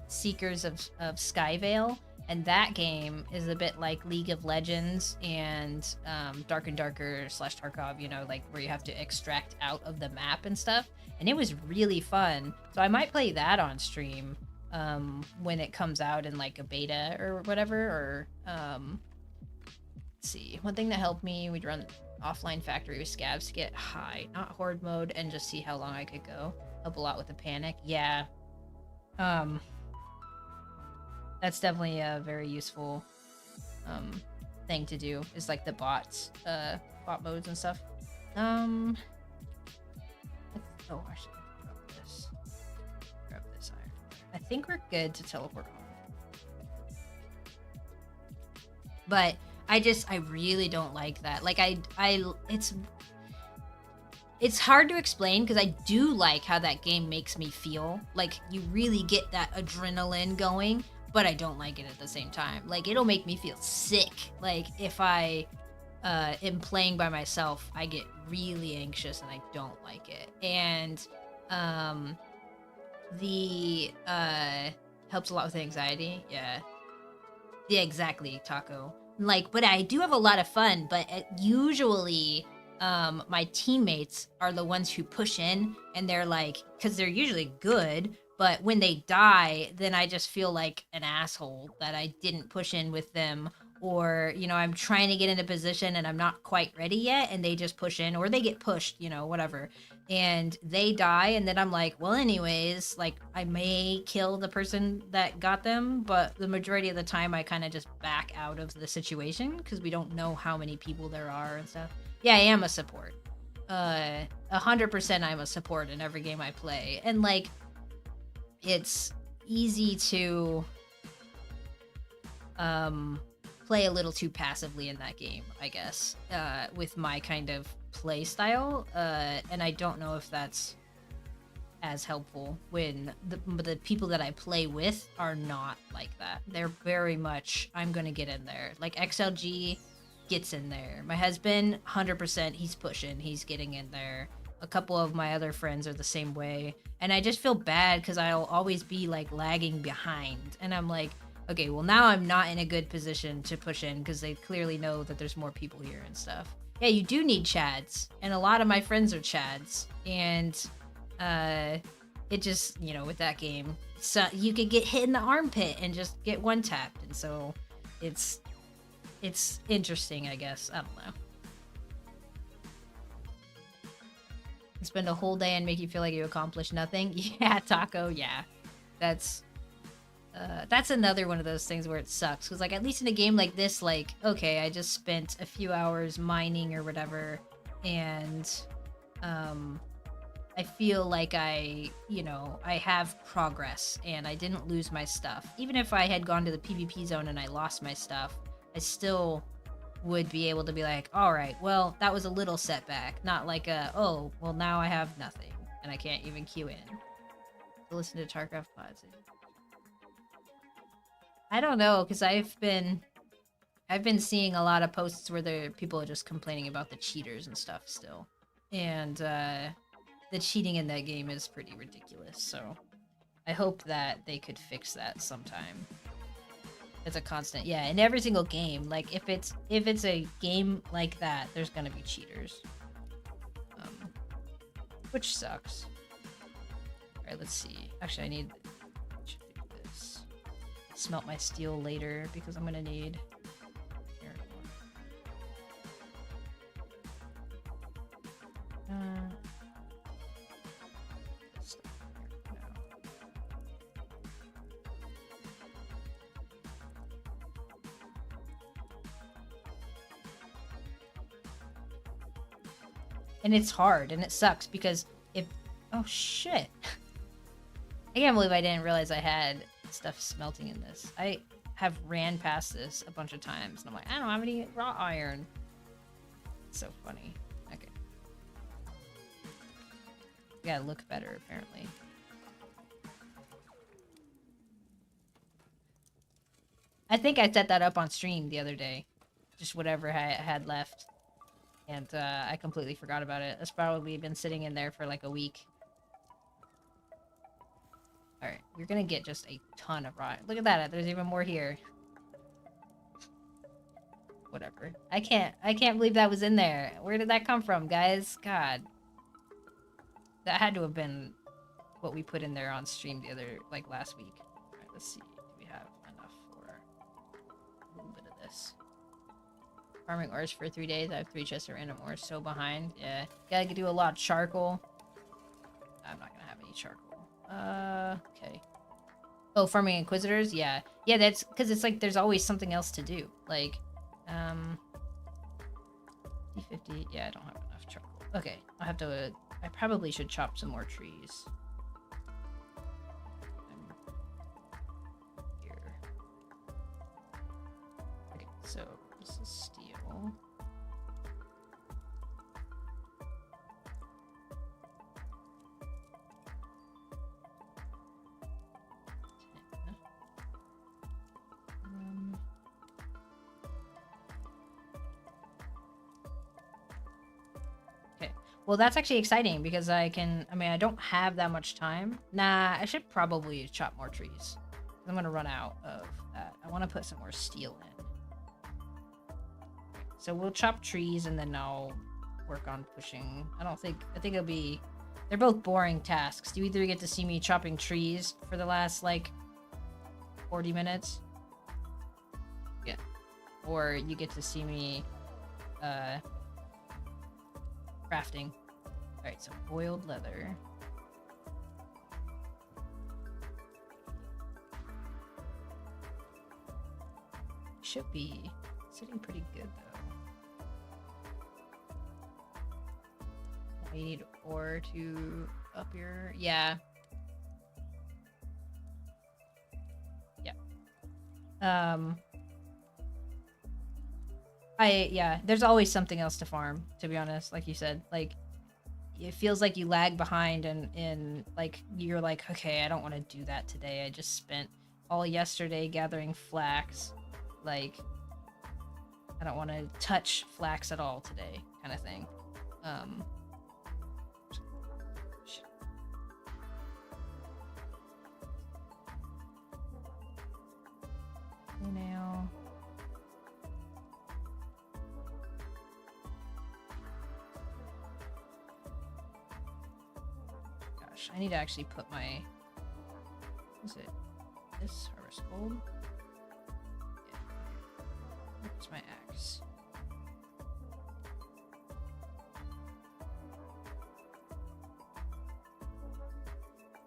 Seekers of Skyvale, and that game is a bit like League of Legends and Dark and Darker / Tarkov, you know, like where you have to extract out of the map and stuff. And it was really fun. So I might play that on stream when it comes out in like a beta or whatever. Or let's see. One thing that helped me, we'd run offline factory with scabs to get high, not horde mode, and just see how long I could go. Help a lot with the panic. Yeah. That's definitely a very useful thing to do, is like the bot modes and stuff. Oh, I should grab this. Grab this iron. I think we're good to teleport home. But I really don't like that. Like it's hard to explain because I do like how that game makes me feel. Like you really get that adrenaline going, but I don't like it at the same time. Like it'll make me feel sick. Like if I am playing by myself, I get really anxious and I don't like it. And the helps a lot with anxiety. Yeah, exactly, Taco. Like, but I do have a lot of fun. But usually, my teammates are the ones who push in, and they're like, because they're usually good. But when they die, then I just feel like an asshole that I didn't push in with them. Or, you know, I'm trying to get into position and I'm not quite ready yet, and they just push in, or they get pushed, you know, whatever. And they die, and then I'm like, well, anyways, like, I may kill the person that got them, but the majority of the time I kind of just back out of the situation because we don't know how many people there are and stuff. Yeah, I am a support. 100% I'm a support in every game I play. And, like, it's easy to play a little too passively in that game, I guess, with my kind of play style, and I don't know if that's as helpful when the people that I play with are not like that. They're very much, I'm gonna get in there. Like XLG gets in there. My husband, 100%, he's pushing, he's getting in there. A couple of my other friends are the same way, and I just feel bad because I'll always be like lagging behind, and I'm like, okay, well now I'm not in a good position to push in because they clearly know that there's more people here and stuff. Yeah, you do need chads, and a lot of my friends are chads, and it just, you know, with that game, so you could get hit in the armpit and just get one tapped, and so it's interesting, I guess. I don't know. Spend a whole day and make you feel like you accomplished nothing. Yeah, Taco. Yeah, that's another one of those things where it sucks, because like at least in a game like this, like, okay, I just spent a few hours mining or whatever, and I feel like I have progress and I didn't lose my stuff. Even if I had gone to the PvP zone and I lost my stuff, I still would be able to be like, all right, well, that was a little setback, not like oh, well, now I have nothing and I can't even queue in. So listen to Tarkov pods. I don't know, because I've been seeing a lot of posts where people are just complaining about the cheaters and stuff still, and the cheating in that game is pretty ridiculous. So I hope that they could fix that sometime. It's a constant, yeah, in every single game. Like if it's a game like that, there's gonna be cheaters, which sucks. All right, let's see. Actually, I need to do this. Smelt my steel later because I'm gonna need. And it's hard, and it sucks, because if... Oh, shit. I can't believe I didn't realize I had stuff smelting in this. I have ran past this a bunch of times, and I'm like, I don't have any raw iron. It's so funny. Okay. We gotta look better, apparently. I think I set that up on stream the other day. Just whatever I had left. And I completely forgot about it. It's probably been sitting in there for like a week. Alright, we're gonna get just a ton of raw. Look at that, there's even more here. Whatever. I can't believe that was in there. Where did that come from, guys? God. That had to have been what we put in there on stream the other, like, last week. Alright, let's see. Do we have enough for a little bit of this? Farming ores for 3 days. I have 3 chests of random ores. So behind. Yeah. Gotta do a lot of charcoal. I'm not gonna have any charcoal. Okay. Oh, farming inquisitors? Yeah. Yeah, that's because it's like there's always something else to do. Like, D50. Yeah, I don't have enough charcoal. Okay. I'll have to, I probably should chop some more trees. Here. Okay, so this is steel. Well, that's actually exciting because I don't have that much time. Nah, I should probably chop more trees. I'm gonna run out of that. I want to put some more steel in. So we'll chop trees and then I'll work on pushing. I think it'll be, they're both boring tasks. You either get to see me chopping trees for the last, like, 40 minutes. Yeah. Or you get to see me, crafting. Alright, so boiled leather. Should be sitting pretty good though. We need ore to up your... Yeah. Yeah. Yeah, there's always something else to farm, to be honest, like you said. Like, it feels like you lag behind and like, you're like, okay, I don't want to do that today. I just spent all yesterday gathering flax. Like, I don't want to touch flax at all today, kind of thing. Now... I need to actually put my... Is it this harvest gold? Yeah. Where's my axe?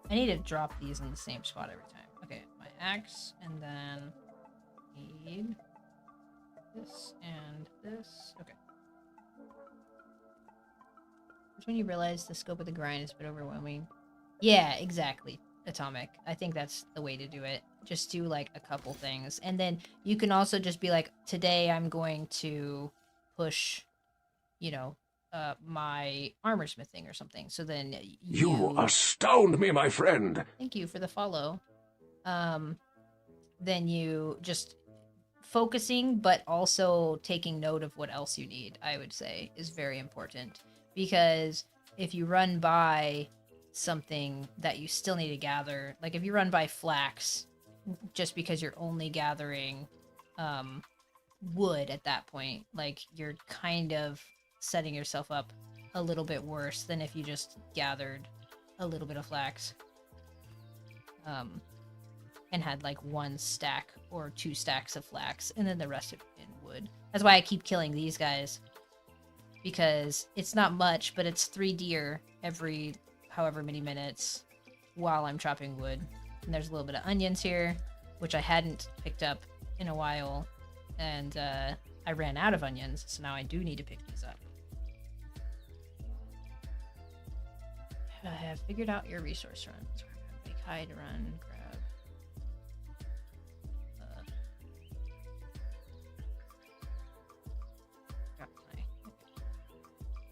I need to drop these in the same spot every time. Okay, my axe, and then need this and this. Okay. Which when you realize the scope of the grind is a bit overwhelming. Yeah, exactly, Atomic. I think that's the way to do it. Just do, like, a couple things. And then you can also just be like, today I'm going to push, you know, my armor smithing or something. So then You astound me, my friend. Thank you for the follow. Then you just focusing, but also taking note of what else you need, I would say, is very important. Because if you run by something that you still need to gather, like if you run by flax just because you're only gathering wood at that point, like you're kind of setting yourself up a little bit worse than if you just gathered a little bit of flax and had like 1 stack or 2 stacks of flax and then the rest of it in wood. That's why I keep killing these guys, because it's not much, but it's 3 deer every however many minutes while I'm chopping wood. And there's a little bit of onions here, which I hadn't picked up in a while, and I ran out of onions, so now I do need to pick these up. I have figured out your resource runs. Make hide run, grab.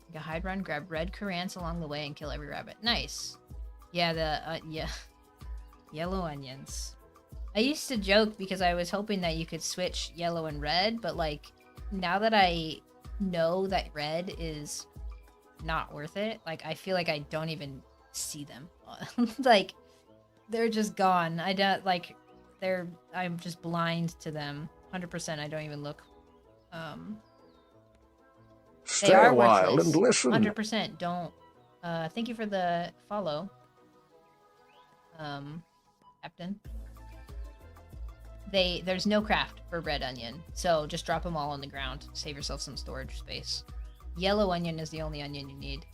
Make a hide run, grab red currants along the way, and kill every rabbit. Nice. Yeah, yeah. Yellow onions. I used to joke because I was hoping that you could switch yellow and red, but like now that I know that red is not worth it, like I feel like I don't even see them. Like they're just gone. I don't like I'm just blind to them. 100%. I don't even look. They Stay are a while worthless. and listen. 100%. Don't. Thank you for the follow. Captain. There's no craft for red onion, so just drop them all on the ground. Save yourself some storage space. Yellow onion is the only onion you need.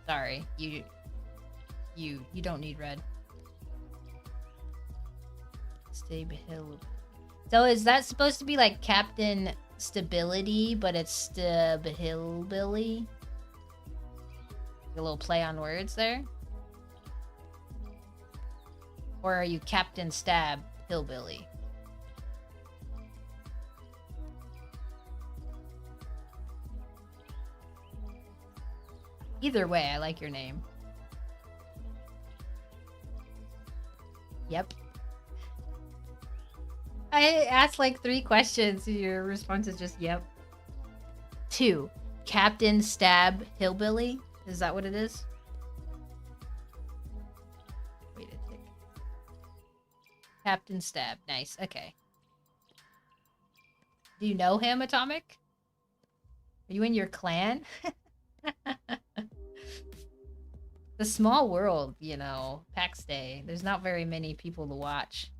Sorry, you don't need red. Stay hill. So is that supposed to be like Captain Stability, but it's Hillbilly? A little play on words there. Or are you Captain Stab Hillbilly? Either way, I like your name. Yep. I asked like 3 questions. Your response is just yep. 2. Captain Stab Hillbilly? Is that what it is? Wait a tick. Captain Stab. Nice. Okay. Do you know him, Atomic? Are you in your clan? The small world, you know. Pax Day. There's not very many people to watch.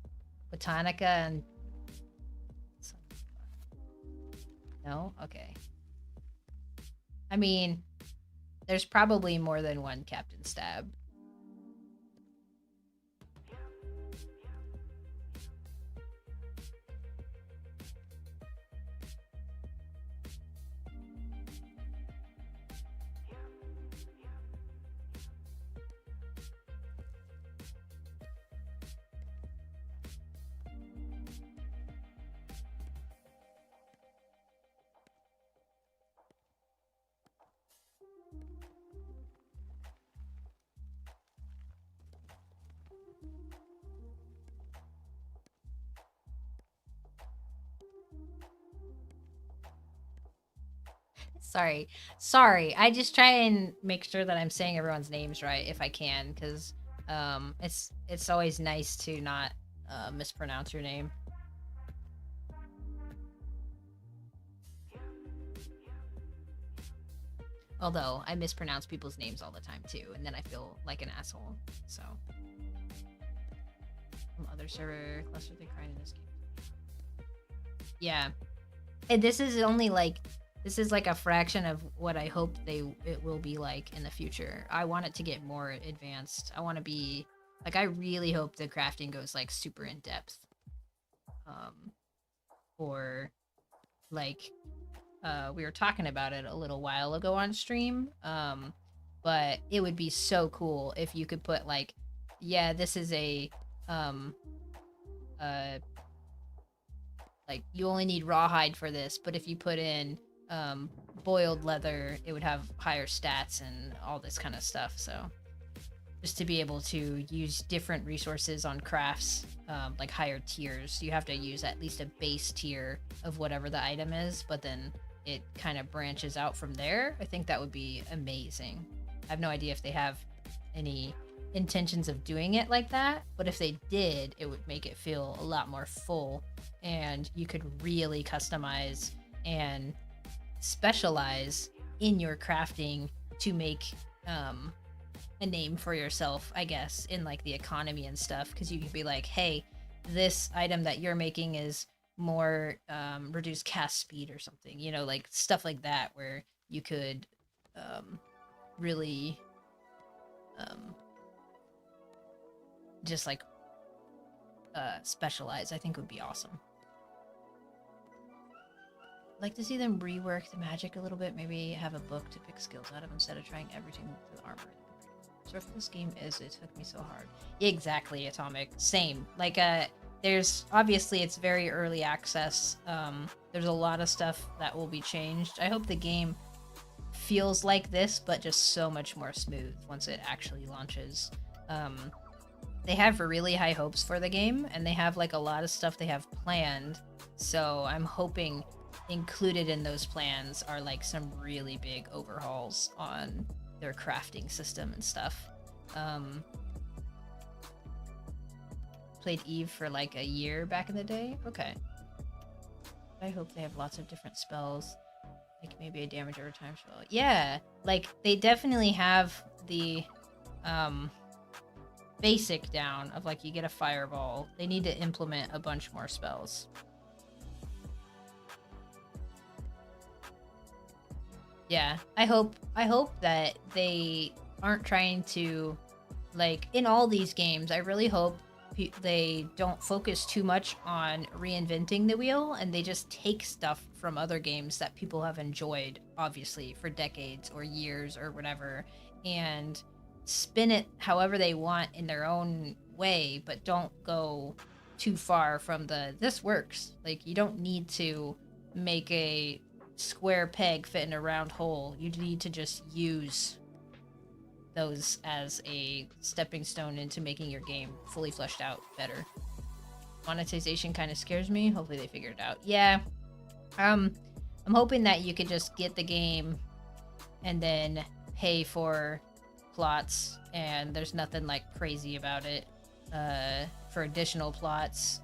Botanica and... No? Okay. I mean, there's probably more than one Captain Stab. Sorry. I just try and make sure that I'm saying everyone's names right if I can, because it's always nice to not mispronounce your name. Although I mispronounce people's names all the time too, and then I feel like an asshole. So some other server cluster they cried in this game. Yeah, and this is only like. This is like a fraction of what I hope it will be like in the future. I want it to get more advanced. I want to be like, I really hope the crafting goes like super in depth. Or like we were talking about it a little while ago on stream. But it would be so cool if you could put like, yeah, this is a like you only need rawhide for this, but if you put in boiled leather, it would have higher stats and all this kind of stuff. So just to be able to use different resources on crafts, like higher tiers, you have to use at least a base tier of whatever the item is, but then it kind of branches out from there. I think that would be amazing. I have no idea if they have any intentions of doing it like that, but if they did, it would make it feel a lot more full, and you could really customize and specialize in your crafting to make a name for yourself, I guess, in like the economy and stuff, because you could be like, hey, this item that you're making is more reduced cast speed or something, you know, like stuff like that, where you could really just like specialize. I think would be awesome. like to see them rework the magic a little bit. Maybe have a book to pick skills out of instead of trying everything with the armor. So for this game is it took me so hard. Yeah, exactly, Atomic. Same. Like there's obviously it's very early access. There's a lot of stuff that will be changed. I hope the game feels like this, but just so much more smooth once it actually launches. They have really high hopes for the game, and they have like a lot of stuff they have planned. So I'm hoping included in those plans are like some really big overhauls on their crafting system and stuff. Played Eve for like a year back in the day. Okay. I hope they have lots of different spells, like maybe a damage over time spell. Yeah, like they definitely have the basic down of like you get a fireball. They need to implement a bunch more spells. Yeah, I hope that they aren't trying to, like, in all these games, I really hope they don't focus too much on reinventing the wheel, and they just take stuff from other games that people have enjoyed, obviously, for decades or years or whatever, and spin it however they want in their own way, but don't go too far from this works. Like, you don't need to make a square peg fit in a round hole. You need to just use those as a stepping stone into making your game fully fleshed out better. Monetization kind of scares me. Hopefully they figure it out. Yeah. I'm hoping that you could just get the game and then pay for plots, and there's nothing like crazy about it for additional plots.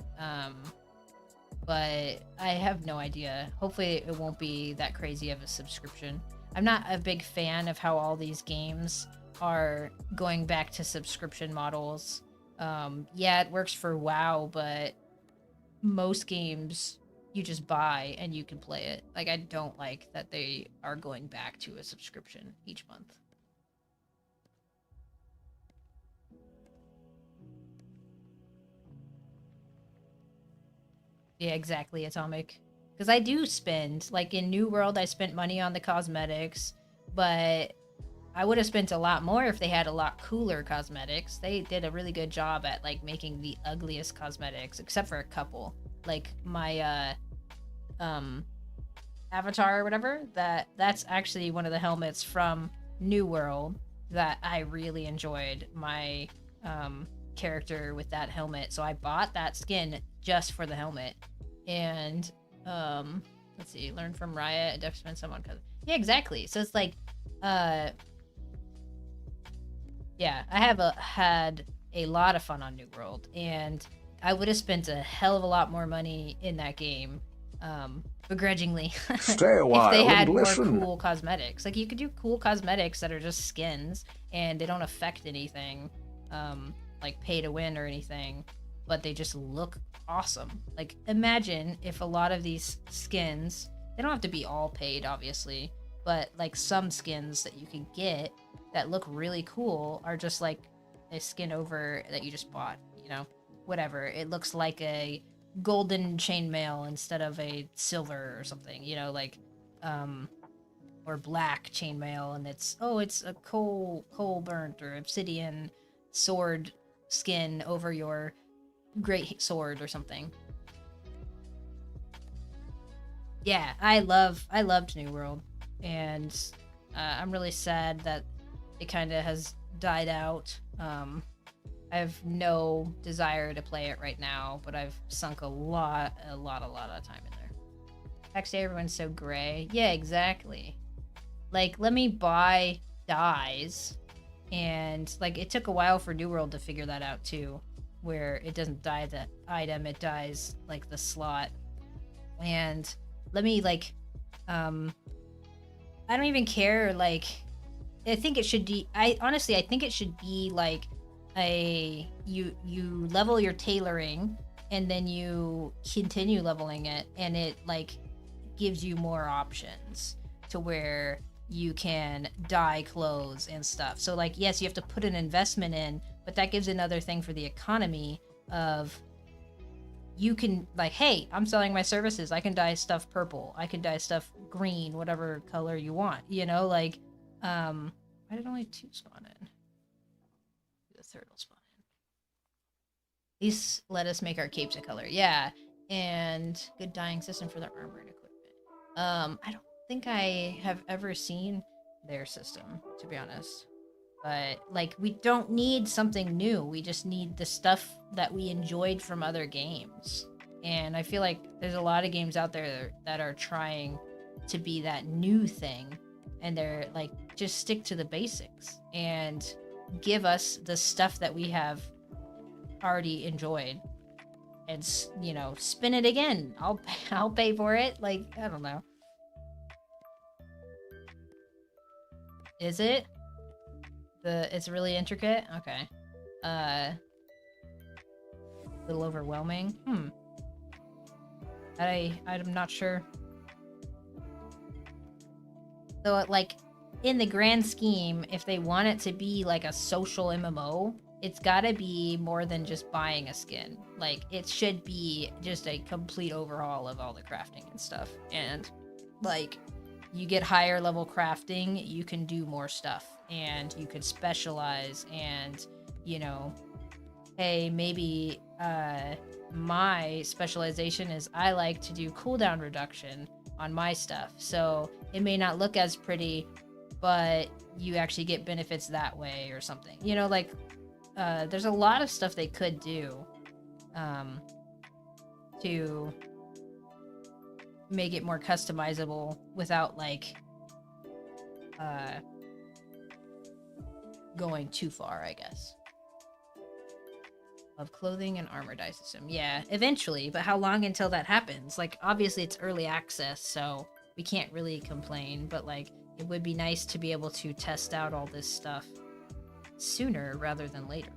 But I have no idea. Hopefully it won't be that crazy of a subscription. I'm not a big fan of how all these games are going back to subscription models. Yeah, it works for WoW, but most games you just buy and you can play it. Like, I don't like that they are going back to a subscription each month. Yeah, exactly, Atomic. Because I do spend, like in New World, I spent money on the cosmetics, but I would have spent a lot more if they had a lot cooler cosmetics. They did a really good job at like making the ugliest cosmetics, except for a couple. Like my avatar or whatever, that's actually one of the helmets from New World that I really enjoyed. My character with that helmet, so I bought that skin just for the helmet. And let's see, learn from Riot, def spend some on yeah, exactly. So it's like yeah, I have had a lot of fun on New World, and I would have spent a hell of a lot more money in that game, begrudgingly, Stay a while if they had and more listen. cool cosmetics. Like, you could do cool cosmetics that are just skins, and they don't affect anything, like pay to win or anything, but they just look awesome. Like, imagine if a lot of these skins, they don't have to be all paid, obviously, but like some skins that you can get that look really cool are just like a skin over that you just bought, you know, whatever. It looks like a golden chainmail instead of a silver or something, you know, like or black chainmail, and it's a coal burnt or obsidian sword skin over your great sword or something. Yeah, I loved New World, and I'm really sad that it kind of has died out. I have no desire to play it right now, but I've sunk a lot of time in there. Pax Dei, everyone's so gray. Yeah, exactly. Like, let me buy dyes, and like it took a while for New World to figure that out too, where it doesn't dye the item, it dyes like the slot. And let me like I don't even care. Like, I think it should be, I think it should be like you level your tailoring, and then you continue leveling it, and it like gives you more options to where you can dye clothes and stuff. So like, yes, you have to put an investment in, but that gives another thing for the economy of you can, like, hey, I'm selling my services. I can dye stuff purple. I can dye stuff green, whatever color you want. You know, like, why did only 2 spawn in? The third will spawn in. These let us make our capes a color. Yeah. And good dyeing system for their armor and equipment. I don't think I have ever seen their system, to be honest. But, like, we don't need something new. We just need the stuff that we enjoyed from other games. And I feel like there's a lot of games out there that are trying to be that new thing. And they're like, just stick to the basics and give us the stuff that we have already enjoyed. And, you know, spin it again. I'll pay for it. Like, I don't know. Is it? It's really intricate? Okay. A little overwhelming. I'm not sure. So, like, in the grand scheme, if they want it to be like a social MMO, it's gotta be more than just buying a skin. Like, it should be just a complete overhaul of all the crafting and stuff. And, like, you get higher level crafting, you can do more stuff. And you could specialize and, you know, hey, maybe my specialization is I like to do cooldown reduction on my stuff. So it may not look as pretty, but you actually get benefits that way or something. You know, like, there's a lot of stuff they could do to make it more customizable without, like, going too far, I guess. Of clothing and armor dye system. Yeah, eventually, but how long until that happens? Like, obviously it's early access, so we can't really complain, but, like, it would be nice to be able to test out all this stuff sooner rather than later.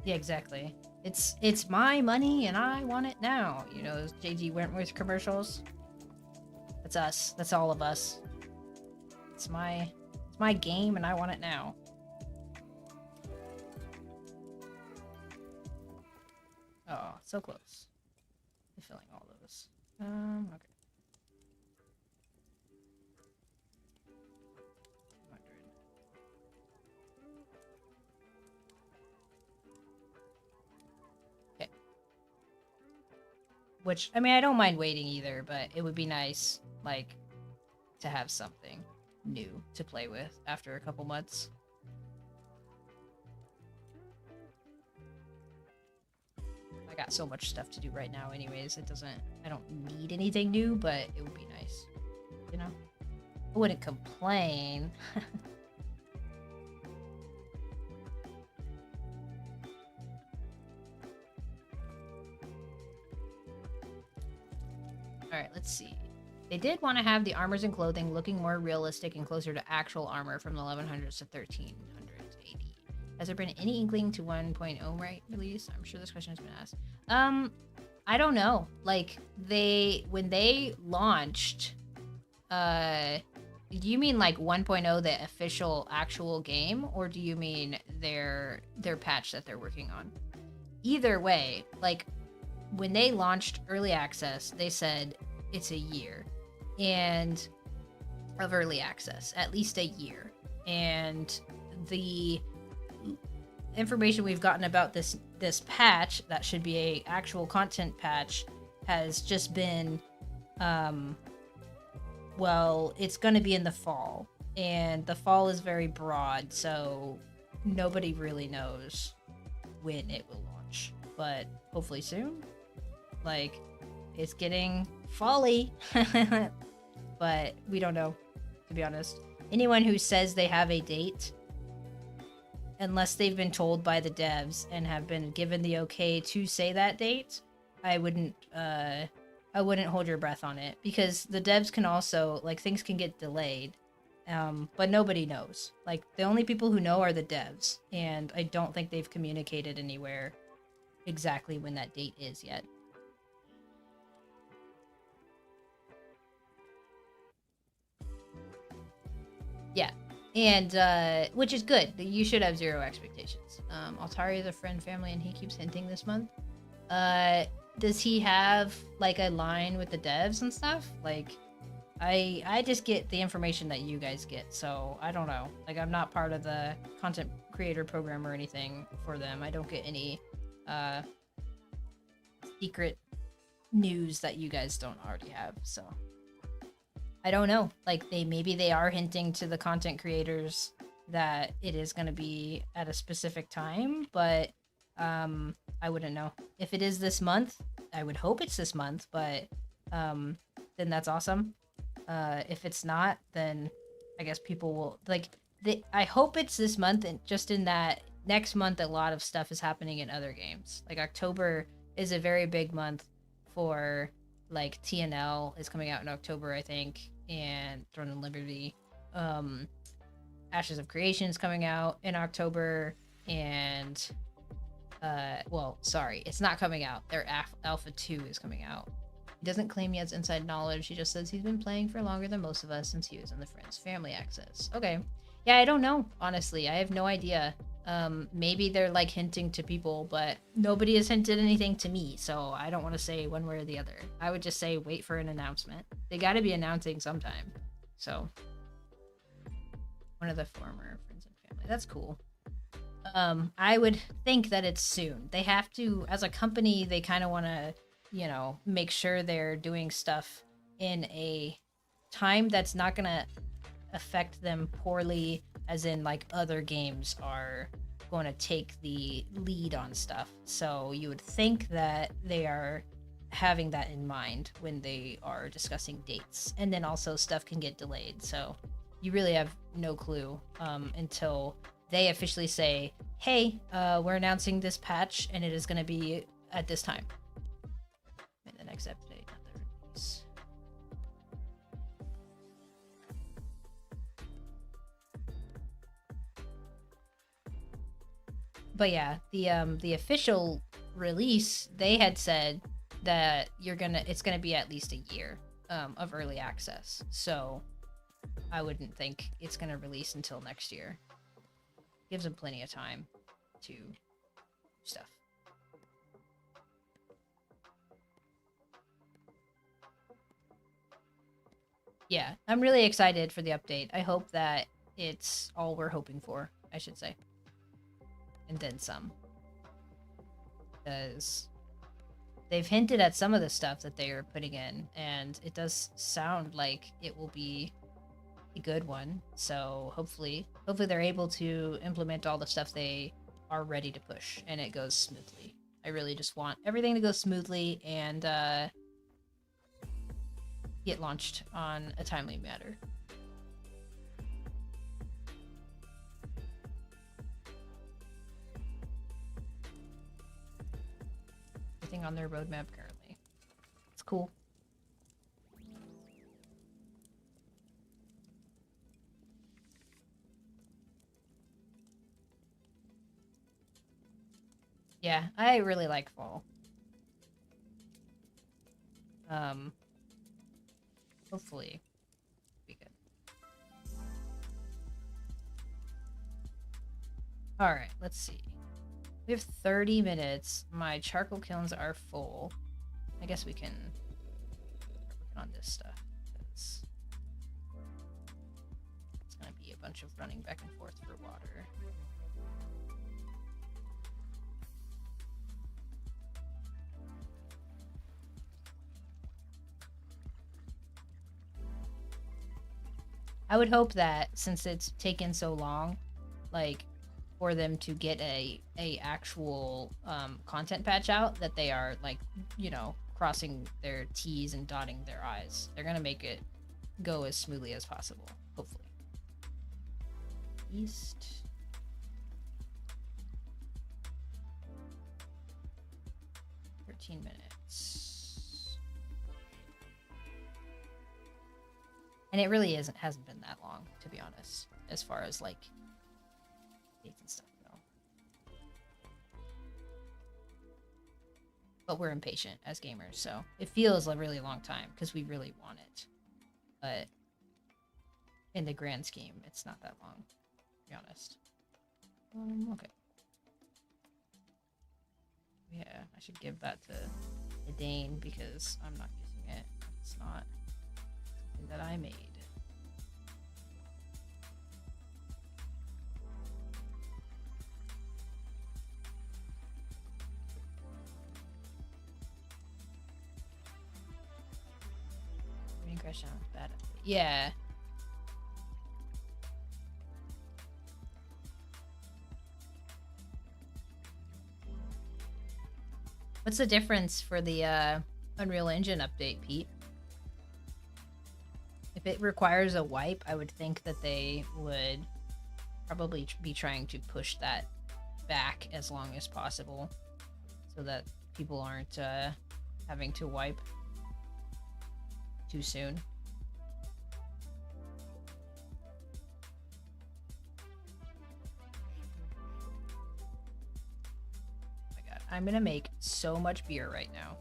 Yeah, exactly. It's my money and I want it now. You know, those JG Wentworth commercials. That's us. That's all of us. It's my game and I want it now. Oh, so close. I'm filling all those. Okay. 200. Okay. Which, I mean, I don't mind waiting either, but it would be nice, like, to have something new to play with after a couple months. I got so much stuff to do right now anyways. I don't need anything new, but it would be nice. You know? I wouldn't complain. Alright, let's see. They did want to have the armors and clothing looking more realistic and closer to actual armor from the 1100s to 1300s AD. Has there been any inkling to 1.0 right release? I'm sure this question has been asked. I don't know. Like, when they launched, do you mean like 1.0, the official actual game, or do you mean their patch that they're working on? Either way, like, when they launched early access, they said it's a year and of early access, at least a year. And the information we've gotten about this patch that should be a actual content patch has just been well, it's going to be in the fall, and the fall is very broad, so nobody really knows when it will launch, but hopefully soon. Like, it's getting fall-y, but we don't know, to be honest. Anyone who says they have a date, unless they've been told by the devs and have been given the okay to say that date, I wouldn't hold your breath on it, because the devs can also, like, things can get delayed, But nobody knows. Like, the only people who know are the devs, and I don't think they've communicated anywhere exactly when that date is yet. Yeah, and which is good. You should have zero expectations. Altari is a friend, family, and he keeps hinting this month. Does he have like a line with the devs and stuff? Like, I just get the information that you guys get, so I don't know. Like, I'm not part of the content creator program or anything for them. I don't get any secret news that you guys don't already have, so I don't know. Like, maybe they are hinting to the content creators that it is going to be at a specific time, but I wouldn't know. If it is this month, I would hope it's this month, but then that's awesome. If it's not, then I guess people will like. I hope it's this month, and just in that next month, a lot of stuff is happening in other games. Like, October is a very big month for like TNL is coming out in October, I think, and Throne and Liberty. Ashes of Creation is coming out in October, and well, sorry, it's not coming out. Their Alpha 2 is coming out. He doesn't claim he has inside knowledge. He just says he's been playing for longer than most of us since he was in the Friends Family Access. Okay. Yeah, I don't know, honestly. I have no idea. Maybe they're like hinting to people, but nobody has hinted anything to me, so I don't want to say one way or the other. I would just say wait for an announcement. They got to be announcing sometime. So, one of the former Friends and Family. That's cool. I would think that it's soon. They have to, as a company, they kind of want to, make sure they're doing stuff in a time that's not going to affect them poorly, as in like other games are going to take the lead on stuff. So you would think that they are having that in mind when they are discussing dates. And then also stuff can get delayed. So you really have no clue until they officially say, hey, we're announcing this patch and it is going to be at this time. And the next update, not the release. But yeah, the official release, they had said that it's gonna be at least a year of early access. So I wouldn't think it's gonna release until next year. Gives them plenty of time to do stuff. Yeah, I'm really excited for the update. I hope that it's all we're hoping for, I should say. And then some. Because they've hinted at some of the stuff that they are putting in, and it does sound like it will be a good one. So hopefully they're able to implement all the stuff they are ready to push, and it goes smoothly. I really just want everything to go smoothly and get launched on a timely manner. Everything on their roadmap currently. It's cool. Yeah, I really like fall. Hopefully be good. All right, let's see. We have 30 minutes. My charcoal kilns are full. I guess we can work on this stuff. It's gonna be a bunch of running back and forth for water. I would hope that since it's taken so long, like, for them to get a actual content patch out, that they are like, crossing their T's and dotting their I's. They're gonna make it go as smoothly as possible, hopefully. East. .13 minutes. And it really hasn't been that long, to be honest, as far as like dates and stuff go. But we're impatient as gamers, so it feels a really long time because we really want it. But in the grand scheme, it's not that long, to be honest. Okay. Yeah, I should give that to Dane because I'm not using it. It's not something that I made. Green crash down bad. Yeah. What's the difference for the Unreal Engine update, Pete? If it requires a wipe, I would think that they would probably be trying to push that back as long as possible so that people aren't having to wipe too soon. Oh my god, I'm gonna make so much beer right now.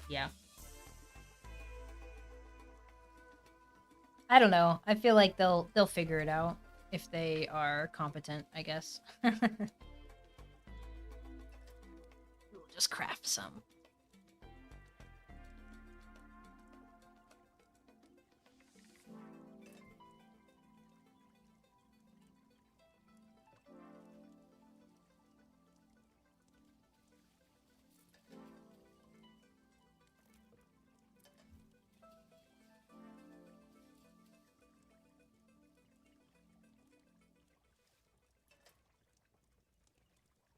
Yeah. I don't know. I feel like they'll figure it out if they are competent, I guess. We'll just craft some.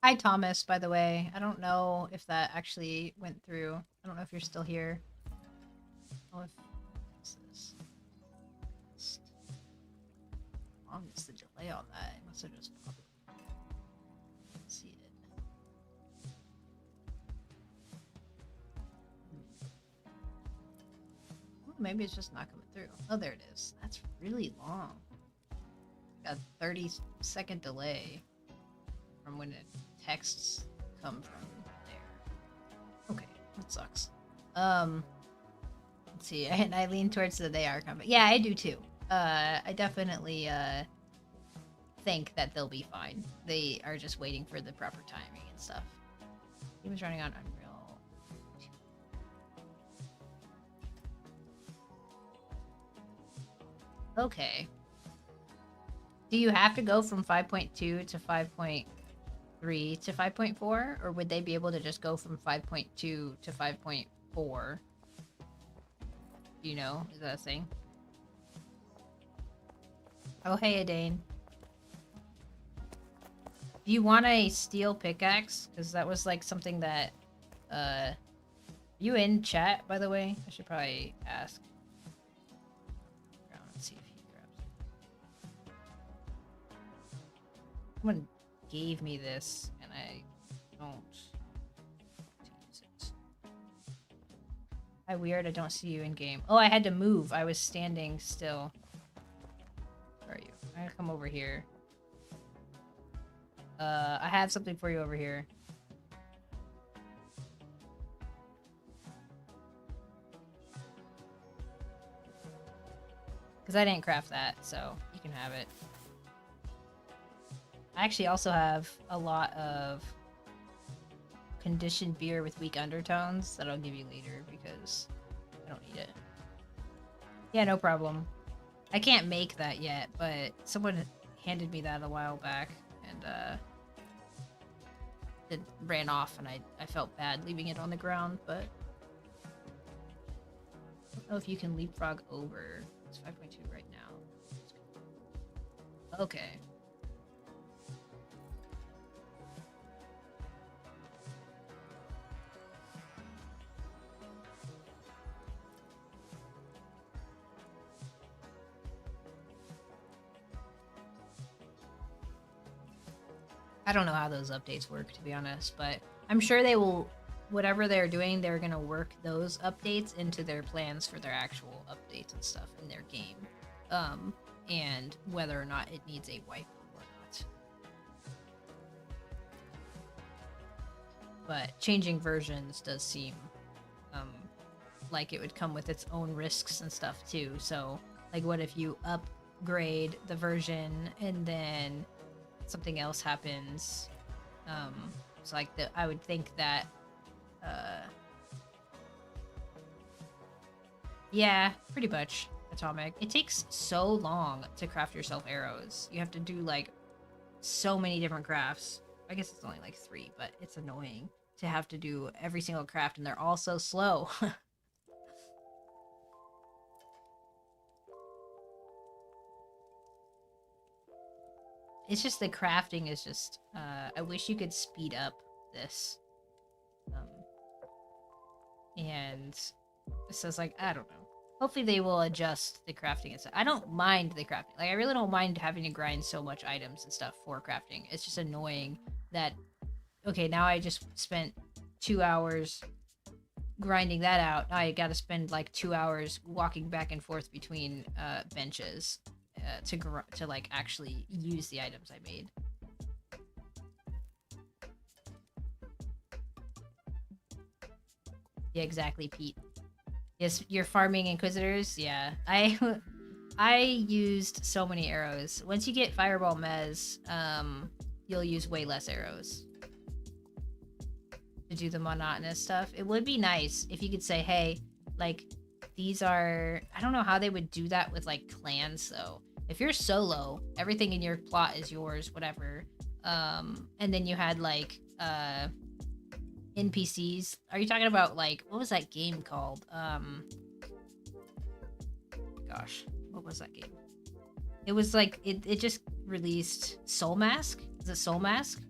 Hi, Thomas, by the way. I don't know if that actually went through. I don't know if you're still here. Oh, if what's this? How long is the delay on that? It must have just popped. See it. Oh, maybe it's just not coming through. Oh, there it is. That's really long. Got a 30-second delay from when it texts come from there. Okay, that sucks. Let's see. I lean towards the they are coming. Yeah, I do too. I definitely think that they'll be fine. They are just waiting for the proper timing and stuff. He was running on Unreal. Okay. Do you have to go from 5.2 to 5.3 to 5.4? Or would they be able to just go from 5.2 to 5.4? You know, is that a thing? Oh, hey, Adane. Do you want a steel pickaxe? Because that was like something that, you in chat, by the way? I should probably ask. Let's see if he grabs it. Someone gave me this, and I don't use it. Hi, weird. I don't see you in game. Oh, I had to move. I was standing still. Where are you? I'm gonna come over here. I have something for you over here. Because I didn't craft that, so you can have it. I actually also have a lot of conditioned beer with weak undertones that I'll give you later because I don't need it. Yeah, no problem. I can't make that yet, but someone handed me that a while back, and it ran off, and I felt bad leaving it on the ground, but I don't know if you can leapfrog over. It's 5.2 right now. Okay. I don't know how those updates work, to be honest, but I'm sure they will. Whatever they're doing, they're gonna work those updates into their plans for their actual updates and stuff in their game, and whether or not it needs a waifu or not. But changing versions does seem like it would come with its own risks and stuff too. So, like, what if you upgrade the version and then something else happens? So like I would think that yeah, pretty much atomic. It takes so long to craft yourself arrows. You have to do like so many different crafts. I guess it's only like 3, but it's annoying to have to do every single craft, and they're all so slow. It's just the crafting is just, I wish you could speed up this. And it says, like, I don't know. Hopefully they will adjust the crafting and stuff. I don't mind the crafting. Like, I really don't mind having to grind so much items and stuff for crafting. It's just annoying that, okay, now I just spent 2 hours grinding that out. Now I gotta spend, like, 2 hours walking back and forth between benches to like actually use the items I made. Yeah, exactly, Pete. Yes, you're farming Inquisitors. Yeah, I used so many arrows. Once you get Fireball Mez, you'll use way less arrows to do the monotonous stuff. It would be nice if you could say, hey, like, these are... I don't know how they would do that with, like, clans, though. If you're solo, everything in your plot is yours, whatever. And then you had, like, NPCs. Are you talking about, like, what was that game called? Gosh, what was that game? It was, like, it just released Soul Mask? Is it Soul Mask?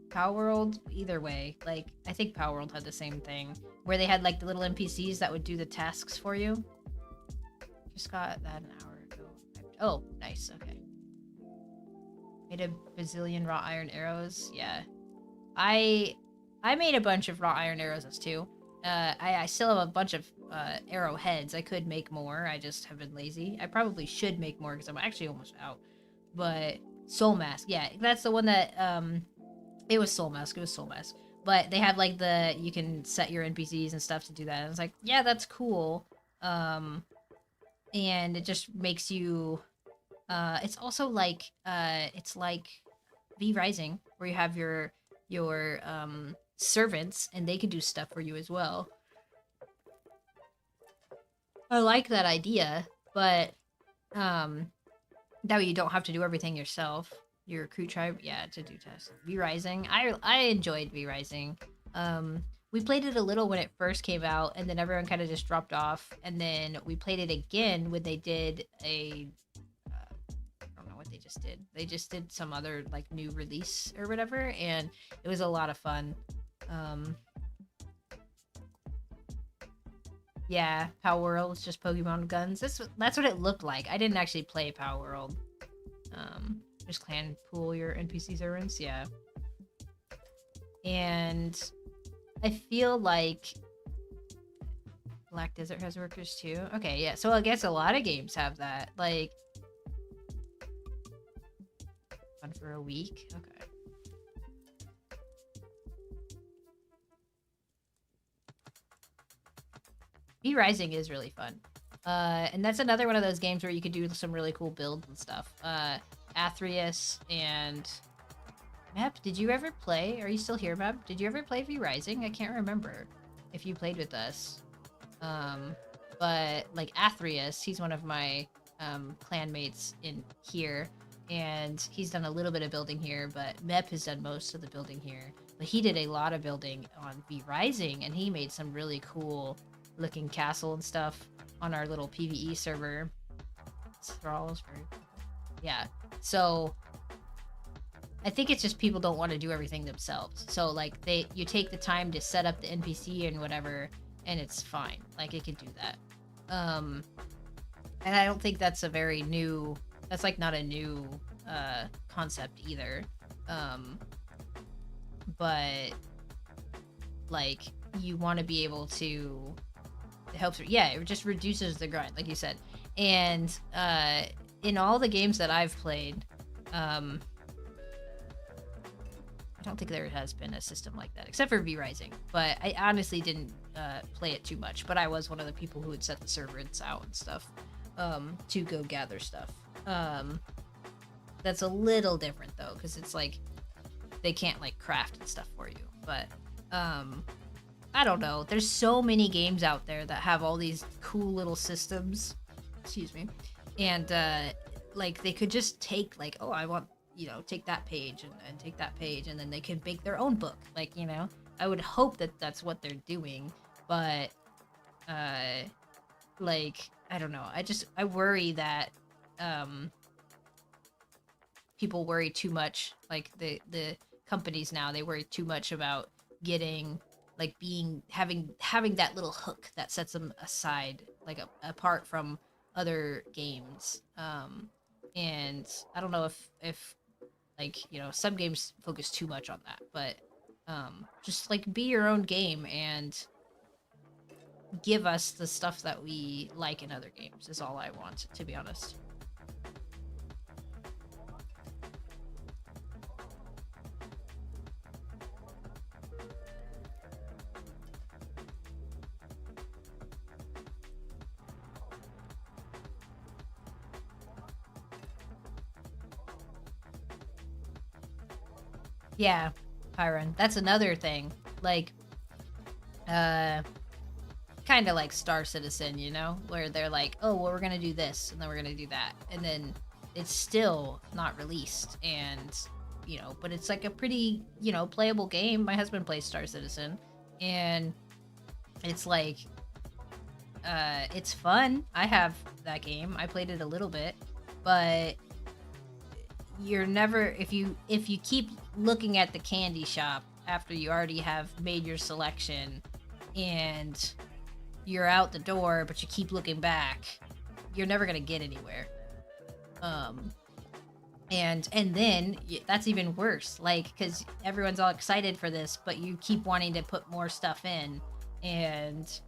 Power World? Either way. Like, I think Power World had the same thing. Where they had, like, the little NPCs that would do the tasks for you. Just got that an hour ago. Oh, nice. Okay. Made a bazillion wrought iron arrows. Yeah. I made a bunch of wrought iron arrows too. I still have a bunch of arrowheads. I could make more. I just have been lazy. I probably should make more because I'm actually almost out. But Soul Mask. Yeah, that's the one that... It was Soul Mask. It was Soul Mask. But they have, like, the... You can set your NPCs and stuff to do that. And I was like, yeah, that's cool. And it just makes you... it's also like... it's like V Rising, where you have your servants, and they can do stuff for you as well. I like that idea, but that way you don't have to do everything yourself. Your crew tribe, yeah, to do tests. V Rising, I enjoyed V Rising. We played it a little when it first came out, and then everyone kind of just dropped off. And then we played it again when they did a... I don't know what they just did. They just did some other, like, new release or whatever, and it was a lot of fun. Yeah, Power World was just Pokemon guns. That's what it looked like. I didn't actually play Power World. Just clan pool your NPC servants, yeah. And I feel like Black Desert has workers too. Okay, yeah. So I guess a lot of games have that. Like, fun for a week. Okay. V Rising is really fun. And that's another one of those games where you could do some really cool builds and stuff. Athreus and... Mep, did you ever play? Are you still here, Mep? Did you ever play V Rising? I can't remember if you played with us. But, like, Athreus, he's one of my clanmates in here. And he's done a little bit of building here, but Mep has done most of the building here. But he did a lot of building on V Rising, and he made some really cool looking castle and stuff on our little PvE server. Thralls, very cool. Yeah, so I think it's just people don't want to do everything themselves. So, like, you take the time to set up the NPC and whatever, and it's fine. Like, it can do that. And I don't think that's a very new... That's, like, not a new concept either. But like you want to be able to it helps. Yeah, it just reduces the grind, like you said. And in all the games that I've played, I don't think there has been a system like that, except for V Rising. But I honestly didn't play it too much. But I was one of the people who would set the servers out and stuff to go gather stuff. That's a little different though, because it's like they can't like craft and stuff for you. But I don't know. There's so many games out there that have all these cool little systems. Excuse me. And like they could just take like, oh, I want, take that page and take that page, and then they could make their own book. Like, I would hope that that's what they're doing. But like, I don't know. I worry that people worry too much. Like the companies now, they worry too much about getting like having that little hook that sets them aside, like apart from other games. And I don't know if like, some games focus too much on that, but just like be your own game and give us the stuff that we like in other games is all I want, to be honest. Yeah, Pyron. That's another thing. Like, kind of like Star Citizen, where they're like, oh, well, we're gonna do this, and then we're gonna do that, and then it's still not released, and but it's like a pretty, playable game. My husband plays Star Citizen, and it's like, it's fun. I have that game. I played it a little bit, but you're never, if you keep looking at the candy shop after you already have made your selection and you're out the door but you keep looking back, you're never gonna get anywhere. And then that's even worse, like, because everyone's all excited for this but you keep wanting to put more stuff in, and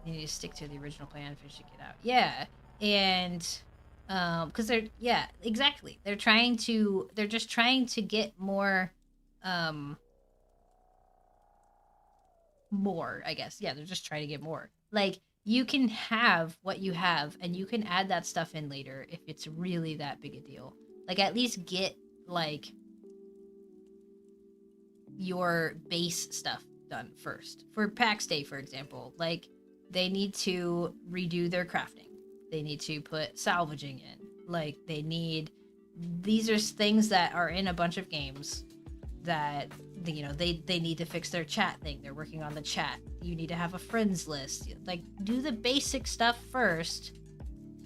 you need to stick to the original plan if you should get out. Yeah. And because exactly, they're just trying to get more, I guess. Yeah, they're just trying to get more. Like, you can have what you have and you can add that stuff in later if it's really that big a deal. Like, at least get like your base stuff done first. For Pax Day, for example, like, they need to redo their crafting. They need to put salvaging in. Like, these are things that are in a bunch of games that, they need to fix their chat thing. They're working on the chat. You need to have a friends list. Like, do the basic stuff first,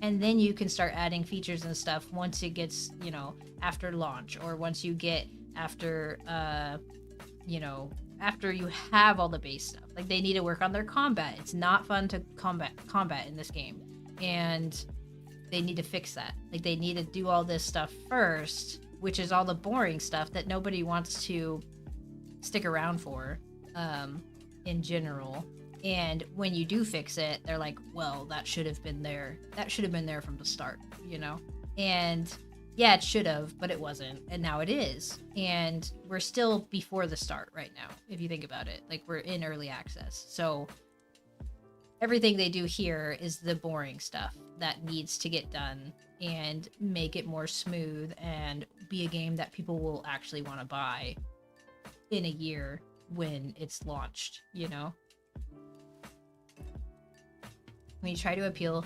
and then you can start adding features and stuff once it gets, after launch, or once you get after, after you have all the base stuff. Like, they need to work on their combat. It's not fun to combat in this game. And they need to fix that. Like, they need to do all this stuff first, which is all the boring stuff that nobody wants to stick around for, in general. And when you do fix it, they're like, well, that should have been there. That should have been there from the start, And yeah, it should have, but it wasn't. And now it is. And we're still before the start right now, if you think about it. Like, we're in early access. So everything they do here is the boring stuff that needs to get done and make it more smooth and be a game that people will actually want to buy in a year when it's launched, When you try to appeal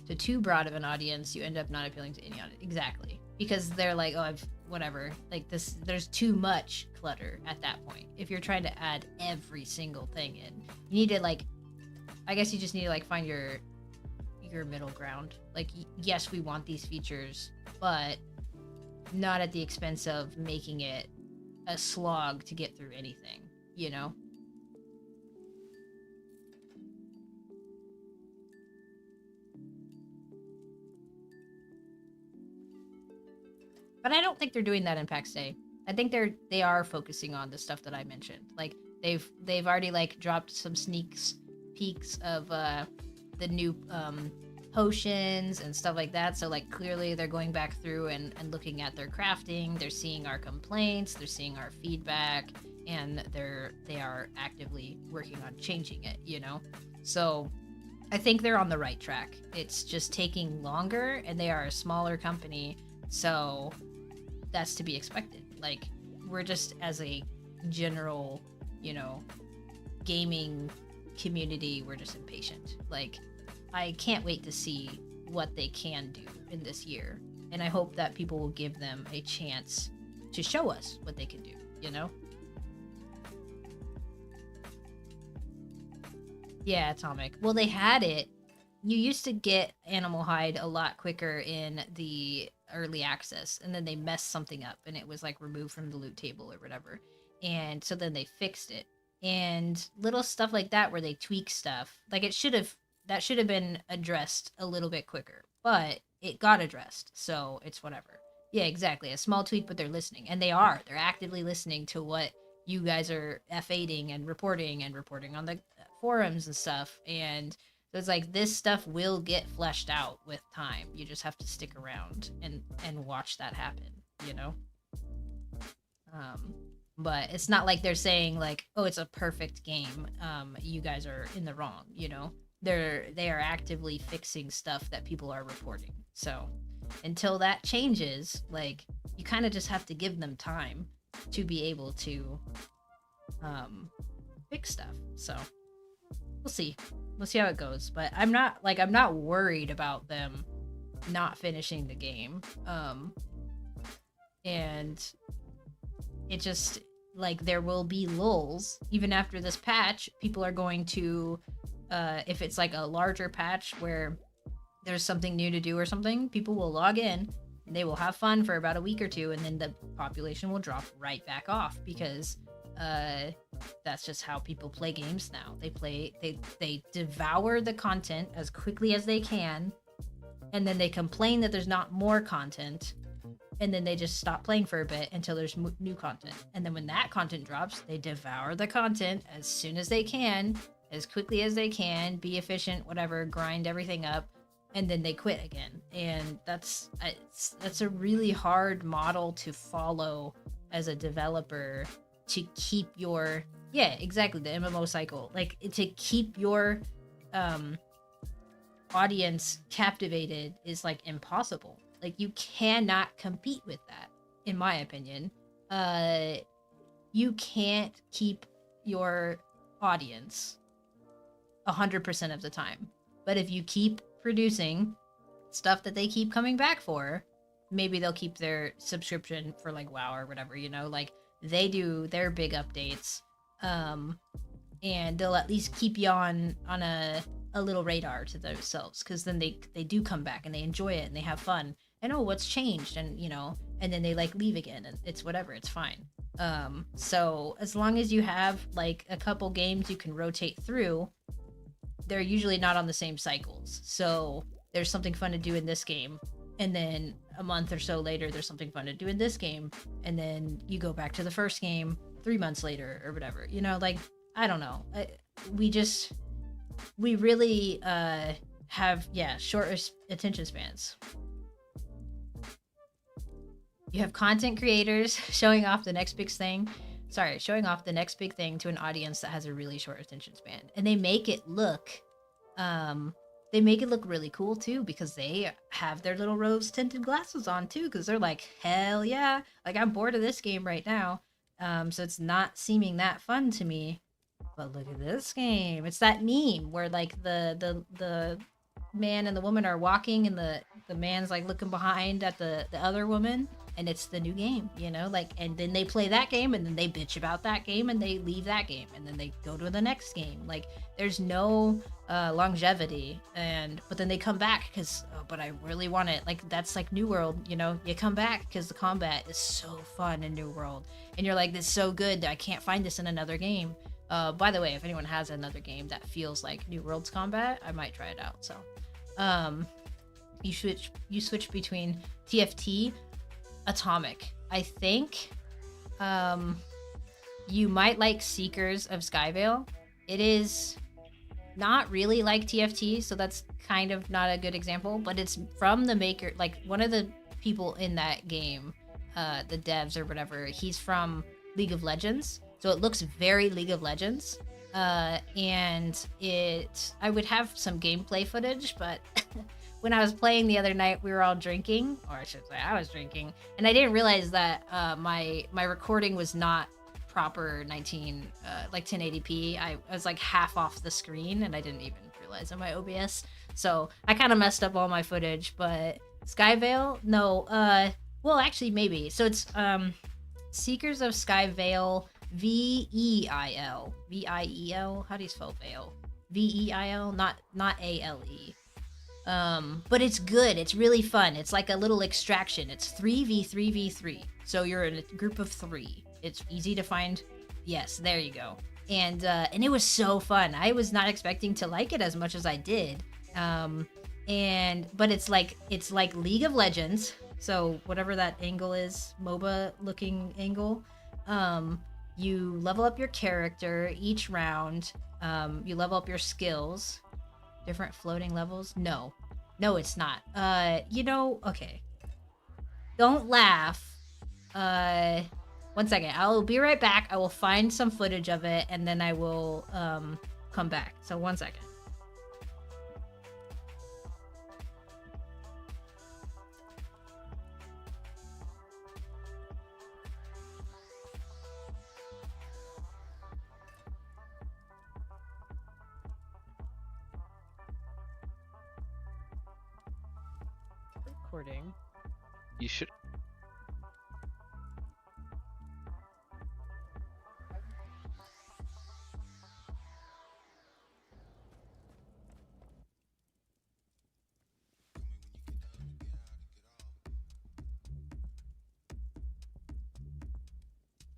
to too broad of an audience, you end up not appealing to any audience. Exactly. Because they're like, oh, whatever. Like, there's too much clutter at that point. If you're trying to add every single thing in, you need to, like, I guess you just need to, like, find your middle ground. Like, yes, we want these features, but not at the expense of making it a slog to get through anything, But I don't think they're doing that in Pax Day. I think they are focusing on the stuff that I mentioned. Like they've already like dropped some peeks of the new potions and stuff like that. So like clearly they're going back through and looking at their crafting. They're seeing our complaints, they're seeing our feedback, and they are actively working on changing it, you know? So I think they're on the right track. It's just taking longer, and they are a smaller company, so that's to be expected. Like, we're just, as a general, you know, gaming community, we're just impatient. Like, I can't wait to see what they can do in this year, and I hope that people will give them a chance to show us what they can do, you know? Yeah, Atomic. Well, they had it. You used to get Animal Hide a lot quicker in the early access, and then they messed something up, and it was like removed from the loot table or whatever. And so then they fixed it. And little stuff like that where they tweak stuff, like that should have been addressed a little bit quicker, but it got addressed, so it's whatever. Yeah, exactly. A small tweak, but they're listening, and they're actively listening to what you guys are F8ing and reporting on the forums and stuff. And so it's like, this stuff will get fleshed out with time. You just have to stick around and watch that happen, you know? But it's not like they're saying like, oh, it's a perfect game, you guys are in the wrong, you know? They are actively fixing stuff that people are reporting. So until that changes, like, you kind of just have to give them time to be able to fix stuff. So we'll see how it goes. But I'm not worried about them not finishing the game. And it just, like, there will be lulls even after this patch. People are going to if it's like a larger patch where there's something new to do or something, people will log in, they will have fun for about a week or two, and then the population will drop right back off, because that's just how people play games now. They devour the content as quickly as they can, and then they complain that there's not more content, and then they just stop playing for a bit until there's new content. And then when that content drops, they devour the content as soon as they can, as quickly as they can, be efficient, whatever, grind everything up, and then they quit again. And that's a really hard model to follow as a developer, to keep your, yeah, exactly, the MMO cycle, like, to keep your audience captivated is like impossible. Like, you cannot compete with that, in my opinion. You can't keep your audience 100% of the time. But if you keep producing stuff that they keep coming back for, maybe they'll keep their subscription for like WoW or whatever, you know? Like, they do their big updates, and they'll at least keep you on a little radar to themselves, because then they do come back and they enjoy it and they have fun, and oh, what's changed, and you know, and then they like leave again, and it's whatever, it's fine. So as long as you have like a couple games you can rotate through, they're usually not on the same cycles. So there's something fun to do in this game, and then a month or so later there's something fun to do in this game, and then you go back to the first game 3 months later or whatever, you know? Like, I don't know, we really have, yeah, short attention spans. You have content creators showing off the next big thing to an audience that has a really short attention span, and they make it look really cool too, because they have their little rose tinted glasses on too, because they're like, hell yeah, like, I'm bored of this game right now, so it's not seeming that fun to me. But look at this game. It's that meme where like the man and the woman are walking, and the man's like looking behind at the other woman, and it's the new game, you know? Like, and then they play that game, and then they bitch about that game, and they leave that game, and then they go to the next game. Like, there's no longevity, but then they come back because, oh, but I really want it. Like, that's like New World, you know? You come back because the combat is so fun in New World, and you're like, this is so good, I can't find this in another game. By the way, if anyone has another game that feels like New World's combat, I might try it out. So, you switch between TFT, Atomic. I think You might like Seekers of Skyvale. It is not really like TFT, so that's kind of not a good example, but it's from the maker, like one of the people in that game, the devs or whatever, he's from League of Legends, so it looks very League of Legends. And I would have some gameplay footage, but when I was playing the other night, we were all drinking, or I should say I was drinking, and I didn't realize that my recording was not proper 1080p. I was like half off the screen, and I didn't even realize on my OBS. So I kind of messed up all my footage. But Skyvale, no, well actually maybe. So it's Seekers of Skyvale, Veil, Viel. How do you spell Veil? Veil, not ALE. But it's good. It's really fun. It's like a little extraction. It's 3v3v3. So you're in a group of 3. It's easy to find. Yes, there you go. And it was so fun. I was not expecting to like it as much as I did. But it's like League of Legends. So whatever that angle is, MOBA looking angle. You level up your character each round. You level up your skills. Different floating levels? No, it's not. Okay. Don't laugh. One second. I'll be right back. I will find some footage of it, and then I will come back. So 1 second. Recording. You should.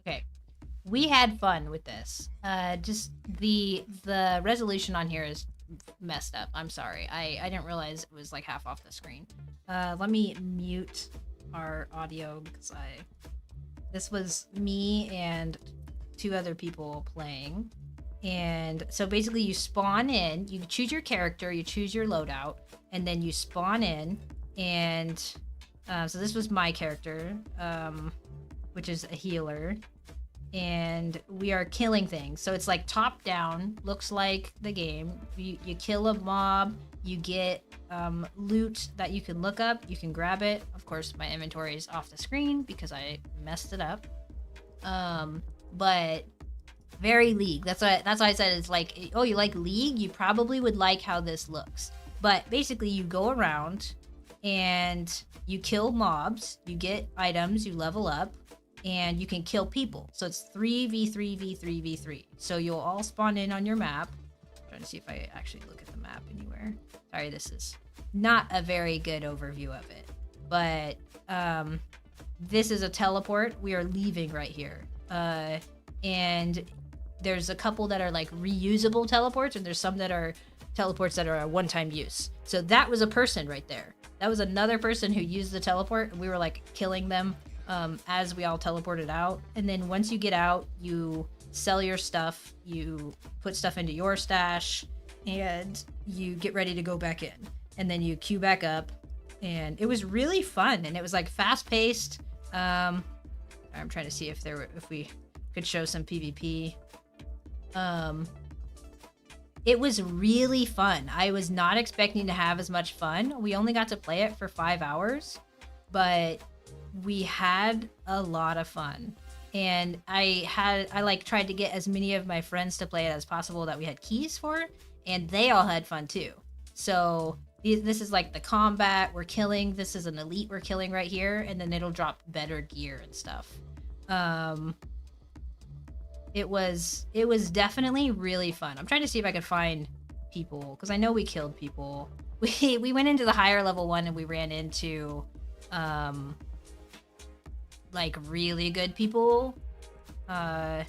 Okay. We had fun with this. Just the resolution on here is messed up. I'm sorry. I didn't realize it was like half off the screen. Let me mute our audio because this was me and 2 other people playing. And so basically you spawn in, you choose your character, you choose your loadout, and then you spawn in. And so this was my character, which is a healer. And we are killing things. So it's like top down, looks like the game. You kill a mob, you get loot that you can look up, you can grab it. Of course, my inventory is off the screen because I messed it up. But very League. That's why I said it's like, oh, you like League? You probably would like how this looks. But basically, you go around and you kill mobs, you get items, you level up, and you can kill people. So it's 3v3v3v3. So you'll all spawn in on your map. I'm trying to see if I actually look at the map anywhere. Sorry, this is not a very good overview of it. But this is a teleport. We are leaving right here. And there's a couple that are like reusable teleports, and there's some that are teleports that are a one-time use. So that was a person right there. That was another person who used the teleport, and we were like killing them as we all teleported out. And then once you get out, you sell your stuff, you put stuff into your stash, and you get ready to go back in. And then you queue back up, and it was really fun, and it was like fast-paced. I'm trying to see if we could show some PvP. It was really fun. I was not expecting to have as much fun. We only got to play it for 5 hours, but we had a lot of fun. And I like tried to get as many of my friends to play it as possible that we had keys for, and they all had fun too. So this is like the combat we're killing. This is an elite we're killing right here, and then it'll drop better gear and stuff. It was definitely really fun. I'm trying to see if I could find people, because I know we killed people. We went into the higher level one and we ran into like really good people, and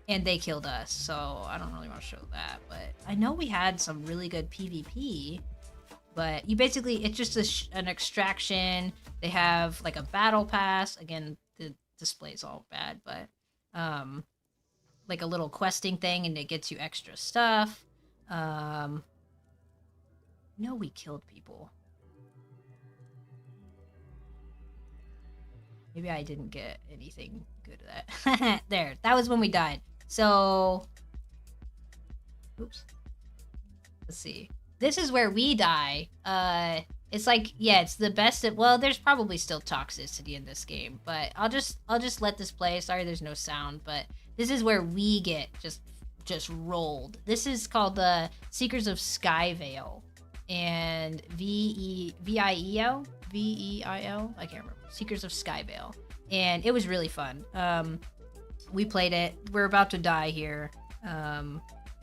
they killed us. So I don't really want to show that, but I know we had some really good PvP. But you basically, it's just an extraction. They have like a battle pass. Again, display's all bad, but like a little questing thing, and it gets you extra stuff. No, we killed people. Maybe I didn't get anything good at that. There, that was when we died. So, oops. Let's see. This is where we die. It's like, yeah, it's the best of, well, there's probably still toxicity in this game, but I'll just let this play. Sorry there's no sound, but this is where we get just rolled. This is called the Seekers of Skyveil, and V-I-E-L? V-E-I-L? I can't remember. Seekers of Skyveil. And it was really fun. We played it. We're about to die here. And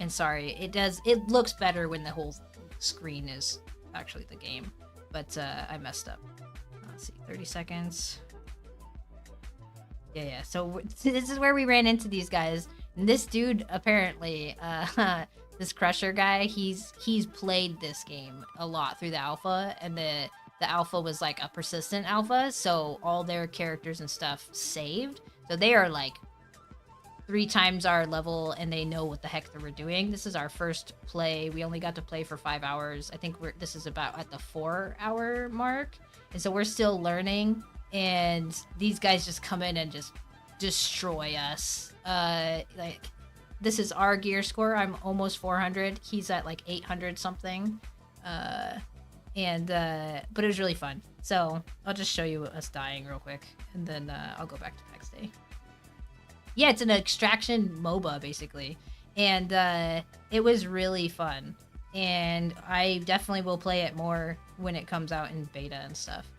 sorry, it looks better when the whole screen is actually the game. But I messed up. Let's see, 30 seconds. Yeah. So this is where we ran into these guys. And this dude, apparently, this Crusher guy, he's played this game a lot through the alpha, and the alpha was like a persistent alpha, so all their characters and stuff saved. So they are like 3 times our level, and they know what the heck they were doing. This is our first play. We only got to play for 5 hours. I think this is about at the 4-hour mark, and so we're still learning. And these guys just come in and just destroy us. Like, this is our gear score. I'm almost 400. He's at like 800 something. But it was really fun. So I'll just show you us dying real quick, and then I'll go back to Pax Dei. Yeah, it's an extraction MOBA basically, and it was really fun. And I definitely will play it more when it comes out in beta and stuff.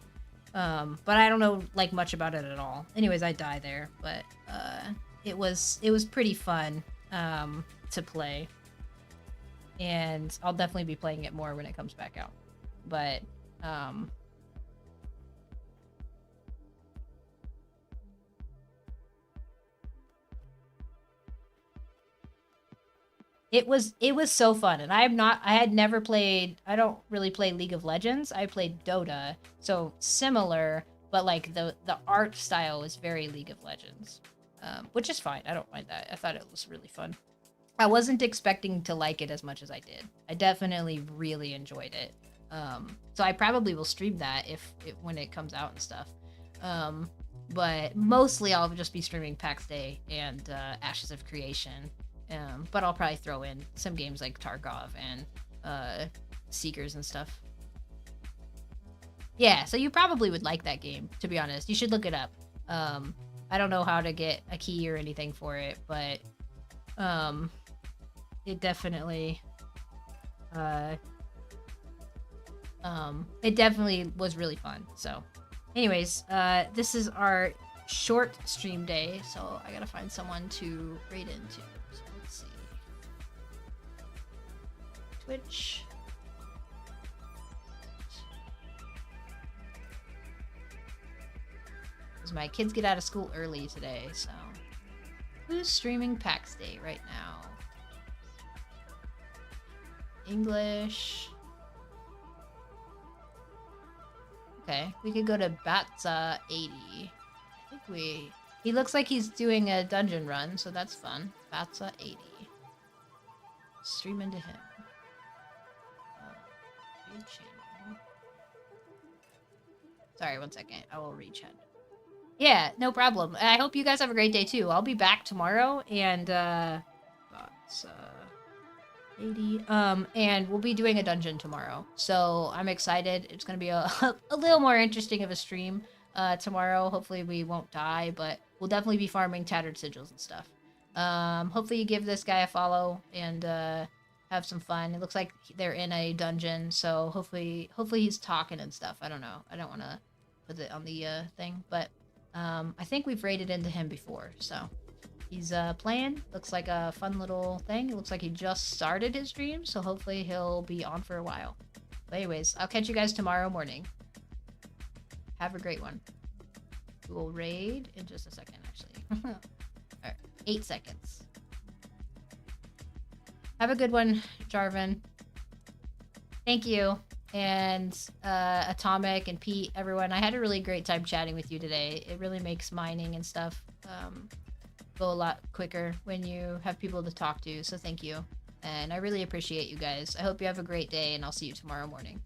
But I don't know like much about it at all. Anyways, I die there, but it was pretty fun to play, and I'll definitely be playing it more when it comes back out. But it was so fun. And I had never played, I don't really play League of Legends. I played Dota, so similar, but like the art style is very League of Legends, which is fine. I don't mind that. I thought it was really fun. I wasn't expecting to like it as much as I did. I definitely really enjoyed it. So I probably will stream that when it comes out and stuff. But mostly I'll just be streaming Pax Dei and Ashes of Creation. But I'll probably throw in some games like Tarkov and Seekers and stuff. Yeah, so you probably would like that game, to be honest. You should look it up. I don't know how to get a key or anything for it, but it definitely was really fun. So anyways, this is our short stream day, so I gotta find someone to raid into. So let's see. Twitch. Because my kids get out of school early today, so who's streaming Pax Dei right now? English. Okay, we could go to Batza 80. I think he looks like he's doing a dungeon run, so that's fun. Batza 80. Stream into him. Read channel. Sorry, one second. I will read chat. Yeah, no problem. I hope you guys have a great day too. I'll be back tomorrow, and Batza 80. And we'll be doing a dungeon tomorrow, so I'm excited. It's gonna be a little more interesting of a stream tomorrow. Hopefully we won't die, but we'll definitely be farming tattered sigils and stuff. Hopefully you give this guy a follow and have some fun. It looks like they're in a dungeon, so hopefully he's talking and stuff. I don't know. I don't want to put it on the thing, but I think we've raided into him before, so he's playing. Looks like a fun little thing. It looks like he just started his stream, so hopefully he'll be on for a while. But anyways, I'll catch you guys tomorrow morning. Have a great one. We will raid in just a second, actually. Alright, 8 seconds. Have a good one, Jarvan. Thank you. and Atomic and Pete, everyone. I had a really great time chatting with you today. It really makes mining and stuff go a lot quicker when you have people to talk to, so thank you. And I really appreciate you guys. I hope you have a great day, and I'll see you tomorrow morning.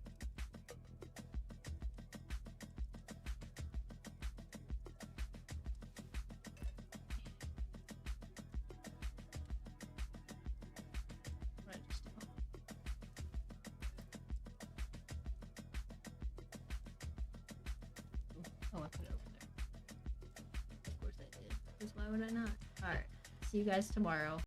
Oh, I put it over there. Of course I did. Because why would I not? Alright. See you guys tomorrow.